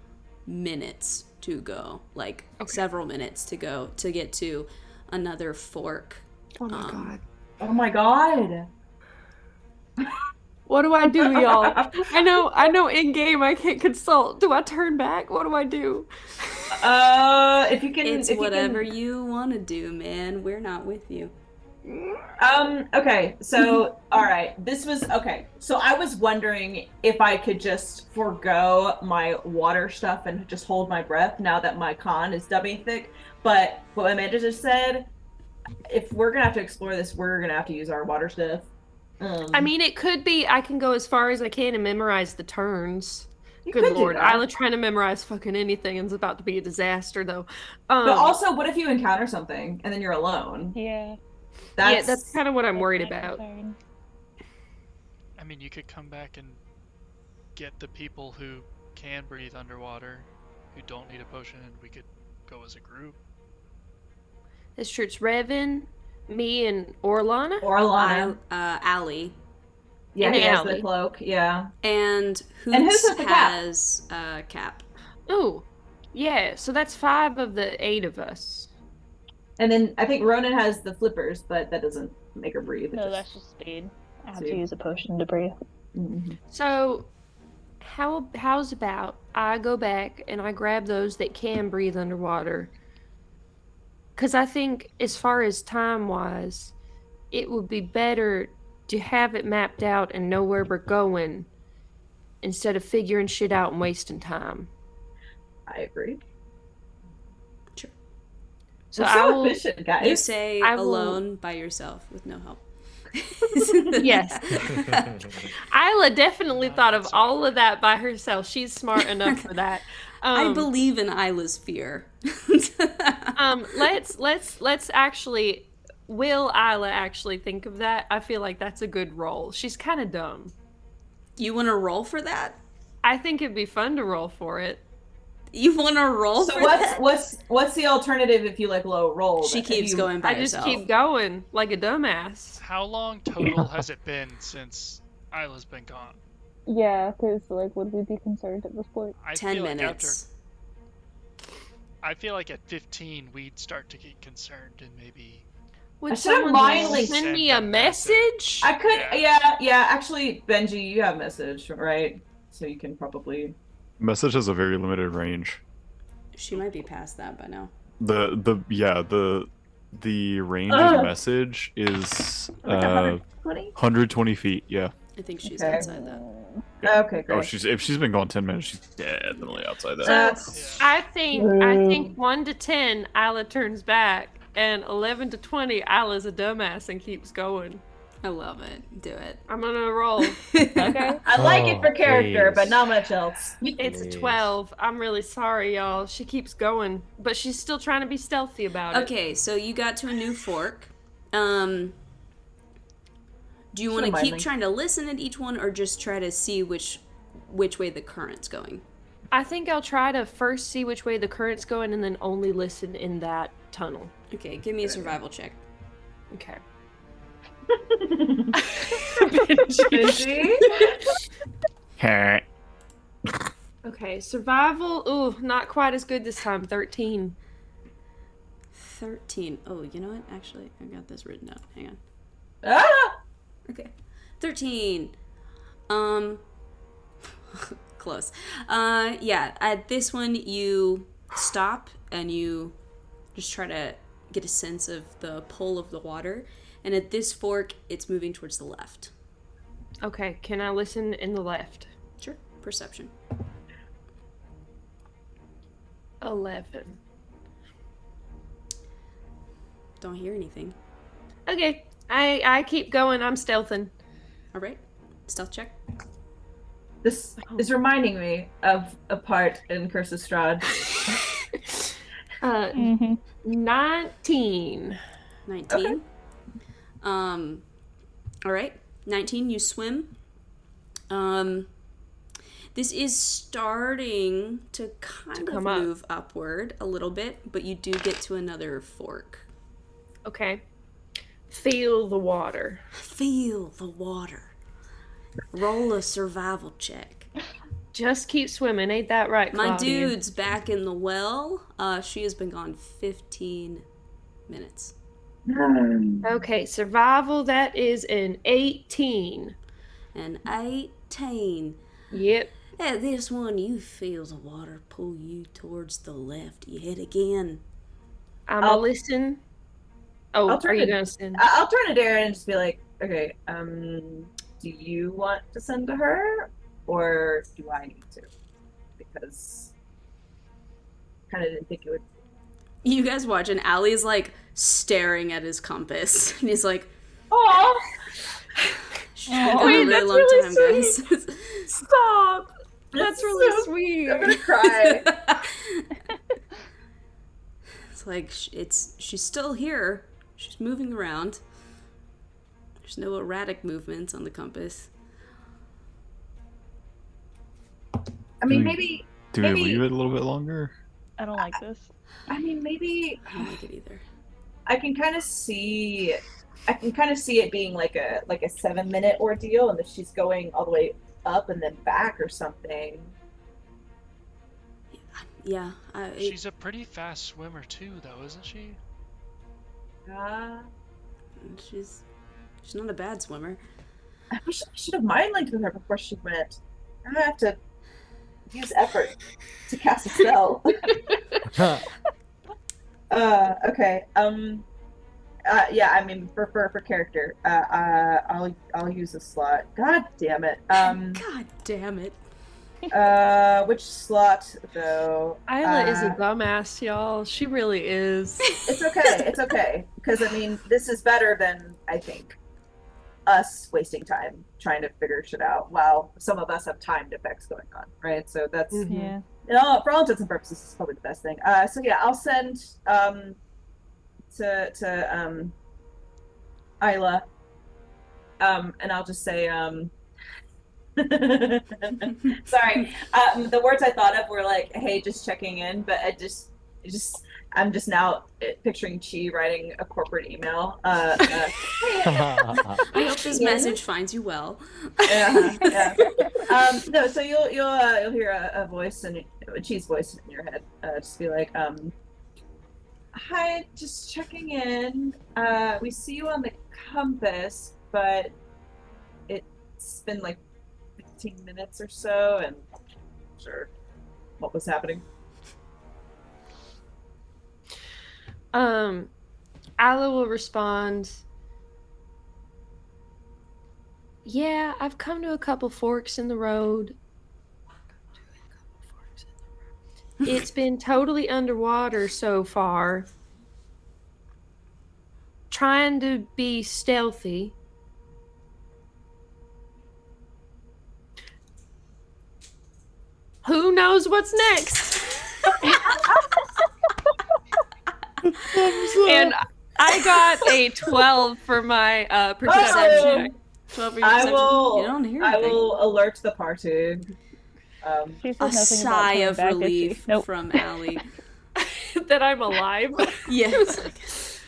minutes to go, like several minutes to go to get to another fork. Oh my god. Oh my god. What do I do, y'all? I know in game I can't consult. Do I turn back? What do I do? If you can, It's if you whatever can... you want to do, man. We're not with you. Okay, so, alright, this was, okay, so I was wondering if I could just forego my water stuff and just hold my breath now that my con is dummy thick, but what Amanda just said, if we're gonna have to explore this, we're gonna have to use our water stuff. I mean, it could be I can go as far as I can and memorize the turns. You Good could do lord, that. Isla trying to memorize fucking anything is about to be a disaster, though. But also, what if you encounter something and then you're alone? Yeah. That's kind of what I'm worried That's my about. concern. I mean, you could come back and get the people who can breathe underwater, who don't need a potion, and we could go as a group. It's true. It's Revan, me, and Orlana. Allie. Yeah, And he has Allie. the cloak, yeah. And Who's Hoots has the cap? has Cap. Ooh, yeah. So that's 5 of the 8 of us. And then I think Ronan has the flippers, but that doesn't make her breathe. No, that's just speed. I have to Speed. use a potion to breathe. So, how's about I go back and I grab those that can breathe underwater? Because I think, as far as time-wise, it would be better to have it mapped out and know where we're going instead of figuring shit out and wasting time. I agree. Sure. So We're I so will. efficient, guys. You say I will- alone by yourself with no help. Yes. Isla definitely thought of all of that by herself. She's smart enough for that. I believe in Isla's fear. Let's actually. Will Isla actually think of that? I feel like that's a good roll. She's kind of dumb. You want to roll for that? I think it'd be fun to roll for it. You want to roll So for that? what's the alternative if you like low roll? She If keeps you- going by I just herself. keep going like a dumbass. How long total has it been since Isla's been gone? Yeah, because, like, would we be concerned at this point? I 10 feel minutes. I feel like at 15 we'd start to get concerned and maybe. Would I should've someone mindly send me a sent them back message? I could, Yeah. yeah. Actually, Benji, you have message, right? So you can probably. Message has a very limited range. She might be past that by now. The range Ugh. of message is Like 120. 120 feet. Yeah. I think she's Okay. outside that. Okay, great. Oh, if she's been gone 10 minutes, she's definitely outside that. That's I think 1 to 10, Isla turns back, and 11 to 20, Isla's a dumbass and keeps going. I love it. Do it. I'm gonna roll. Okay. I like it for Oh, character, please. but not much else. It's a Please. 12. I'm really sorry, y'all. She keeps going, but she's still trying to be stealthy about it. Okay, so you got to a new fork. Do you want to Don't keep mind me. trying to listen at each one, or just try to see which way the current's going? I think I'll try to first see which way the current's going and then only listen in that tunnel. Okay, give me a survival check. Okay. Benji? Okay. Okay, survival. Ooh, not quite as good this time. 13. 13. Oh, you know what? Actually, I got this written down. Hang on. Ah! Okay. 13. Close. Yeah, at this one, you stop and you just try to get a sense of the pull of the water. And at this fork, it's moving towards the left. Okay, can I listen in the left? Sure. Perception. 11. Don't hear anything. Okay, I keep going. I'm stealthing. All right. Stealth check. This is reminding me of a part in Curse of Strahd. 19. 19. Okay. All right. 19, you swim. This is starting to kind of move upward a little bit, but you do get to another fork. Okay. Feel the water. Feel the water. Roll a survival check. Just keep swimming, ain't that right, My Claudia? dude's back in the well. She has been gone 15 minutes. Okay, survival, that is an 18. And 18. Yep. At this one, you feel the water pull you towards the left. You hit again. I'll listen. Oh, are you going to send? I'll turn to Darren and just be like, okay, do you want to send to her? Or do I need to? Because kind of didn't think it would. You guys watch, and Allie's like staring at his compass. And he's like, Oh, she's been gone Wait, a really that's long really time, sweet. guys. Stop. That's really so sweet. I'm gonna cry. It's like, she's still here. She's moving around. There's no erratic movements on the compass. I mean, maybe. Do we leave it a little bit longer? I don't like this. I mean, maybe. I don't like it either. I can kind of see it being like a 7-minute ordeal, and that she's going all the way up and then back or something. Yeah. She's a pretty fast swimmer too, though, isn't she? She's not a bad swimmer. I wish I should have mind linked with her before she went. I have to use effort to cast a spell. Okay. Yeah. I mean, for character, I'll use a slot. God damn it. God damn it. Which slot though? Isla is a dumbass, y'all. She really is. It's okay. It's okay. Because I mean, this is better than I think us wasting time trying to figure shit out while some of us have timed effects going on, right? So that's Yeah. for all intents and purposes, this is probably the best thing. So yeah, I'll send to Isla, and I'll just say sorry. The words I thought of were like, "Hey, just checking in," but I'm just now picturing Chi writing a corporate email. I hope this message finds you well. Yeah. No, so you'll hear a voice and Chi's voice in your head. Just be like, "Hi, just checking in. We see you on the compass, but it's been like 15 minutes or so, and I'm not sure what was happening." Isla will respond, "Yeah, I've come to a couple forks in the road. It's been totally underwater so far. Trying to be stealthy. Who knows what's next?" And I got a 12 for my perception check. 12 for your I perception. will. You don't hear I anything. will alert the party. She says A nothing sigh about of coming back, does she? relief Nope. from Allie. That I'm alive. Yes.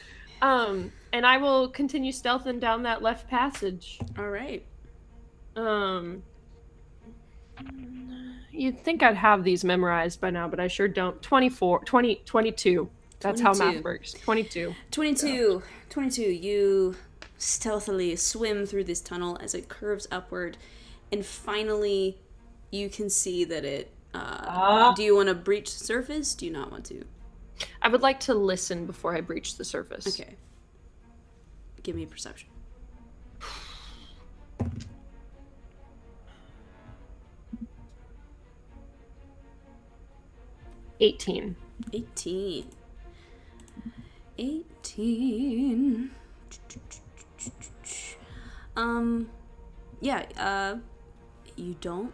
And I will continue stealthing down that left passage. All right. You'd think I'd have these memorized by now, but I sure don't. 22. That's how 22. math works. 22. 22. 22. You stealthily swim through this tunnel as it curves upward, and finally you can see that it... do you want to breach the surface? Do you not want to? I would like to listen before I breach the surface. Okay. Give me a perception. 18. 18. 18. Yeah, you don't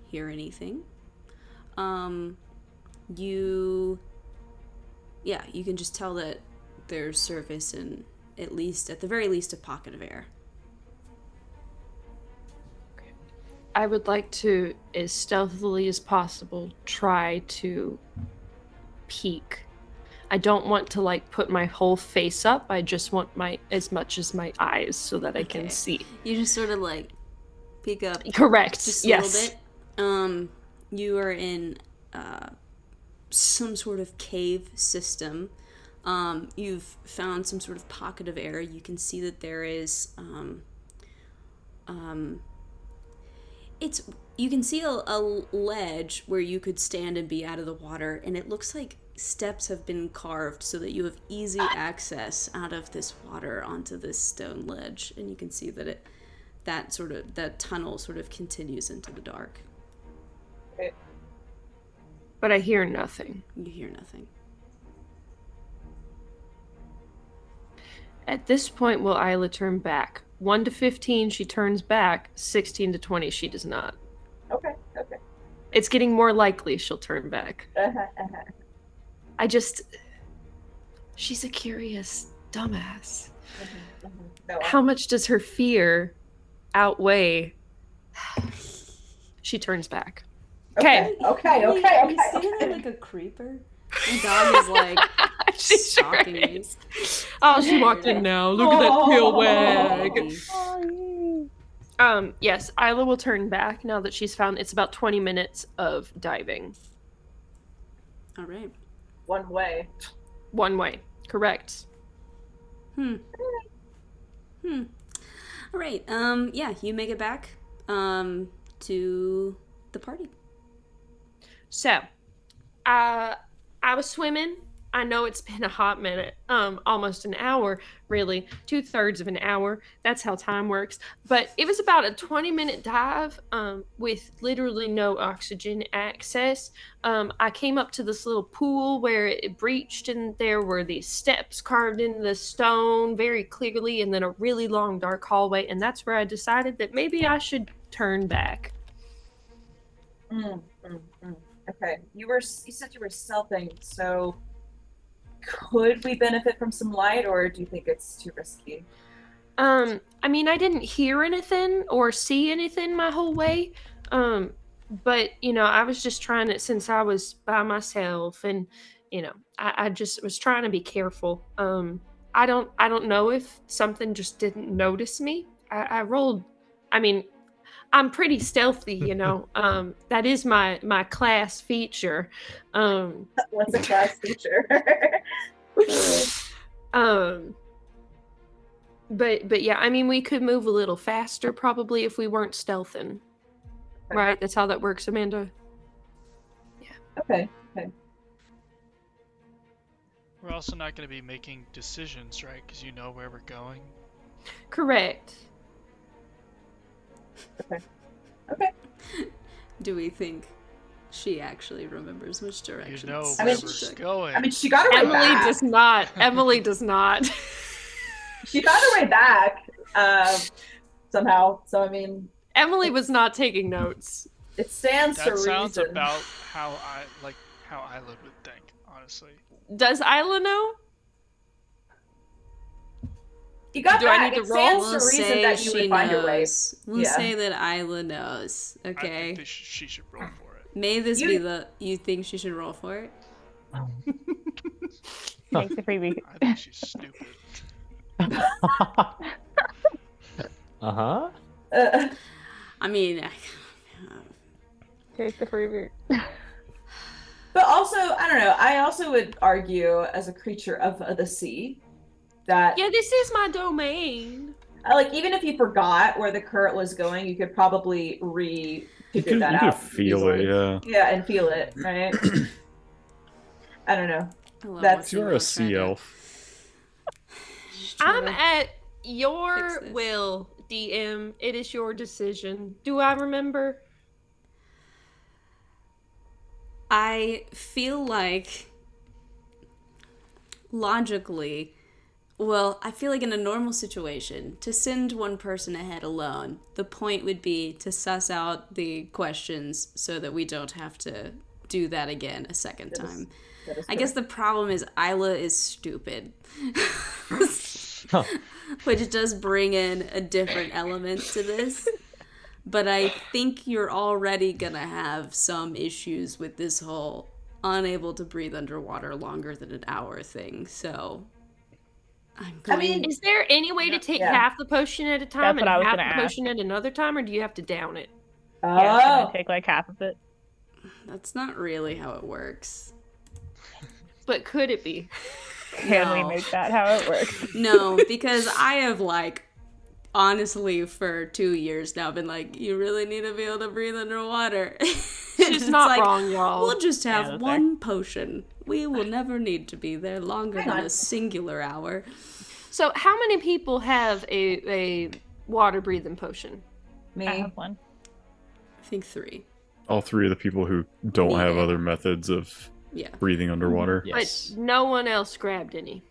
hear anything. You can just tell that there's surface and at the very least, a pocket of air. I would like to, as stealthily as possible, try to peek. I don't want to like put my whole face up. I just want as much as my eyes so that I can see. You just sort of like peek up. Correct. Just a yes. little bit. You are in some sort of cave system. You've found some sort of pocket of air. You can see that there is you can see a ledge where you could stand and be out of the water, and it looks like steps have been carved so that you have easy access out of this water onto this stone ledge, and you can see that that tunnel sort of continues into the dark. Okay. But I hear nothing. You hear nothing. At this point, will Isla turn back? 1 to 15, she turns back. 16 to 20, she does not. Okay. It's getting more likely she'll turn back. She's a curious dumbass. No, How much does her fear outweigh? She turns back. Okay. Okay. Are you standing there like a creeper? My dog is like stalking me. Oh, she walked in now. Look at that tail wag. Yes, Isla will turn back now that she's found it's about 20 minutes of diving. All right. One way. One way. Correct. All right. Yeah, you make it back to the party. So, I was swimming. I know it's been a hot minute, almost an hour, really, 2/3 of an hour. That's how time works. But it was about a 20-minute dive with literally no oxygen access. I came up to this little pool where it breached, and there were these steps carved in the stone very clearly, and then a really long dark hallway, and that's where I decided that maybe I should turn back. Okay. You said you were stealthing, so could we benefit from some light, or do you think it's too risky? I mean, I didn't hear anything or see anything my whole way. But I was just trying to, since I was by myself, and I just was trying to be careful. I don't know if something just didn't notice me. I rolled. I mean, I'm pretty stealthy, that is my class feature. What's a class feature? But yeah, I mean, we could move a little faster probably if we weren't stealthing. Right? That's how that works, Amanda. Yeah. Okay. We're also not going to be making decisions, right? Because you know where we're going. Correct. Okay. Do we think she actually remembers which direction? You know where we're going. I mean, she got her way back. Emily does not. She got her way back somehow. So I mean, Emily was not taking notes. It stands to reason. That sounds about how Isla would think, honestly. Does Isla know? You got Do back. I need to it roll? stands to reason that you would find your way. We'll say that Isla knows. Okay. I think she should roll for it. May this be the... You think she should roll for it? Thanks, the freebie. I think she's stupid. Uh-huh. I mean... Take the freebie. But also, I don't know. I also would argue, as a creature of the sea, that Yeah, this is my domain. like even if you forgot where the current was going, you could probably figure that you out. could feel it, yeah. Yeah, and feel it, right? I don't know. I love That's- watching You're Will a sea try to- elf. try I'm to at fix your this. will, DM. It is your decision. Do I remember? I feel like logically, well, I feel like in a normal situation, to send one person ahead alone, the point would be to suss out the questions so that we don't have to do that again a second time. I guess the problem is Isla is stupid. Which does bring in a different element to this. But I think you're already gonna have some issues with this whole unable to breathe underwater longer than an hour thing. So I'm going. I mean, Is there any way to take Yeah. half the potion at a time That's what and I was half gonna the ask. potion at another time, or do you have to down it? Yeah, can I Oh, take like half of it? That's not really how it works. But could it be? Can we No. make that how it works? No, because I have like honestly for 2 years now been like, you really need to be able to breathe underwater. She's not wrong, y'all. We'll just have that's one potion. We will never need to be there longer Hang than on. a singular hour. So, how many people have a water breathing potion? I me. have one. I think 3. All three of the people who don't Need have it. other methods of Yeah. breathing underwater. Yes. But no one else grabbed any.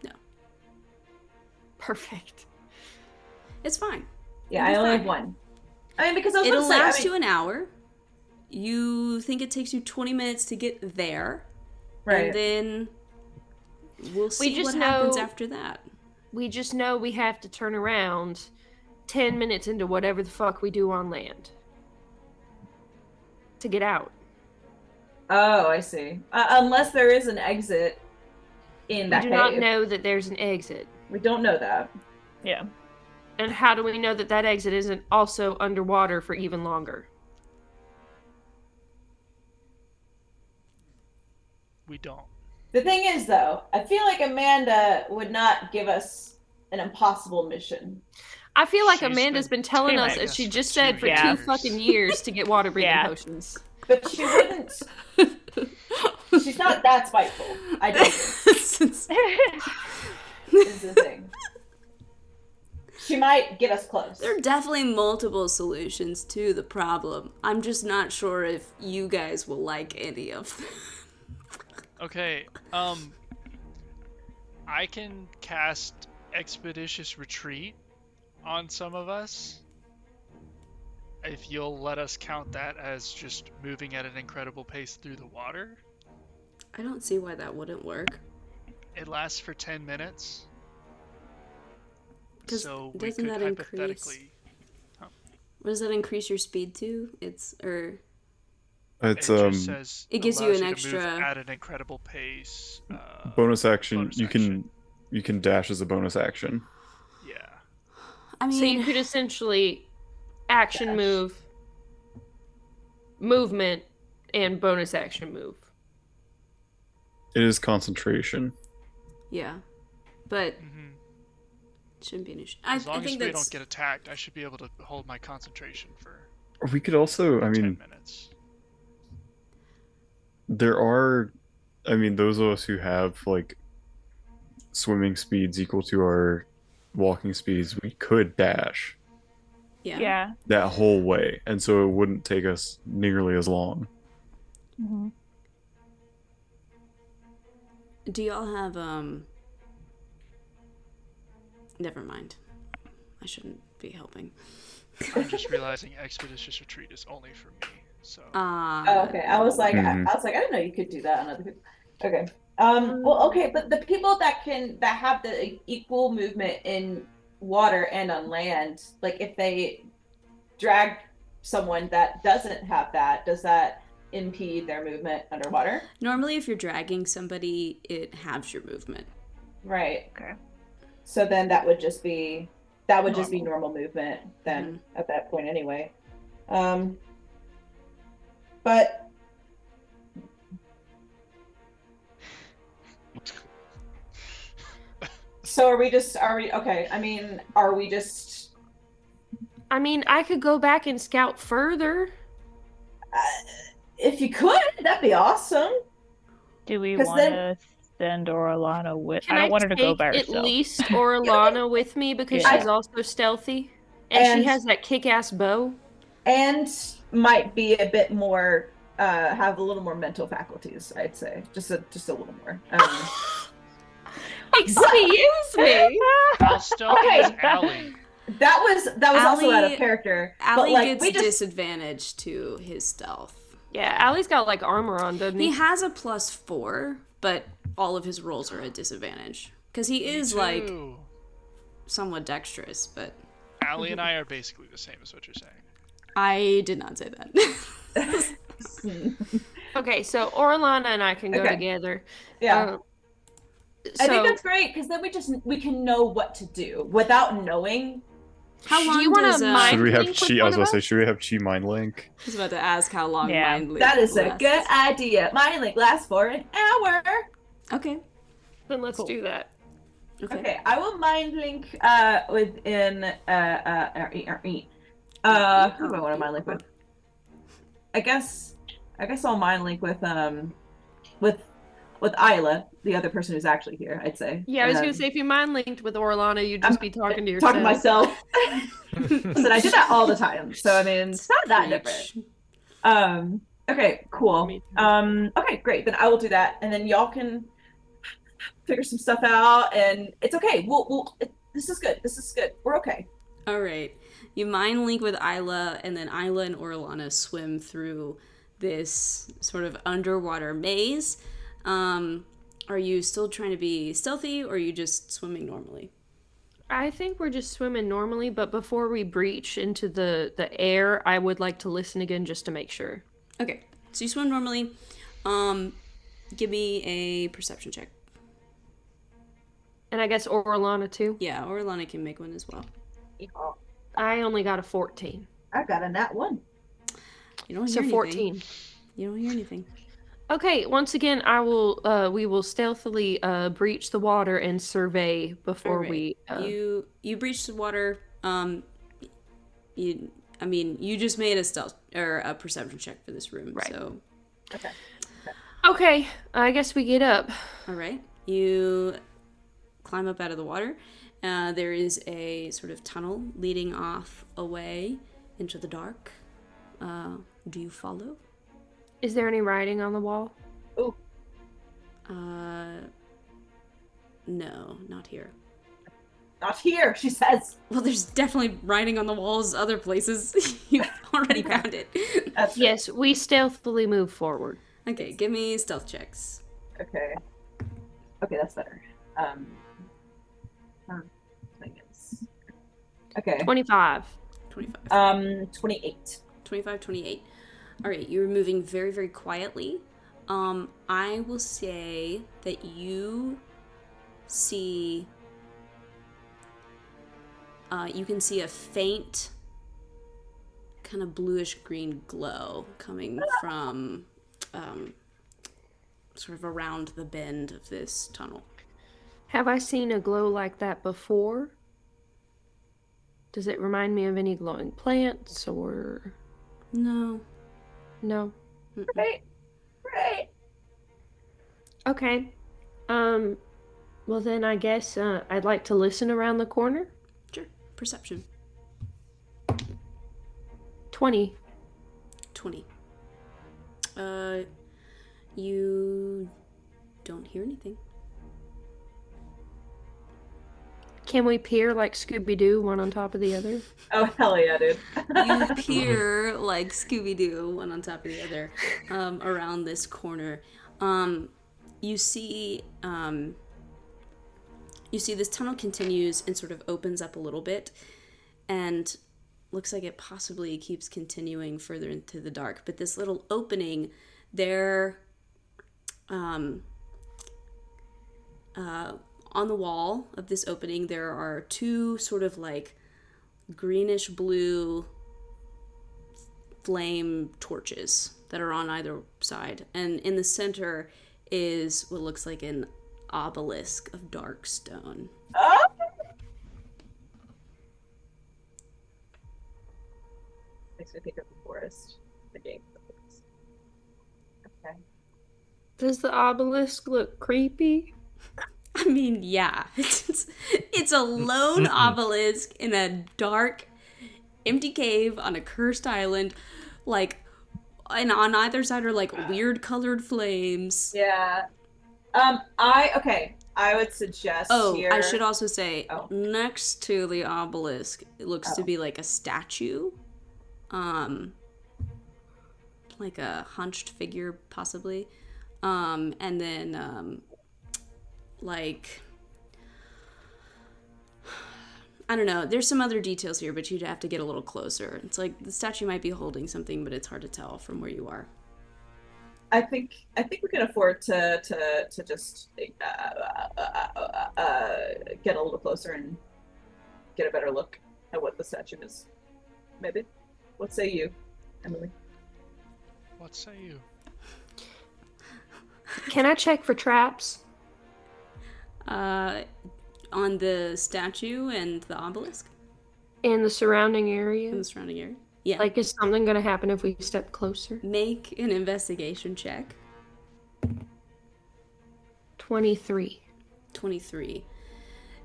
No. Perfect. It's fine. Yeah, It'll I be only have fine. one. I mean, because I was It'll about to say, last I mean, you an hour. You think it takes you 20 minutes to get there. right. And then we'll see just what happens know- after that. We just know we have to turn around 10 minutes into whatever the fuck we do on land to get out. Oh, I see. Unless there is an exit in We that do cave. not know that there's an exit. We don't know that. Yeah. And how do we know that that exit isn't also underwater for even longer? We don't. The thing is, though, I feel like Amanda would not give us an impossible mission. I feel like She's Amanda's been been telling us, telling as us she for just 2 said, for years. 2 fucking years to get water breathing Yeah. potions. But she wouldn't. She's not that spiteful. I don't think, is the thing. She might get us close. There are definitely multiple solutions to the problem. I'm just not sure if you guys will like any of them. Okay, I can cast Expeditious Retreat on some of us. If you'll let us count that as just moving at an incredible pace through the water. I don't see why that wouldn't work. It lasts for 10 minutes. 'Cause So we doesn't could that increase- hypothetically... What does that increase your speed to? It's It's it just says it gives you allows an to move extra- at an incredible pace. bonus action. bonus You action. can dash as a bonus action. Yeah. I mean, So you could essentially action Dash. move, movement, and bonus action move. It is concentration. yeah, but hmm it shouldn't be an issue. I As long as think we that's don't get attacked, I should be able to hold my concentration for We could also, I 10 mean, minutes. there are, I mean, those of us who have like swimming speeds equal to our walking speeds, we could dash yeah. Yeah. that whole way, and so it wouldn't take us nearly as long. Mm-hmm. Do y'all have Never mind. I shouldn't be helping. I'm just realizing Expeditious Retreat is only for me. So Oh, okay. I was like, Mhm. I didn't know you could do that on other people. Okay. Well, okay, but the people that have the equal movement in water and on land, like if they drag someone that doesn't have that, does that impede their movement underwater? Normally, if you're dragging somebody, it halves your movement. Right. Okay. So then that would just be normal movement then at that point anyway. But so are we okay, I mean, are we just I mean, I could go back and scout further. if you could, that'd be awesome. Do we 'Cause want to send Orlana with? Can I don't want her to go take by at herself. least Orlana with me because Yeah. she's also stealthy, and she And- has that kick-ass bow. And might be a bit more have a little more mental faculties, I'd say. Just a little more. Excuse me. How stealthy Okay. is Allie? That was also out of Allie- character. Allie but like gets we just disadvantage to his stealth. Yeah, Allie's got like armor on, doesn't He he? has a +4, but all of his rolls are at disadvantage. Because he is, like, Too. somewhat dexterous, but Allie and I are basically the same, is what you're saying. I did not say that. Okay, so Orlana and I can go Okay. together. yeah. I think So, that's great because then we can know what to do without knowing. How long do you want does to uh, mind Should we have link with chi? I one was of about to say, us? should we have chi mind link? I was about to ask how long Yeah. mind link That is a lasts. good idea. My link lasts for an hour. Okay. Then let's Cool. do that. Okay, I will mind link within who do I want to mind link with? I guess I'll mind link with Isla, the other person who's actually here, I'd say. Yeah, I was gonna say if you mind linked with Orlana, you'd just be talking to yourself. Talking to myself. Listen, I do that all the time, so I mean it's not that different. Okay, cool. Me too. Okay, great. Then I will do that, and then y'all can figure some stuff out, and it's okay. This is good. This is good. We're okay. All right. You mind link with Isla, and then Isla and Orlana swim through this sort of underwater maze. Are you still trying to be stealthy, or are you just swimming normally? I think we're just swimming normally, but before we breach into the air, I would like to listen again just to make sure. Okay. So you swim normally. Give me a perception check. And I guess Orlana too. Yeah, Orlana can make one as well. I only got a 14. I've got a nat 1. You don't hear So anything. 14. You don't hear anything. Okay, once again, we will stealthily breach the water and survey before Alright. we You breach the water. You just made a stealth or a perception check for this room. Right. So Okay, I guess we get up. all right, you climb up out of the water. There is a sort of tunnel leading off away into the dark. Do you follow? Is there any writing on the wall? No, not here. Not here, she says. Well, there's definitely writing on the walls other places. You've already found it. That's Yes, we stealthily move forward. Okay, give me stealth checks. okay. Okay, that's better. Thing is- Okay. 25. 25. 28. 25, 28. All right, you're moving very, very quietly. I will say that you see, you can see a faint kind of bluish green glow coming from sort of around the bend of this tunnel. Have I seen a glow like that before? Does it remind me of any glowing plants or No. no? Mm-mm. Right. Right. Okay. Well then I guess I'd like to listen around the corner. Sure. Perception. 20. 20. You don't hear anything. Can we peer like Scooby-Doo, one on top of the other? Oh, hell yeah, dude. You peer like Scooby-Doo, one on top of the other, around this corner. You see this tunnel continues and sort of opens up a little bit, and looks like it possibly keeps continuing further into the dark. But this little opening, there, on the wall of this opening, there are two sort of like greenish blue flame torches that are on either side. And in the center is what looks like an obelisk of dark stone. Oh! Makes me think of the forest. The game. Okay. Does the obelisk look creepy? I mean, yeah. It's a lone obelisk in a dark, empty cave on a cursed island. Like, and on either side are like weird colored flames. Yeah. I would suggest here. I should also say, next to the obelisk, it looks to be like a statue. Like a hunched figure, possibly. And then, like, I don't know. There's some other details here, but you'd have to get a little closer. It's like the statue might be holding something, but it's hard to tell from where you are. I think we can afford to just get a little closer and get a better look at what the statue is. Maybe. What say you, Emily? What say you? Can I check for traps? On the statue and the obelisk? In the surrounding area? In the surrounding area? Yeah. Like, is something going to happen if we step closer? Make an investigation check. 23. 23.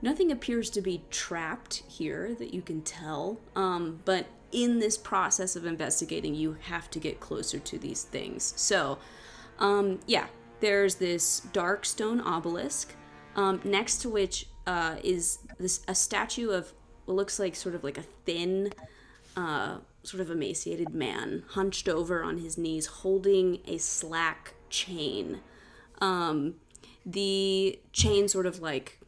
Nothing appears to be trapped here that you can tell, but in this process of investigating, you have to get closer to these things. So, there's this dark stone obelisk, next to which is a statue of what looks like sort of like a thin, sort of emaciated man, hunched over on his knees, holding a slack chain. The chain sort of like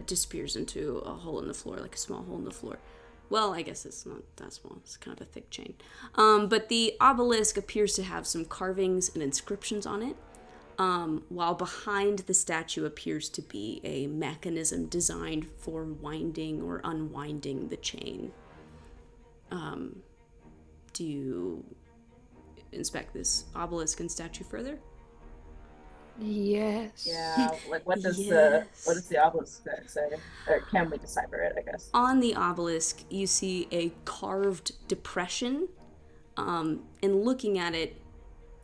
disappears into a hole in the floor, like a small hole in the floor. Well, I guess it's not that small. It's kind of a thick chain. But the obelisk appears to have some carvings and inscriptions on it, while behind the statue appears to be a mechanism designed for winding or unwinding the chain. Do you inspect this obelisk and statue further? Yes. Yeah, like what does the obelisk say? Or can we decipher it, I guess? On the obelisk, you see a carved depression. And looking at it,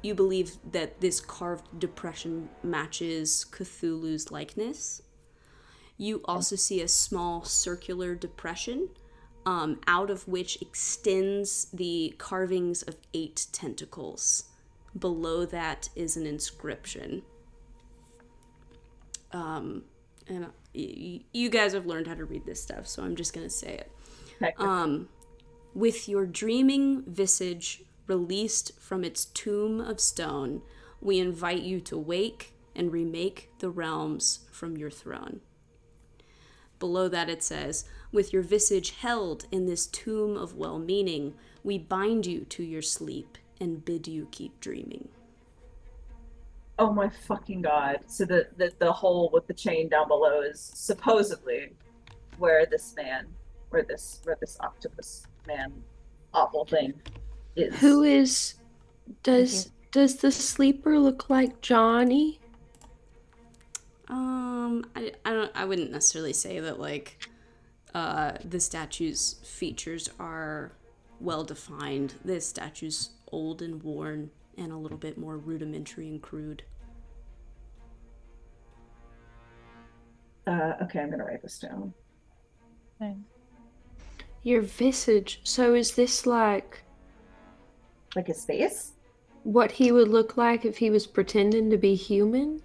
you believe that this carved depression matches Cthulhu's likeness. You also see a small circular depression, out of which extends the carvings of 8 tentacles. Below that is an inscription. And you guys have learned how to read this stuff, so I'm just going to say it. With your dreaming visage released from its tomb of stone, we invite you to wake and remake the realms from your throne. Below that it says, with your visage held in this tomb of well-meaning, we bind you to your sleep and bid you keep dreaming. Oh my fucking god. So the hole with the chain down below is supposedly where this octopus man awful thing is. Who is... Does the sleeper look like Johnny? I wouldn't necessarily say that, like, the statue's features are well defined. This statue's old and worn and a little bit more rudimentary and crude. Okay, I'm gonna write this down. Your visage. So is this like his face? What he would look like if he was pretending to be human?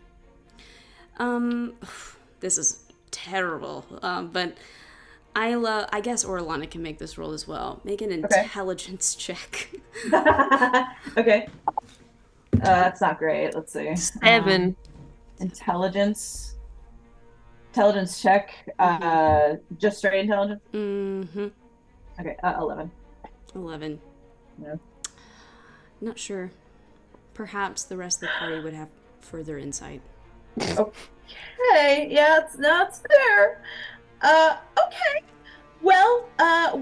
This is terrible. But I guess Orlana can make this roll as well. Make an intelligence check. Okay. That's not great. Let's see. 7. Intelligence check. Just straight intelligence? Mm-hmm. Okay, 11. 11. No. Not sure. Perhaps the rest of the party would have further insight. Okay, yeah, that's fair. Okay. Well,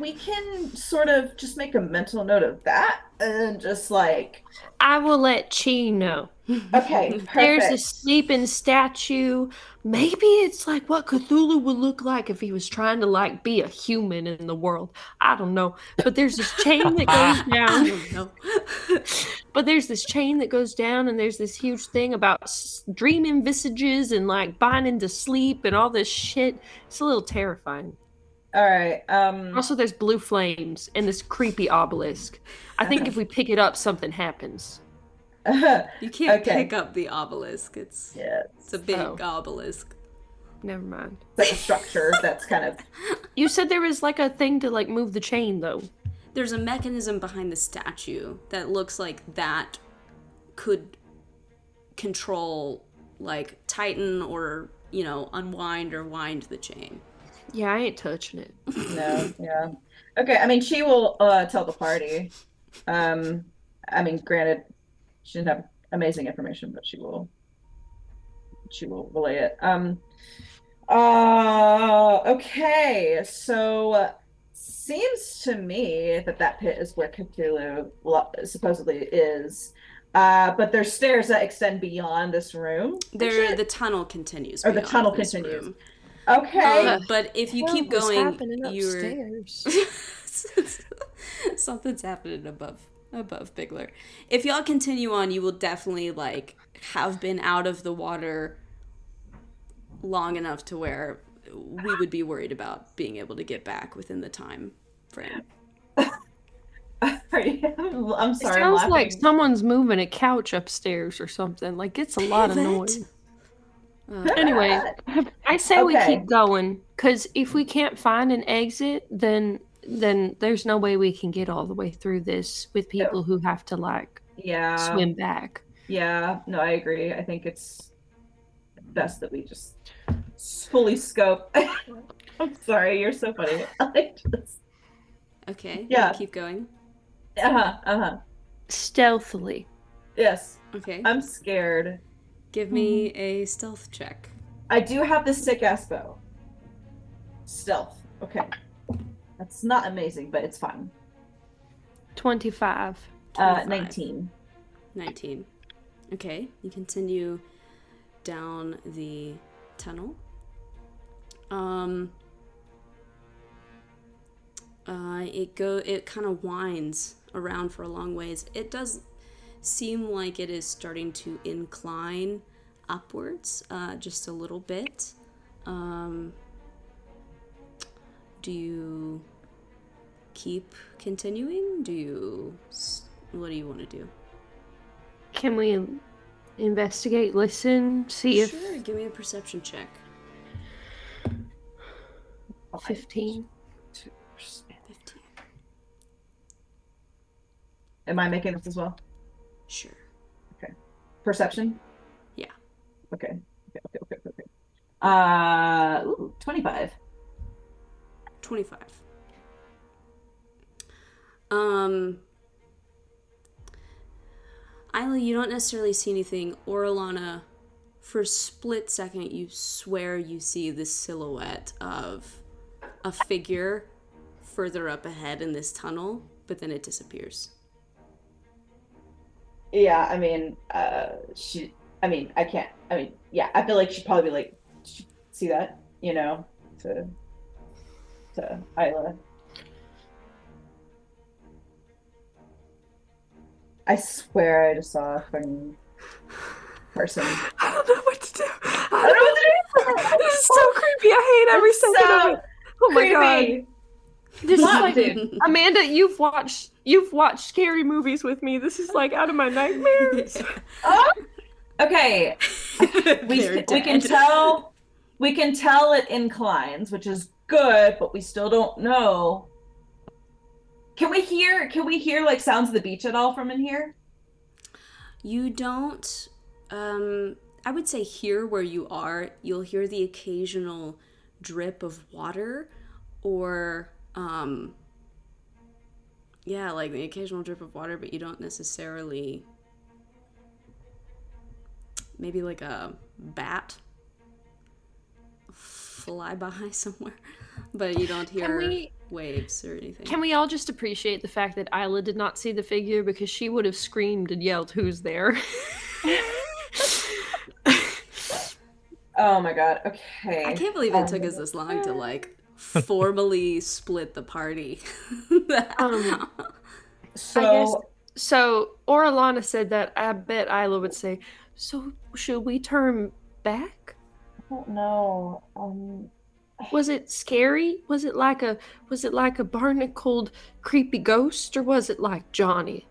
we can sort of just make a mental note of that and just like. I will let Chi know. Okay, perfect. There's a sleeping statue. Maybe it's like what Cthulhu would look like if he was trying to like be a human in the world. I don't know. But there's this chain that goes down. I don't know. But there's this chain that goes down, and there's this huge thing about dreaming visages and like binding to sleep and all this shit. It's a little terrifying. All right. Also, there's blue flames and this creepy obelisk. I think if we pick it up, something happens. You can't pick up the obelisk. It's a big obelisk. Never mind. It's like a structure that's kind of. You said there was like a thing to like move the chain, though. There's a mechanism behind the statue that looks like that could control, like, tighten or, unwind or wind the chain. Yeah, I ain't touching it. No, yeah. Okay, I mean, she will tell the party. I mean, granted, she didn't have amazing information, but she will relay it. Okay, so seems to me that pit is where Cthulhu supposedly is. But there's stairs that extend beyond this room. The tunnel continues. Or the tunnel continues. Room. Okay. But if you keep going, upstairs. Something's happening above Bigler. If y'all continue on, you will definitely have been out of the water long enough to where we would be worried about being able to get back within the time frame. I'm sorry. It sounds like someone's moving a couch upstairs or something. Like it's a lot of noise. Anyway, I say we keep going, because if we can't find an exit, then there's no way we can get all the way through this with people who have to swim back. Yeah, no, I agree. I think it's best that we just fully scope. I'm sorry, you're so funny. Okay, yeah, keep going. Stealthily. Yes. Okay. I'm scared. Give me a stealth check. I do have this sick ass bow. Stealth. Okay. That's not amazing, but it's fine. 25. 19. 19. Okay, you continue down the tunnel. It kind of winds around for a long ways. It does seem like it is starting to incline upwards just a little bit. Do you keep continuing? What do you want to do? Can we investigate, listen, see if... Sure, give me a perception check. 15. 15. Am I making this as well? Sure. Okay. Perception? Yeah. Okay. 25. 25. Isla, you don't necessarily see anything. Orlana, for a split second, you swear you see the silhouette of a figure further up ahead in this tunnel, but then it disappears. Yeah, I mean, I feel like she'd probably see that, to Isla. I swear I just saw a fucking person. I don't know what to do. I don't know what to do. This is so creepy. I hate every second of it. Oh my god. This is like, dude. Amanda, you've watched scary movies with me. This is out of my nightmares. Okay. we can tell it inclines, which is good, but we still don't know. Can we hear sounds of the beach at all from in here? You don't I would say here where you are, you'll hear the occasional drip of water or the occasional drip of water, but you don't necessarily, maybe a bat fly by somewhere, But you don't hear we- waves or anything. Can we all just appreciate the fact that Isla did not see the figure because she would have screamed and yelled, "Who's there?" Oh my god. Okay. I can't believe it took us this long to like formally split the party. So So Orlana said that. I bet Isla would say, "So should we turn back? I don't know. Was it scary? Was it like a barnacled creepy ghost, or was it like Johnny?"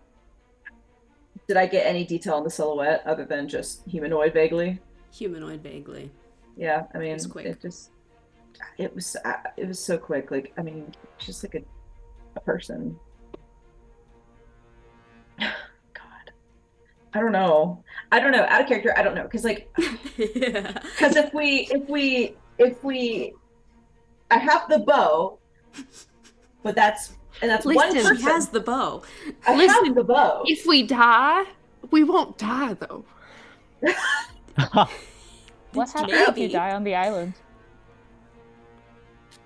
Did I get any detail on the silhouette other than just humanoid vaguely? Humanoid vaguely. Yeah, I mean, It's quick. it was so quick. Like, I mean, just like a person. God, I don't know. Out of character, I don't know. Because like, Yeah. because if we, I have the bow, but that's one Listen, person. She has the bow. I have the bow. If we die, we won't die though. What happens if Maybe. you die on the island?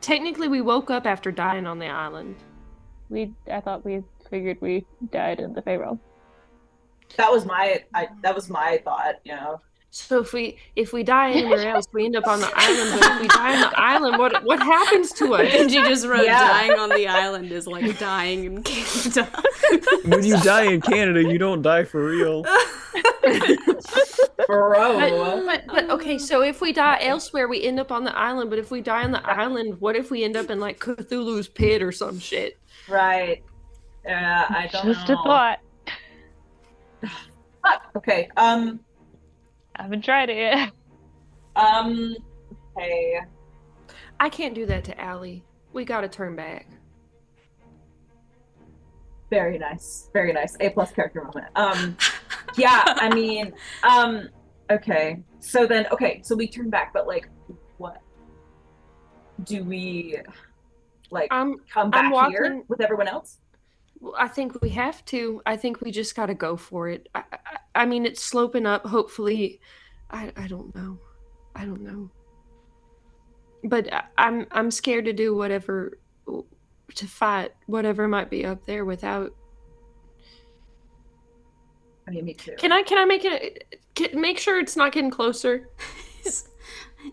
Technically, we woke up after dying on the island. I thought we figured we died in the Pharaoh. That was my thought. You know. So if we die anywhere else, we end up on the island. But if we die on the island, what happens to us? And she just wrote Yeah. dying on the island is like dying in Canada. When you die in Canada, you don't die for real. Bro. But okay, so if we die elsewhere, we end up on the island. But if we die on the island, what if we end up in like Cthulhu's pit or some shit? Right. Yeah, I don't Just know. a thought. Fuck. Okay. I haven't tried it yet. Okay. I can't do that to Allie. We gotta turn back. Very nice. Very nice. A+ character moment. Yeah, I mean, okay. So we turn back, but like, what? Do we, like, come back here walking- with everyone else? Well, I think we have to. I think we just gotta go for it. I mean, it's sloping up. Hopefully, I don't know. I don't know. But I'm scared to do whatever, to fight whatever might be up there without. I mean, me too. Can I make it? Make sure it's not getting closer.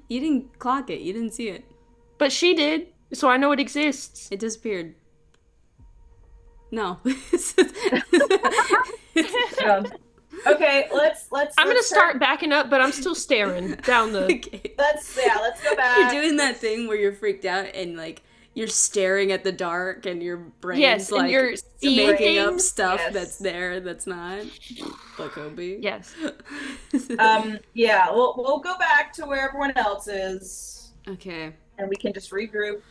You didn't clock it. You didn't see it. But she did, so I know it exists. It disappeared. No. Okay, let's. I'm gonna start backing up, but I'm still staring down the. Okay. Let's go back. You're doing that thing where you're freaked out and like you're staring at the dark and your brain's Yes, and like you're seeing making up things. stuff Yes. that's there that's not. Like Obi. Yes. Yeah, we'll go back to where everyone else is, Okay. and we can just regroup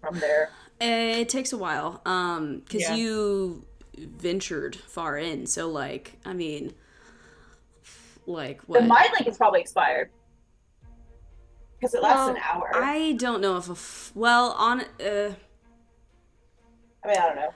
from there. It takes a while, because Yeah. you ventured far in. So, like, I mean, like what? The mind link is probably expired because it lasts an hour. I don't know if well on. I mean, I don't know.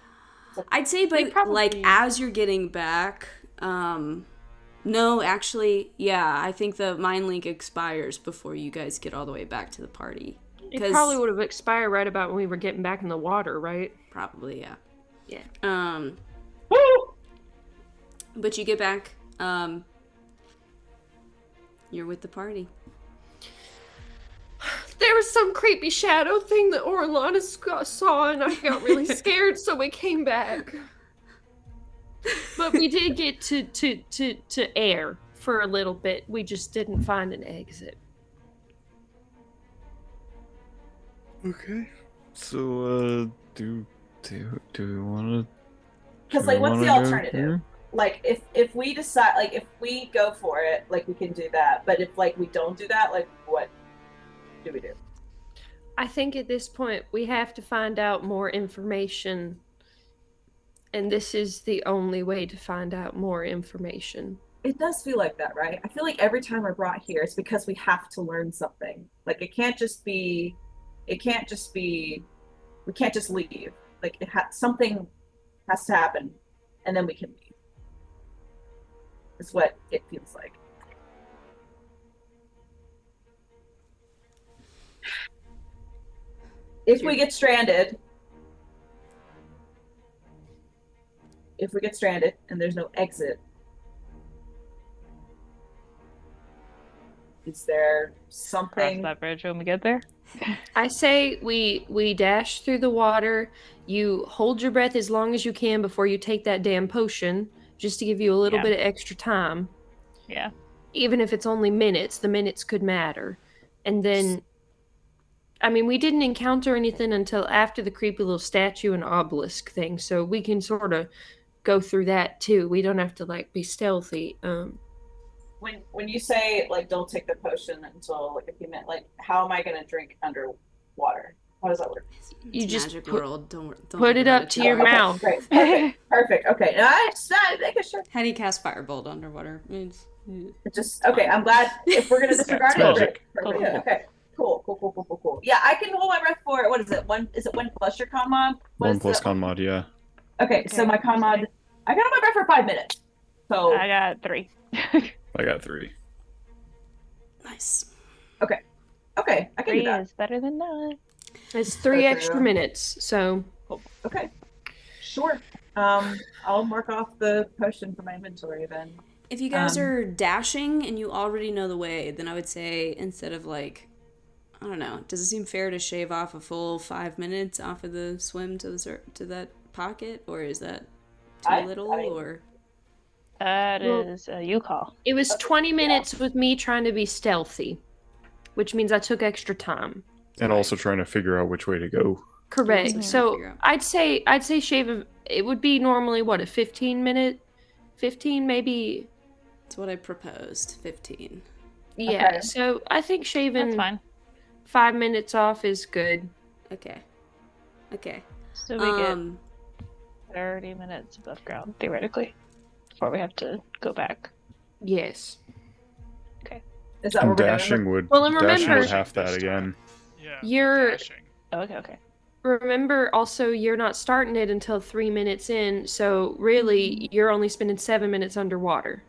I'd say, but probably- like as you're getting back, no, actually, yeah, I think the mind link expires before you guys get all the way back to the party. It 'Cause- probably would have expired right about when we were getting back in the water, right? Probably, yeah. Yeah. But you get back, you're with the party. There was some creepy shadow thing that Orlana saw, and I got really scared, so we came back. But we did get to air for a little bit. We just didn't find an exit. Okay. So, do we want to? Because like, what's the alternative? Like, if we decide, like, if we go for it, like, we can do that. But if like we don't do that, like, what do we do? I think at this point we have to find out more information, and this is the only way to find out more information. It does feel like that, right? I feel like every time we're brought here, it's because we have to learn something. Like, it can't just be. We can't just leave. Like, something has to happen, and then we can leave. Is what it feels like. If we get stranded, and there's no exit, is there Cross something? that bridge when we get there. I say we dash through the water. You hold your breath as long as you can before you take that damn potion, just to give you a little Yeah. bit of extra time. Yeah. Even if it's only minutes, the minutes could matter. And then, I mean, we didn't encounter anything until after the creepy little statue and obelisk thing, so we can sort of go through that too. We don't have to like be stealthy. When you say like don't take the potion until like a few minutes, like how am I gonna drink underwater? How does that work? You It's just magic put- world. Don't Put think it about up too to your hard. mouth. Great. Perfect. Okay. No, I just making sure. How do you cast firebolt underwater? It's just okay. I'm glad if we're gonna disregard It's it. magic. Perfect. Cool. Okay. Cool. Yeah, I can hold my breath for what is it? One is it one plus your con mod? What 1 is plus the- con mod, yeah. Okay, so my con mod, I can hold my breath for 5 minutes. So I got 3. I got 3. Nice. okay, I can do 3 that. is better than 9. It's 3 Okay. extra minutes, so Okay, sure. I'll mark off the potion from my inventory then. If you guys are dashing and you already know the way, then I would say instead of like, I don't know, does it seem fair to shave off a full 5 minutes off of the swim to that pocket, or is that too little? Or That is you call. it was 20 minutes with me trying to be stealthy, which means I took extra time. And also trying to figure out which way to go. Correct. Mhm. So Figure out. I'd say shave it would be normally what, a 15 maybe. it's what I proposed. 15. Yeah. Okay. So I think shaving That's fine. 5 minutes off is good. Okay. So we get 30 minutes above ground, theoretically, before we have to go back. Yes. Is that what we're Dashing would Well, and dashing remember- would half that again. Yeah. You're- Dashing. Oh, okay. Remember also you're not starting it until 3 minutes in, so really you're only spending 7 minutes underwater.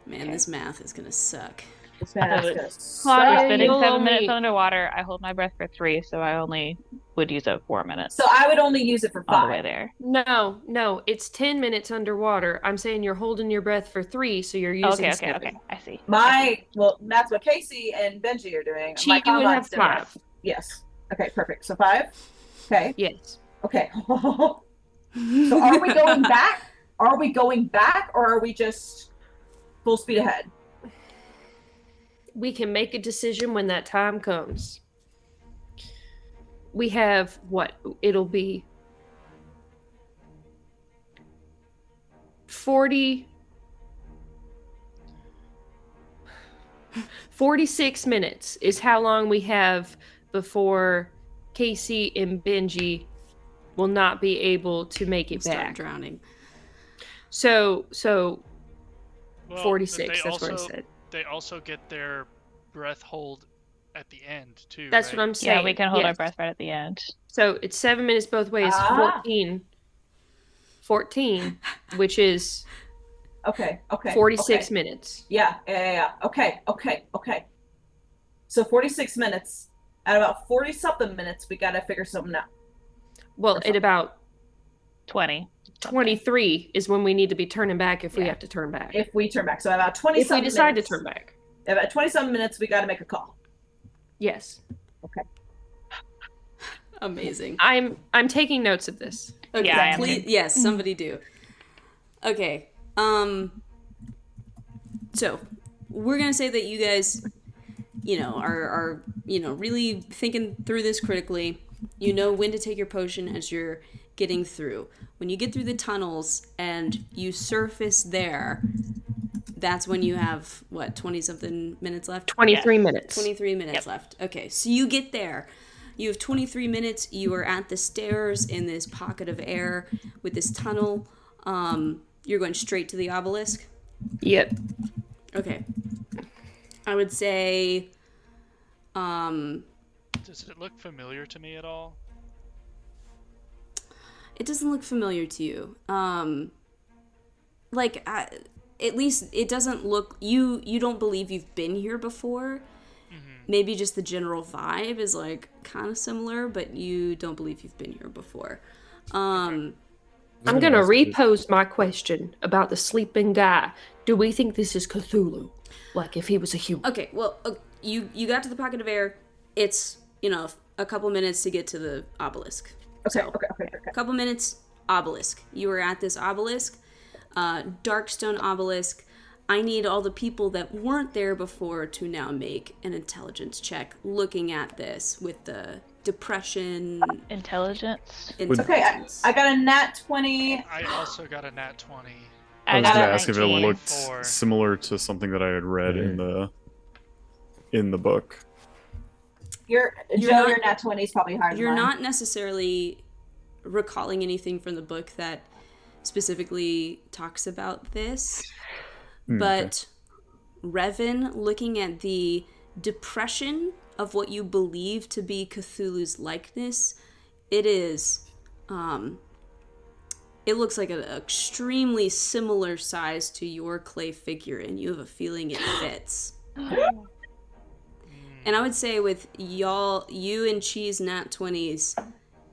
Man, this math is gonna suck. This man So is it's- gonna Claudia, We're suck. spending you'll 7 minutes only- underwater. I hold my breath for 3, so I only would use up 4 minutes So I would only use it for all the way 5. there. No, it's 10 minutes underwater. I'm saying you're holding your breath for 3, so you're using Okay. 7. I see. That's what Casey and Benji are doing. Chi, My you would have combat's different. 5. Yes. Okay, perfect. So 5. Okay. Yes. Okay. So are we going back? Or are we just full speed ahead? We can make a decision when that time comes. We have what? It'll be 46 minutes is how long we have before Casey and Benji will not be able to make it Start back. drowning. So Well, 46, they that's what I also- said. They also get their breath hold at the end too. That's right? what I'm saying. Yeah, we can hold our yes. breath right at the end. So it's 7 minutes both ways. Ah. 14, which is Okay. 46 okay. minutes. Yeah. Okay. So 46 minutes. At about 40 something minutes, we gotta figure something out. Well, Or at about 20. 23 is when we need to be turning back if we Yeah. have to turn back. If we turn back. So about 20 If we something decide minutes. to turn back. About 20 something minutes, we gotta make a call. Yes. Amazing. I'm taking notes of this. Okay, Yeah, I am please, too. yes, somebody do. Okay. So we're gonna say that you guys, are really thinking through this critically. You know when to take your potion as you're getting through. When you get through the tunnels and you surface there, that's when you have 20 something minutes left. 23 minutes. 23 minutes left. Okay, so you get there. You have 23 minutes. You are at the stairs in this pocket of air with this tunnel. You're going straight to the obelisk. Yep. Okay. I would say, Does it look familiar to me at all? it doesn't look familiar to you. at least it doesn't look, you don't believe you've been here before. Maybe just the general vibe is like kind of similar, but you don't believe you've been here before. I'm gonna repose my question about the sleeping guy. Do we think this is Cthulhu? Like if he was a human? Okay, well, you got to the pocket of air. It's, a couple minutes to get to the obelisk. Okay, So, okay. a couple minutes, obelisk. You were at this obelisk, Darkstone obelisk. I need all the people that weren't there before to now make an intelligence check looking at this with the depression. Intelligence. Okay, I got a nat 20. I also got a nat 20. I was got going a to ask if it 19. looked 24. similar to something that I had read in the book. Your nat 20 is probably higher than You're mine. not necessarily recalling anything from the book that specifically talks about this, but Revan, looking at the depression of what you believe to be Cthulhu's likeness, it is, it looks like an extremely similar size to your clay figure, and you have a feeling it fits. And I would say with you and Cheese nat 20s,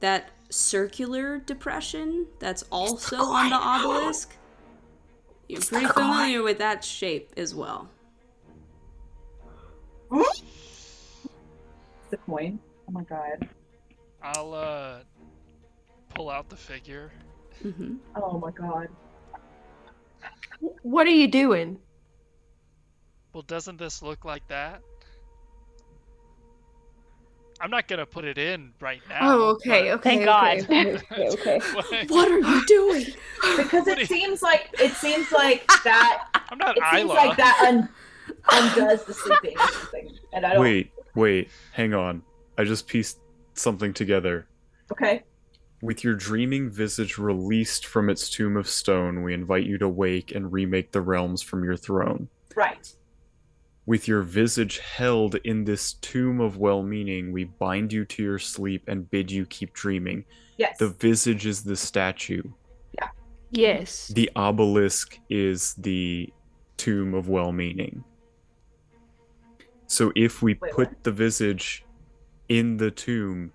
that circular depression that's also on the obelisk, you're pretty familiar with that shape as well. The coin. Oh my god. I'll pull out the figure. Oh my god. What are you doing? Well, doesn't this look like that? I'm not gonna put it in right now. Oh, okay, but- okay. Thank God. Okay. Like, What are you doing? Because What it seems like that I'm not it seems Isla. like that undoes the sleeping or something. And I don't Wait, hang on. I just pieced something together. Okay. With your dreaming visage released from its tomb of stone, we invite you to wake and remake the realms from your throne. Right. With your visage held in this tomb of well-meaning, we bind you to your sleep and bid you keep dreaming. Yes. The visage is the statue. Yes. The obelisk is the tomb of well-meaning. So if we Wait, put what? the visage in the tomb,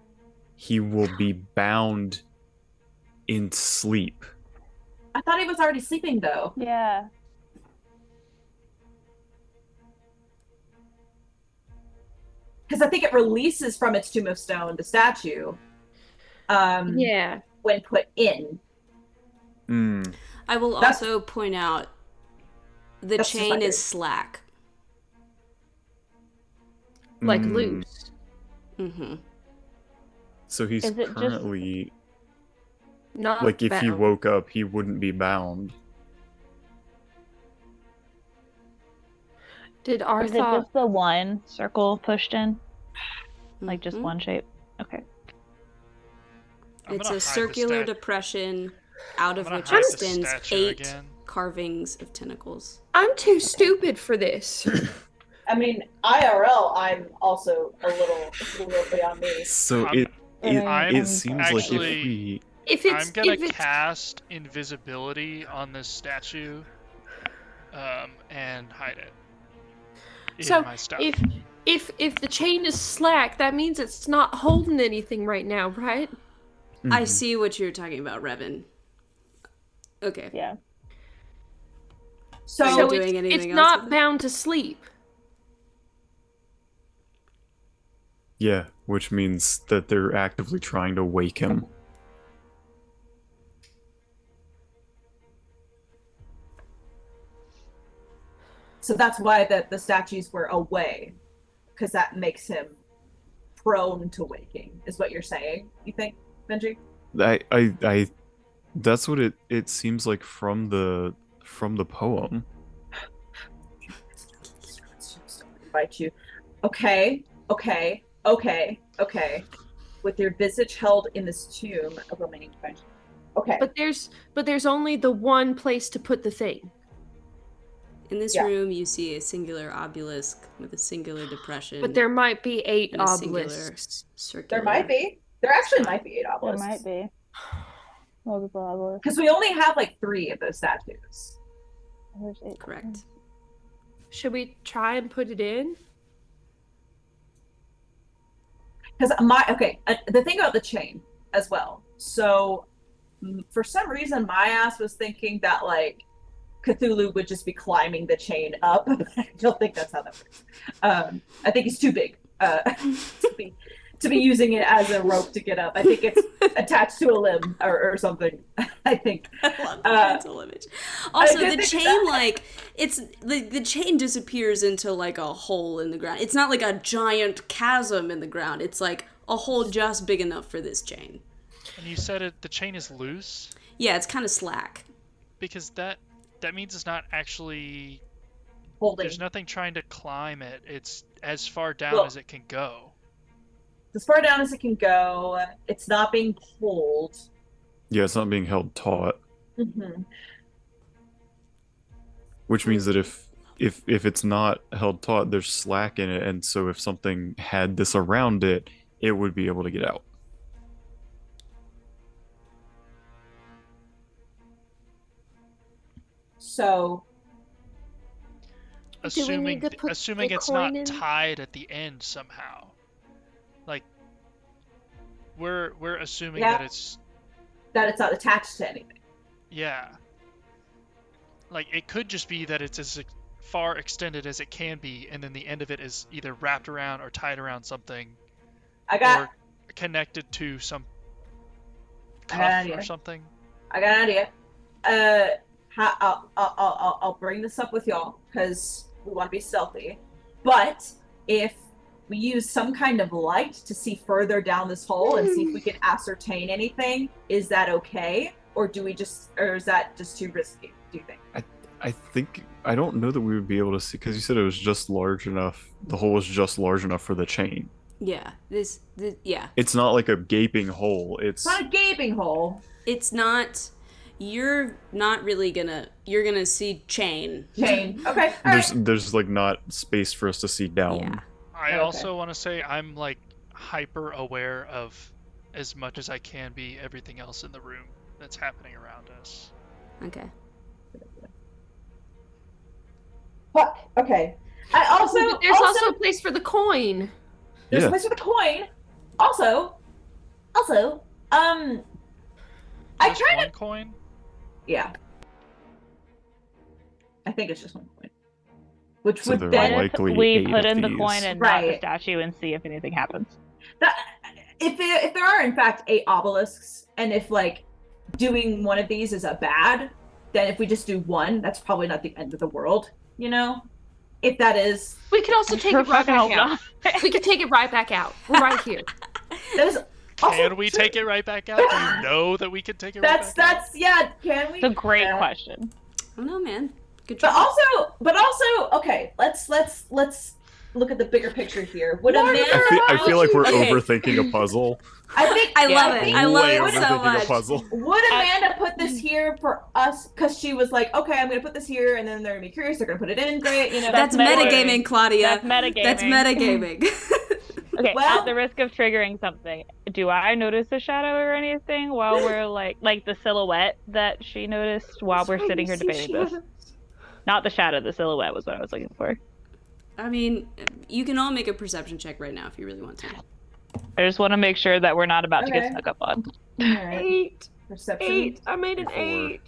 he will be bound in sleep. I thought he was already sleeping though. Yeah. Because I think it releases from its tomb of stone, the statue. Yeah. When put in. I will also point out the That's just chain like is it. slack. Like loose. So he's Is it just- currently Not like if he bound. woke up, he wouldn't be bound. Is Did it Arthur? just the one circle pushed in? Like just Mhm. one shape? Okay. I'm It's gonna a hide the circular stat- depression out of I'm gonna which hide the extends statue 8 again. carvings of tentacles. I'm too stupid for this. I mean, IRL, I'm also it's a little beyond me. So I'm- it I'm seems actually- like if we If it's I'm gonna if it's, cast invisibility on this statue, and hide it in so my stuff. if the chain is slack, that means it's not holding anything right now, right? I see what you're talking about, Revan. Okay. Yeah. So, Are you So doing it's anything else not with it? bound to sleep. yeah, which means that they're actively trying to wake him. so that's why the statues were away. Because that makes him prone to waking, is what you're saying, you think, Benji? I that's what it seems like from the poem. Invite you. Okay. With your visage held in this tomb of remaining dimension. Okay. But there's only the one place to put the thing. In this Yeah. room, you see a singular obelisk with a singular depression. But there might be 8 and a singular obelisks. circular. There might be. There actually might be 8 There obelisks. might be. Multiple obelisks. Because we only have like 3 of those statues. Correct. Should we try and put it in? Because the thing about the chain as well. So for some reason, my ass was thinking that like Cthulhu would just be climbing the chain up. I don't think that's how that works. I think he's too big to be using it as a rope to get up. I think it's attached to a limb or something. I think. I love the mental image. Also, the chain, like, it's the chain disappears into like a hole in the ground. It's not like a giant chasm in the ground. It's like a hole just big enough for this chain. And you said the chain is loose? Yeah, it's kind of slack. Because that means it's not actually Holding. There's nothing trying to climb it. It's as far down as it can go. As far down as it can go. It's not being pulled. Yeah, it's not being held taut. Mm-hmm. Which means that if it's not held taut, there's slack in it, and so if something had this around it, it would be able to get out. So, Assuming it's not in? tied at the end somehow. Like we're assuming that it's not attached to anything. Yeah. Like it could just be that it's as far extended as it can be, and then the end of it is either wrapped around or tied around something. Or connected to some cuff or something. I got an idea. I'll bring this up with y'all because we want to be stealthy. But if we use some kind of light to see further down this hole and see if we can ascertain anything, is that okay? Or is that just too risky, do you think? I don't know that we would be able to see, because you said it was just large enough. The hole was just large enough for the chain. Yeah. Yeah. It's not like a gaping hole. It's not a gaping hole. It's not. You're not really gonna. You're gonna see chain. Chain. Okay. There's like not space for us to see down. Yeah. I also want to say I'm like hyper aware of, as much as I can be, everything else in the room that's happening around us. Okay. But, okay. There's also a place for the coin. There's a place for the coin. Also, I tried one coin. Yeah. I think it's just one coin. Which So would there are then likely We 8 put of in the these. coin and not the statue and see if anything happens. if there are in fact 8 obelisks, and if like doing one of these is a bad, then if we just do one, that's probably not the end of the world, you know? If that is, we could also take it right back out. We could take it right back out. We're right here. That is Can we take it right back out? Do you know that we can take it right back out? Yeah, can we? It's a great question. I don't know, man. Good try. But also, okay, let's look at the bigger picture here. Would Amanda I feel like we're overthinking a puzzle. I love it. I love it so Overthinking much. a puzzle. Would Amanda put this here for us? Because she was like, okay, I'm going to put this here, and then they're going to be curious. They're going to put it in. Great, you know. That's metagaming, Claudia. That's metagaming. That's metagaming. Okay, Well- at the risk of triggering something, do I notice a shadow or anything while we're like the silhouette that she noticed while we're sitting here debating this? Not the shadow, the silhouette was what I was looking for. I mean, you can all make a perception check right now if you really want to. I just want to make sure that we're not about to Okay. get snuck up on. All right. 8. Perception. 8. I made an 8.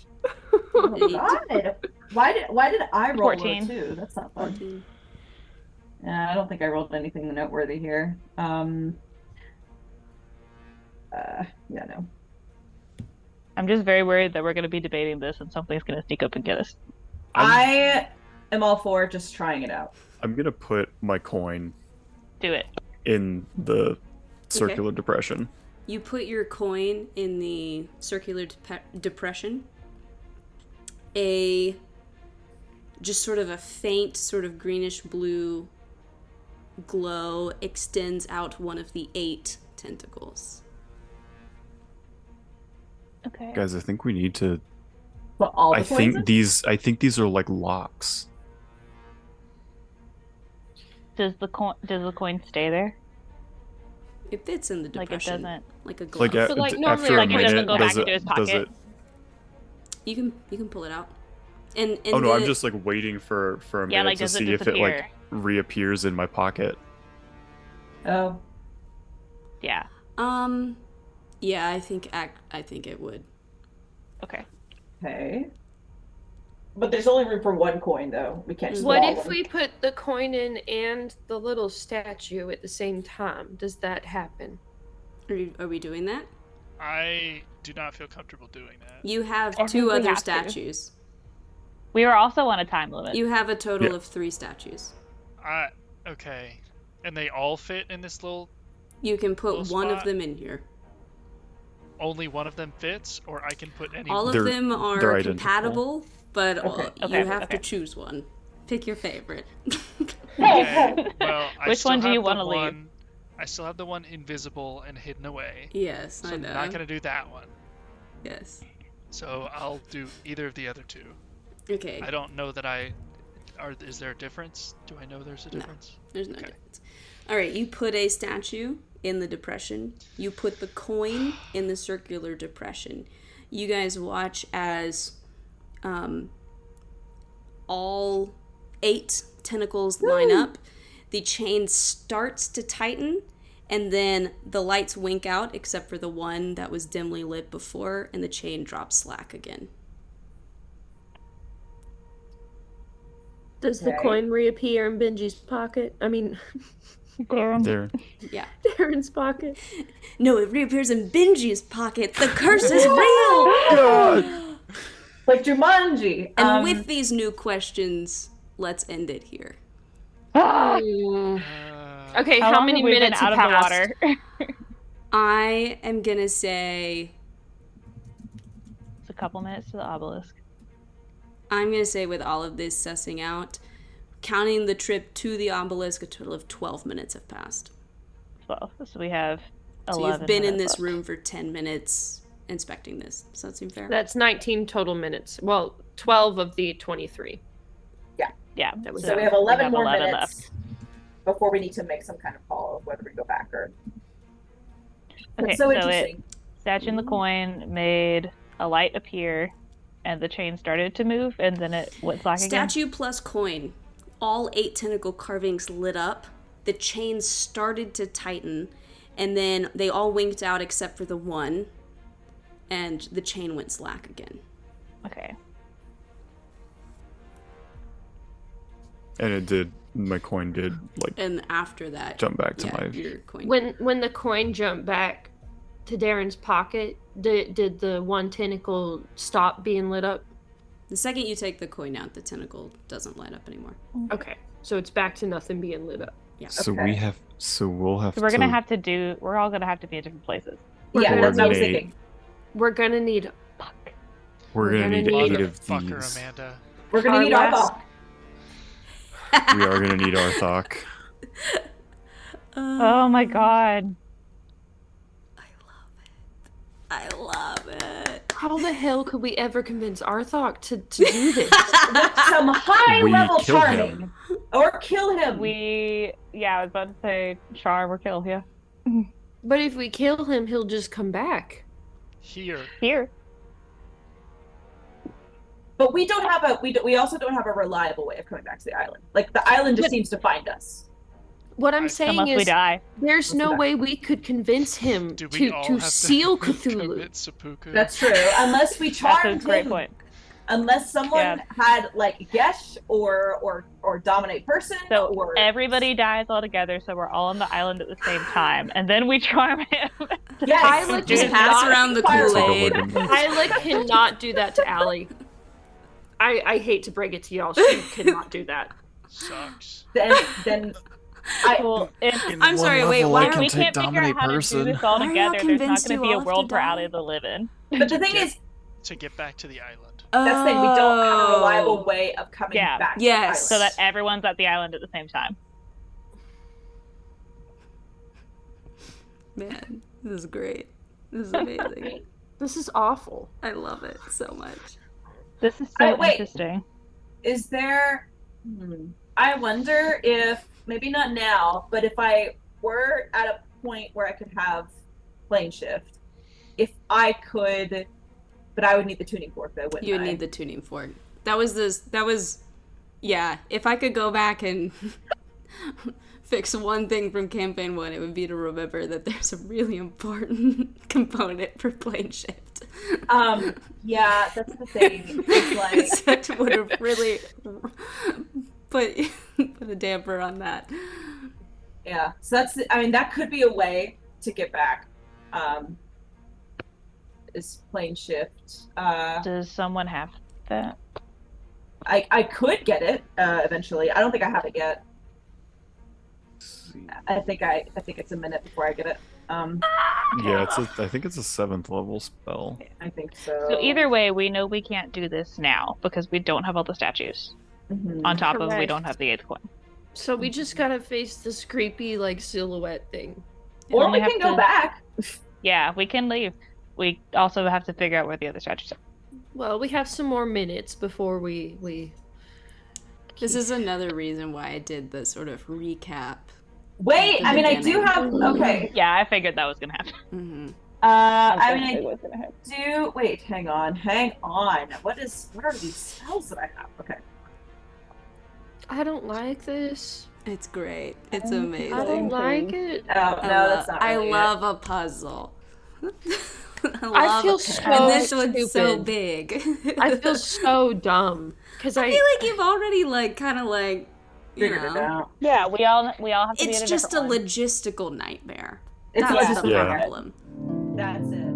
Oh, God. Why did I roll 14. low too? That's not fun. 14. Yeah, I don't think I rolled anything noteworthy here. Yeah, no. I'm just very worried that we're going to be debating this and something's going to sneak up and get us. I am all for just trying it out. I'm gonna put my coin Do it. in the circular depression. You put your coin in the circular depression. Just sort of a faint, sort of greenish blue glow extends out one of the 8 tentacles. Okay. Guys, I think we need to. But all the I coins think these are like locks. Does the coin stay there? It fits in the Like it depression. doesn't. Like a glove. Like, So, like, normally, after like, a it doesn't minute, go does back into his it? Does pocket? it? You can pull it out. And Oh no, I'm just like waiting for a Yeah, minute like, to does it see if it like disappear? reappears in my pocket. Oh. Yeah. Yeah, I think it would. Okay. Okay. But there's only room for one coin, though. We can't just What put all if of them. we put the coin in and the little statue at the same time? Does that happen? Are we doing that? I do not feel comfortable doing that. You have I 2 think we other have to. statues. We were also on a time limit. You have a total of 3 statues. Okay. And they all fit in this little... You can put Little one of spot? them in here. Only one of them fits, or I can put any... All of They're- them they're are identical. compatible, but Okay. you have to Okay. choose one. Pick your favorite. Okay, well, I Which still one do have you the wanna leave? one- I still have the one invisible and hidden away. Yes, So I I'm know. not going to do that one. Yes. So I'll do either of the other 2. Okay. I don't know that is there a difference? Do I know there's a difference? There's no Okay. difference. All right, you put a statue in the depression. You put the coin in the circular depression. You guys watch as all 8 tentacles line up. The chain starts to tighten, and then the lights wink out, except for the one that was dimly lit before, and the chain drops slack again. Does the Okay. coin reappear in Benji's pocket? I mean, There. Yeah. Darren's pocket. No, it reappears in Benji's pocket. The curse is real! Like Jumanji. And with these new questions, let's end it here. Okay, How how long many have we been minutes out have of the passed? water? I am gonna say, It's a couple minutes to the obelisk. I'm gonna say with all of this sussing out, counting the trip to the obelisk, a total of 12 minutes have passed. 12. So we have 11 So you've been in minutes this left. room for 10 minutes inspecting this. Does that seem fair? That's 19 total minutes. Well, 12 of the 23. Yeah. So we have 11 more 11 minutes before we need to make some kind of call of whether we go back or... Okay, That's so so interesting. statue in the coin made a light appear, and the chain started to move, and then it went slack again. Statue plus coin. All 8 tentacle carvings lit up. The chain started to tighten, and then they all winked out except for the one, and the chain went slack again. Okay. And it did. My coin did like And after that, jump back to yeah, my. your coin. When the coin jumped back to Darren's pocket, did the one tentacle stop being lit up? The second you take the coin out, the tentacle doesn't light up anymore. Okay, so it's back to nothing being lit up. Yeah. So Okay. we have. So we'll have. So we're to, gonna have to do. We're all gonna have to be at different places. Yeah, that's what I was coordinate. thinking. We're gonna need. We're gonna need gonna 8 need- of Motherfucker, these. Amanda. We're going to Our need our last- thought. We are gonna need Arthok. Oh my god. I love it. How the hell could we ever convince Arthok to do this? Some high-level kill charming. him. Or kill him. Yeah, I was about to say charm or kill, yeah. But if we kill him, he'll just come back. Here. Here. But we don't have we also don't have a reliable way of coming back to the island. Like, the island just seems to find us. What I'm I- saying Unless we is, die. there's Let's no do that. way we could convince him Do we all to have seal to Cthulhu. commit seppuku? That's true. Unless we That's a charmed great him. point. Unless someone Yeah. had, like, Gesh or dominate person. So or... everybody dies all together, so we're all on the island at the same time, and then we charm him. Yes. Tyler Just does pass not- around the Fire Kool-Aid. Tyler cannot do that to Allie. I hate to break it to y'all, she cannot do that. Sucks. Then Well, if I'm sorry, wait, why we can't figure out how to do this all Why are y'all together, there's not convinced going to you be a all have to world for die? Allie to live in. but the thing is, To get back to the island. that's the thing, we don't have a reliable way of coming Yeah. back. Yes. To So the that everyone's at the island at the same time. Man, this is great. This is amazing. This is awful. I love it so much. This is so Wait. interesting. Is there? I wonder if maybe not now, but if I were at a point where I could have plane shift, if I could, but I would need the tuning fork though. Wouldn't You would I? need the tuning fork. That was, yeah, if I could go back and fix one thing from campaign 1, it would be to remember that there's a really important component for plane shift. Yeah, that's the thing. It's like that would have really put a damper on that. Yeah, so that could be a way to get back. Is plane shift. Does someone have that? I could get it eventually. I don't think I have it yet. I think it's a minute before I get it. Yeah, I think it's a 7th level spell. I think so. So either way, we know we can't do this now because we don't have all the statues. Mhm. On top of we Correct. don't have the 8th coin. So we just gotta face this creepy like silhouette thing. Or And we can go back. Yeah, we can leave. We also have to figure out where the other statues are. Well, we have some more minutes before we. This is another reason why I did the sort of recap. Wait, at the I mean, I beginning. do have. Okay. Yeah, I figured that was gonna happen. Mm-hmm. Wait, hang on. What are these spells that I have? Okay. I don't like this. It's great. It's amazing. I don't like it. Oh, no, that's not I really love a puzzle. I feel so and this one's so stupid. big. I feel so dumb because I feel like you've already kind of you figured it know. out. Yeah, we all have to be It's at a just a different one. logistical nightmare. It's That's just the Yeah. problem. That's it.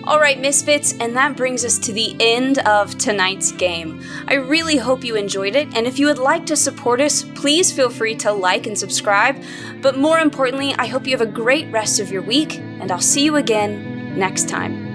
Alright, Misfits, and that brings us to the end of tonight's game. I really hope you enjoyed it, and if you would like to support us, please feel free to like and subscribe. But more importantly, I hope you have a great rest of your week, and I'll see you again next time.